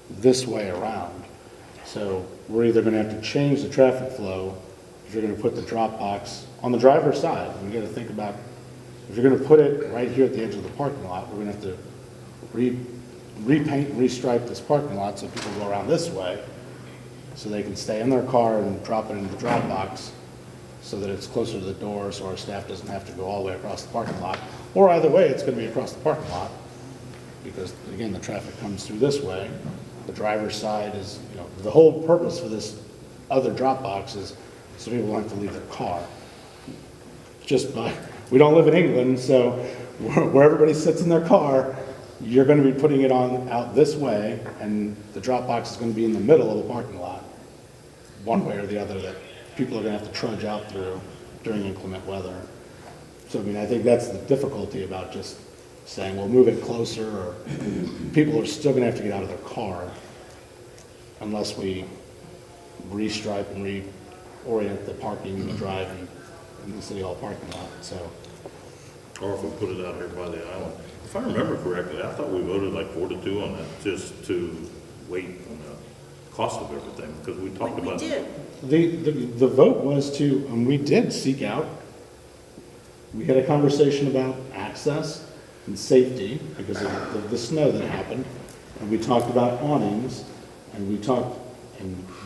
this way around. So we're either gonna have to change the traffic flow, if you're gonna put the drop box on the driver's side. We gotta think about, if you're gonna put it right here at the edge of the parking lot, we're gonna have to repaint and restripe this parking lot so people go around this way, so they can stay in their car and drop it into the drop box, so that it's closer to the door, so our staff doesn't have to go all the way across the parking lot. Or either way, it's gonna be across the parking lot, because again, the traffic comes through this way. The driver's side is, the whole purpose for this other drop box is so people don't have to leave their car. We don't live in England, so where everybody sits in their car, you're gonna be putting it out this way, and the drop box is gonna be in the middle of the parking lot, one way or the other, that people are gonna have to trudge out through during inclement weather. So, I mean, I think that's the difficulty about just saying, well, move it closer, or people are still gonna have to get out of their car unless we restripe and reorient the parking and the drive in the city hall parking lot, so. Or if we put it out here by the island. If I remember correctly, I thought we voted like 4-2 on that, just to wait on the cost of everything, because we talked about. We did. The vote was to, and we did seek out, we had a conversation about access and safety because of the snow that happened, and we talked about awnings, and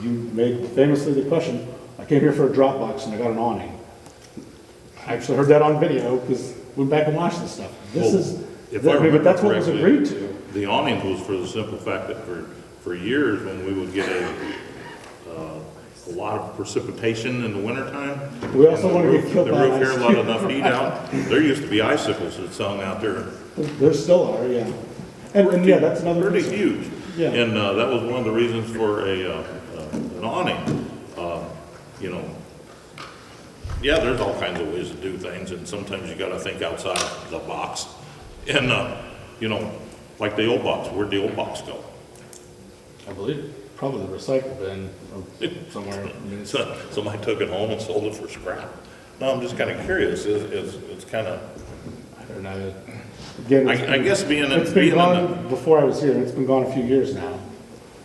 you made famously the question, I came here for a drop box and I got an awning. I actually heard that on video because we went back and watched this stuff. But that's what was agreed to. The awnings was for the simple fact that for years when we would get a lot of precipitation in the wintertime. We also want to get killed by the roof here let enough heat out. There used to be icicles that hung out there. There still are, yeah. And yeah, that's another pretty reason. huge. Yeah. And that was one of the reasons for an awning. Yeah, there's all kinds of ways to do things, and sometimes you got to think outside the box. And like the old box, where'd the old box go? I believe probably the recycle bin somewhere. Somebody took it home and sold it for scrap. No, I'm just kind of curious. It's kind of. I don't know. Again, I guess it's been gone before I was here. It's been gone a few years now.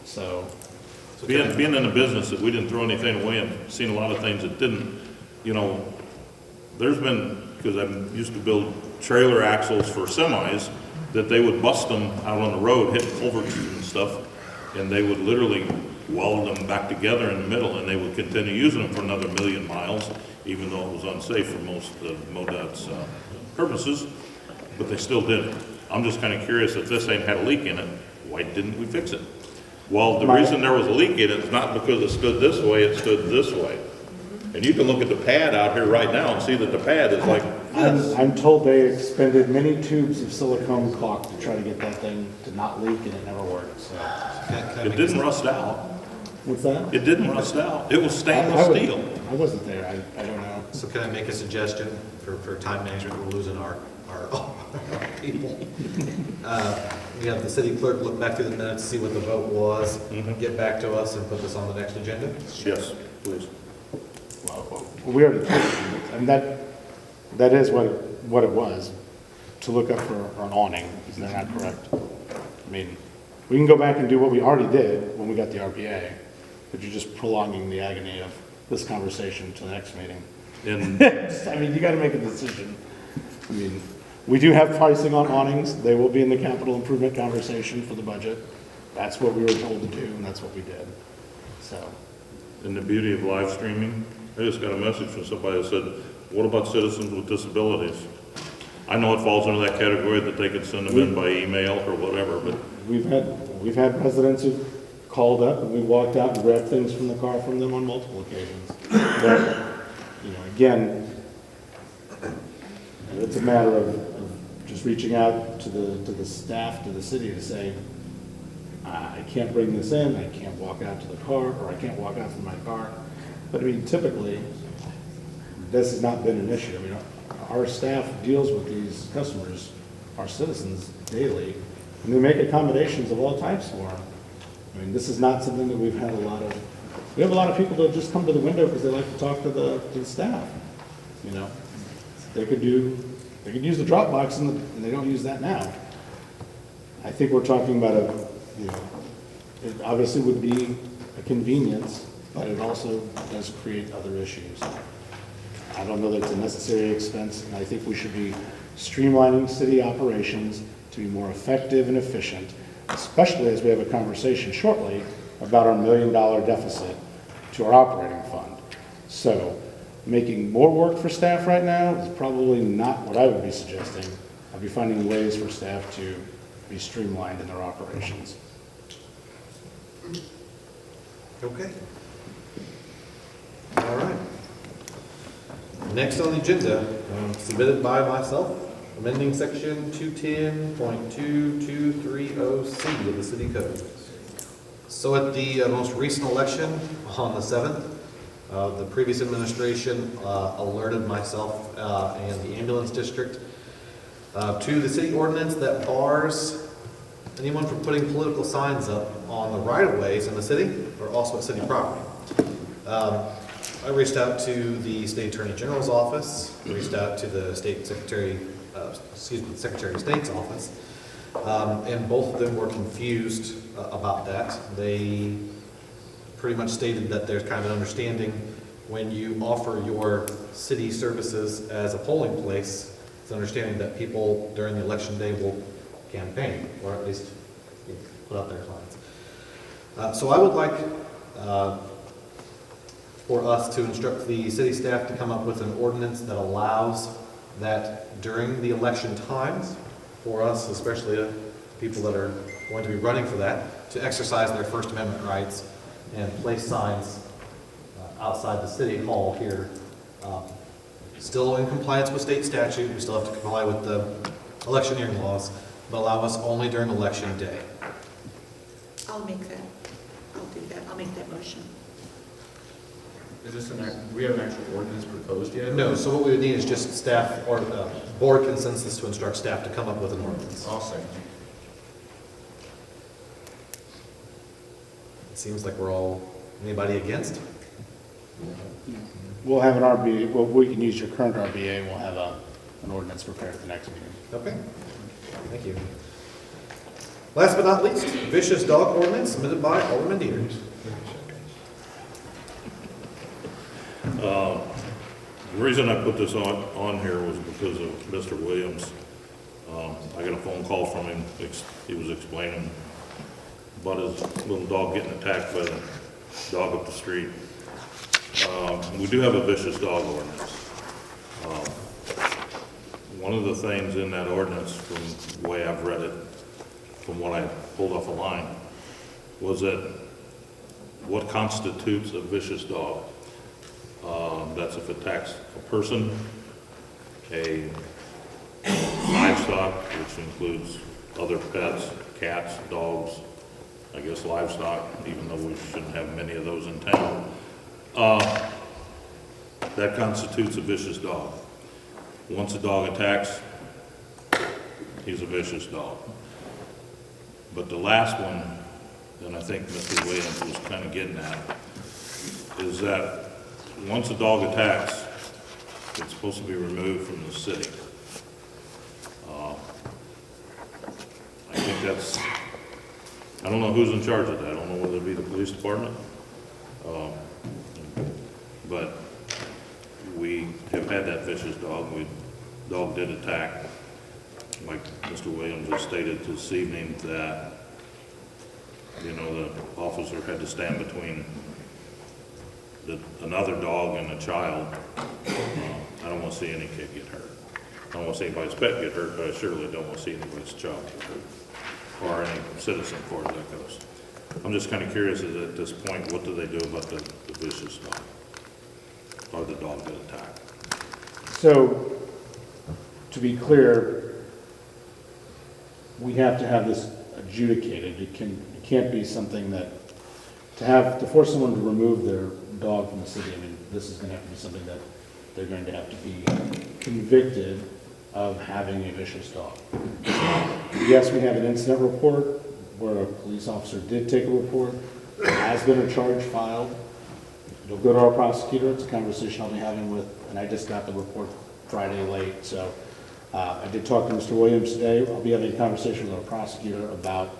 So being in the business that we didn't throw anything away and seen a lot of things that didn't. There's been, because I used to build trailer axles for semis, that they would bust them out on the road, hit culverts and stuff, and they would literally weld them back together in the middle, and they would continue using them for another 1,000,000 miles, even though it was unsafe for most of MoDOT's purposes, but they still did it. I'm just kind of curious, if this ain't had a leak in it, why didn't we fix it? Well, the reason there was a leak in it is not because it stood this way, it stood this way. And you can look at the pad out here right now and see that the pad is like this. I'm told they expended many tubes of silicone caulk to try to get that thing to not leak, and it never worked. So it didn't rust out. What's that? It didn't rust out. It was stainless steel. I wasn't there. I don't know. So can I make a suggestion for time management? We're losing our people. We have the city clerk look back through the minutes, see what the vote was, get back to us and put this on the next agenda? Yes, please. Well, we already took it, and that is what it was, to look up for an awning. Is that not correct? I mean, we can go back and do what we already did when we got the RPA, but you're just prolonging the agony of this conversation to the next meeting. And I mean, you got to make a decision. I mean, we do have pricing on awnings. They will be in the capital improvement conversation for the budget. That's what we were told to do, and that's what we did. So. And the beauty of live streaming, I just got a message from somebody that said, what about citizens with disabilities? I know it falls under that category that they could send them in by email or whatever, but We've had residents who've called up and we walked out and grabbed things from the car from them on multiple occasions. But, again, it's a matter of just reaching out to the staff, to the city to say, I can't bring this in, I can't walk out to the car, or I can't walk out from my car. But I mean, typically, this has not been an issue. I mean, our staff deals with these customers, our citizens, daily, and they make accommodations of all types for them. I mean, this is not something that we've had a lot of. We have a lot of people that just come to the window because they like to talk to the staff. They could use the drop box and they don't use that now. I think we're talking about it obviously would be a convenience, but it also does create other issues. I don't know that it's a necessary expense, and I think we should be streamlining city operations to be more effective and efficient, especially as we have a conversation shortly about our $1 million deficit to our operating fund. So making more work for staff right now is probably not what I would be suggesting. I'd be finding ways for staff to be streamlined in their operations. Okay. All right. Next on the agenda, submitted by myself, amending section 210.2230C of the city code. So at the most recent election on the 7th, the previous administration alerted myself and the ambulance district to the city ordinance that bars anyone from putting political signs up on the right-of-ways in the city or also at city property. I reached out to the State Attorney General's office, reached out to the Secretary of State's office, and both of them were confused about that. They pretty much stated that there's kind of an understanding when you offer your city services as a polling place, it's an understanding that people during the election day will campaign, or at least put out their signs. So I would like for us to instruct the city staff to come up with an ordinance that allows that during the election times, for us, especially people that are going to be running for that, to exercise their First Amendment rights and place signs outside the city hall here. Still in compliance with state statute, we still have to comply with the electioneering laws, but allow us only during election day. I'll make that. I'll do that. I'll make that motion. Is this do we have an actual ordinance proposed yet? No, so what we would need is just staff or board consensus to instruct staff to come up with an ordinance. I'll second. It seems like we're all, anybody against? We'll have an RBA, well, we can use your current RBA, and we'll have an ordinance prepared at the next meeting. Okay, thank you. Last but not least, vicious dog ordinance submitted by Alderman Dieters. the reason I put this on here was because of Mr. Williams. I got a phone call from him. He was explaining about his little dog getting attacked by the dog up the street. We do have a vicious dog ordinance. One of the things in that ordinance, from the way I've read it, from what I pulled off a line, was that what constitutes a vicious dog. That's if it attacks a person, a livestock, which includes other pets, cats, dogs, I guess livestock, even though we shouldn't have many of those in town. That constitutes a vicious dog. Once a dog attacks, he's a vicious dog. But the last one, and I think Mr. Williams was kind of getting at, is that once a dog attacks, it's supposed to be removed from the city. I think that's, I don't know who's in charge of that. I don't know whether it be the police department. But we have had that vicious dog. Dog did attack. Like Mr. Williams has stated this evening that, you know, the officer had to stand between another dog and a child. I don't want to see any kid get hurt. don't want to see anybody's pet get hurt, but I surely don't want to see anybody's child get hurt, or any citizen for that goes. I'm just kind of curious, is at this point, what do they do about the vicious dog? Or the dog that attacked? So, to be clear, we have to have this adjudicated. It can't be something that, to force someone to remove their dog from the city, I mean, this is gonna have to be something that they're going to have to be convicted of having a vicious dog. Yes, we have an incident report where a police officer did take a report. There has been a charge filed. It'll go to our prosecutor. It's a conversation I'll be having with, and I just got the report Friday late, so I did talk to Mr. Williams today. I'll be having a conversation with our prosecutor about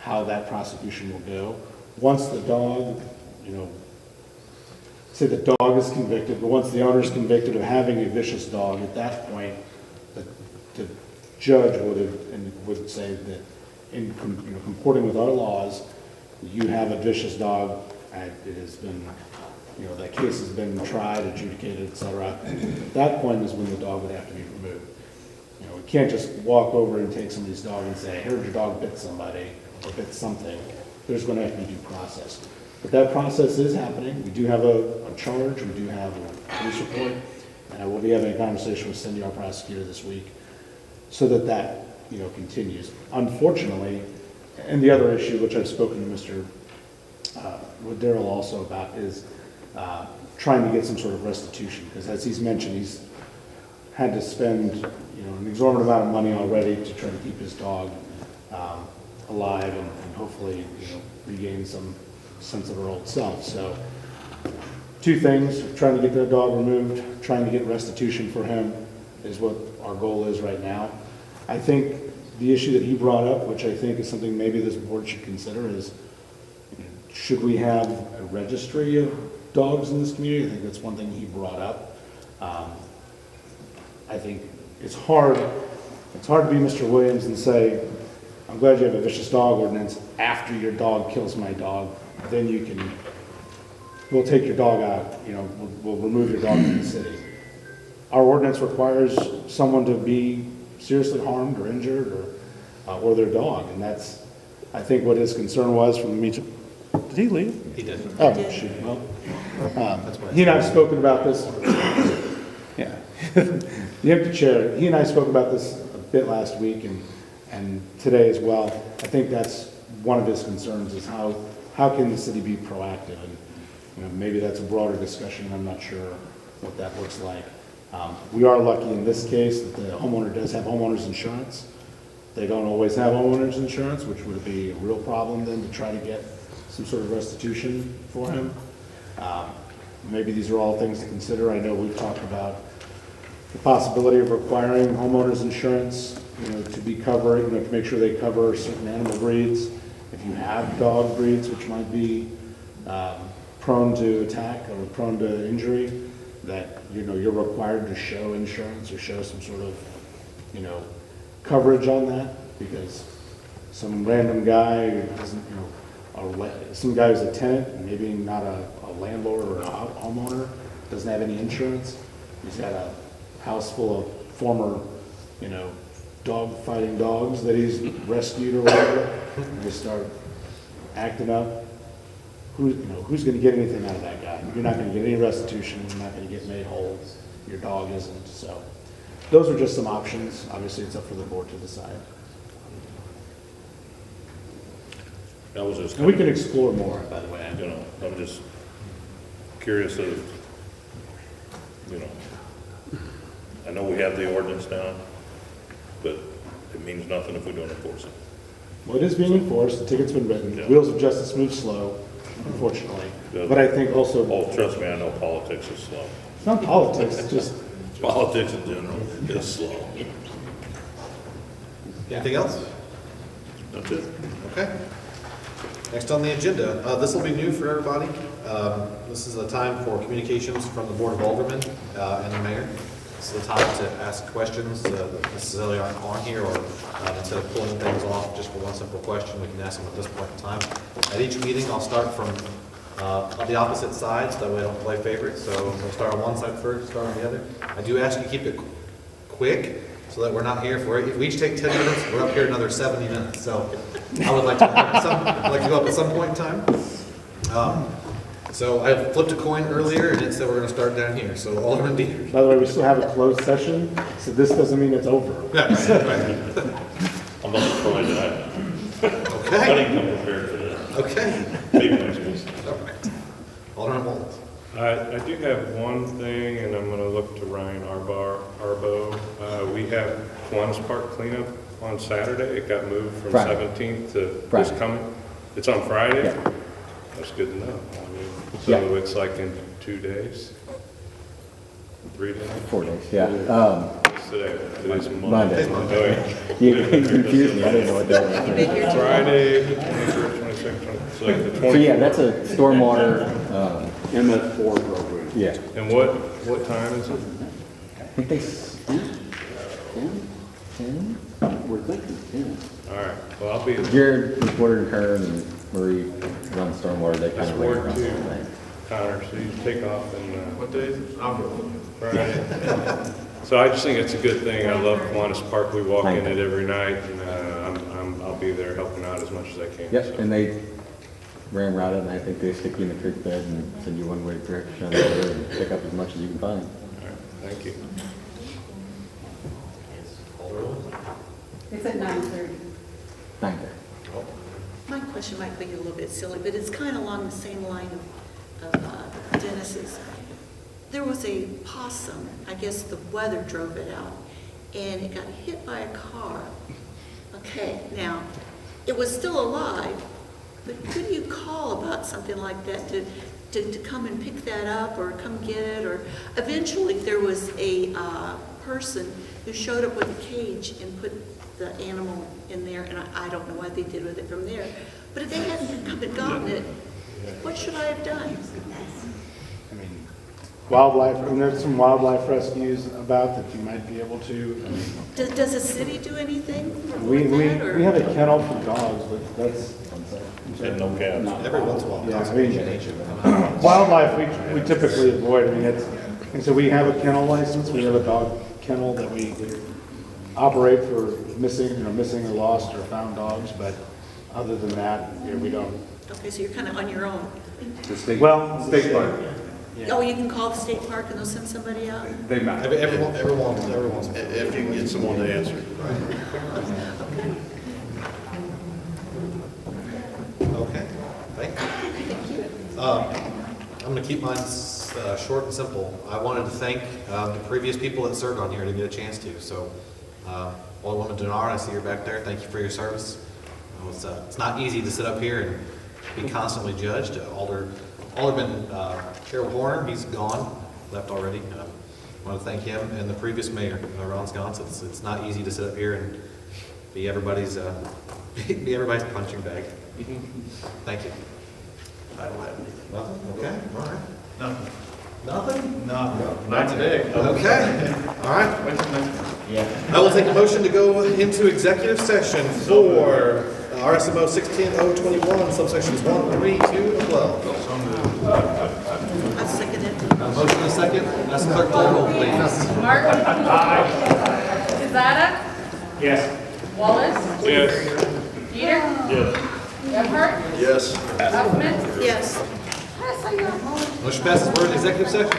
how that prosecution will go. Once the dog, say the dog is convicted, but once the owner is convicted of having a vicious dog, at that point, the judge would say that in comporting with our laws, you have a vicious dog, and it has been, that case has been tried, adjudicated, et cetera. At that point is when the dog would have to be removed. We can't just walk over and take somebody's dog and say, here's your dog bit somebody, or bit something. There's going to have to be due process. But that process is happening. We do have a charge, we do have a police report, and I will be having a conversation with Cindy, our prosecutor, this week, so that continues. Unfortunately, and the other issue, which I've spoken to with Daryl also about, is trying to get some sort of restitution, because as he's mentioned, he's had to spend an exorbitant amount of money already to try to keep his dog alive and hopefully regain some sense of her old self. So two things: trying to get the dog removed, trying to get restitution for him is what our goal is right now. I think the issue that he brought up, which I think is something maybe this board should consider, is should we have a registry of dogs in this community? I think that's one thing he brought up. I think it's hard to be Mr. Williams and say, I'm glad you have a vicious dog ordinance. After your dog kills my dog, then we'll take your dog out, we'll remove your dog from the city. Our ordinance requires someone to be seriously harmed or injured or their dog, and that's, I think, what his concern was from the meeting. Did he leave? He did. Oh, shoot, well, he and I have spoken about this. Yeah. The empty chair, he and I spoke about this a bit last week and today as well. I think that's one of his concerns, is how can the city be proactive? And maybe that's a broader discussion. I'm not sure what that looks like. We are lucky in this case that the homeowner does have homeowner's insurance. They don't always have homeowner's insurance, which would be a real problem then to try to get some sort of restitution for him. Maybe these are all things to consider. I know we've talked about the possibility of requiring homeowners insurance, to be covered, to make sure they cover certain animal breeds. If you have dog breeds which might be prone to attack or prone to injury, that you're required to show insurance or show some sort of coverage on that, because some random guy who doesn't, some guy who's a tenant, maybe not a landlord or a homeowner, doesn't have any insurance. He's got a house full of former, dog fighting dogs that he's rescued or whatever, and they start acting up. Who's going to get anything out of that guy? You're not going to get any restitution. You're not going to get made whole. Your dog isn't. So those are just some options. Obviously, it's up for the board to decide. That was just. And we can explore more, by the way. I'm just curious of, I know we have the ordinance now, but it means nothing if we don't enforce it. Well, it is being enforced. The ticket's been written. Yeah. Wheels of justice move slow, unfortunately. Yeah. But I think also... Oh, trust me, I know politics is slow. It's not politics, it's just... Politics in general is slow. Anything else? That's it. Okay. Next on the agenda, this will be new for everybody. This is a time for communications from the Board of Aldermen and the mayor. This is a time to ask questions that necessarily aren't on here, or instead of pulling things off just for one simple question, we can ask them at this point in time. At each meeting, I'll start from on the opposite sides, that way I don't play favorites. So we'll start on one side first, start on the other. I do ask you to keep it quick. so that we're not here for, if we each take 10 minutes, we're up here another 70 minutes. So I would like to, I'd like to go up at some point in time. So I flipped a coin earlier and it said we're going to start down here. So Alderman Dieter. By the way, we still have a closed session, so this doesn't mean it's over. Yeah, right. I'm not surprised that Okay. I didn't come prepared for this. Okay. Maybe next week. All right. Alderman Mullins. I do have one thing, and I'm gonna look to Ryan Arbo. We have Kiwanis Park cleanup on Saturday. It got moved from Friday. 17th to Friday. this coming. It's on Friday? Yeah. That's good to know. I mean, Yeah. so it's like in 2 days? 3 days? 4 days, yeah. What's today? Today's Monday. Monday. Oh, yeah. You confused me, I didn't know what that was. Friday, the 21st, 22nd, 23rd, so like the 24th. So yeah, that's a stormwater, MS4 program. yeah. And what time is it? I think they, 10? We're thinking 10. All right, well, I'll be, Jared, Porter and Kern and Marie run stormwater, they kind that's of ran Ward around the 2, whole thing. Connor, so you take off and, What day is it? I'll go. Friday. So I just think it's a good thing. I love Kiwanis Park. We walk in it every night, and I'll be there helping out as much as I can. Yep, so. and they ram route it, and I think they stick you in the creek bed and send you one-way direction on the road and pick up as much as you can find. All right, thank you. It's at 9:30. 9:30. My question might be a little bit silly, but it's kind of along the same line of Dennis's. There was a possum, I guess the weather drove it out, and it got hit by a car. Okay, now, it was still alive, but could you call about something like that to come and pick that up or come get it? Or eventually there was a person who showed up with a cage and put the animal in there, and I don't know what they did with it from there. But if they hadn't come and gotten it, what should I have done? I mean, wildlife, and there's some wildlife rescues about that you might be able to. I mean, Does the city do anything We with that? Or? have a kennel for dogs, but that's, And no cats. Every once in a while. yeah, I mean, wildlife, we typically avoid. I mean, and so we have a kennel license, we have a dog kennel that we operate for missing or lost or found dogs, but other than that, we don't. Okay, so you're kind of on your own. State park. Oh, you can call the state park and they'll send somebody out? They might. Everyone. If you can get someone to answer. Okay, thank you. I'm going to keep mine short and simple. I wanted to thank the previous people that served on here. I didn't get a chance to. So, Alderwoman Denard, I see you're back there. Thank you for your service. It's not easy to sit up here and be constantly judged. Alderman Cheryl Horner, he's gone, left already. I want to thank him and the previous mayor, Ron Sconce. It's not easy to sit up here and be everybody's punching bag. Thank you. I don't have anything. Nothing? Okay, all right. Nothing. Nothing? No, not today. Okay, all right. I will take a motion to go into executive session for RSMO 16-021, subsections 1, 3, 2, and 12. I second it. Motion and a second. That's clerk call roll, please. Mark? Cazada? Yes. Wallace? Yes. Peter? Yes. Gebhardt? Yes. Huffman? Yes. Motion passes. We're in executive session.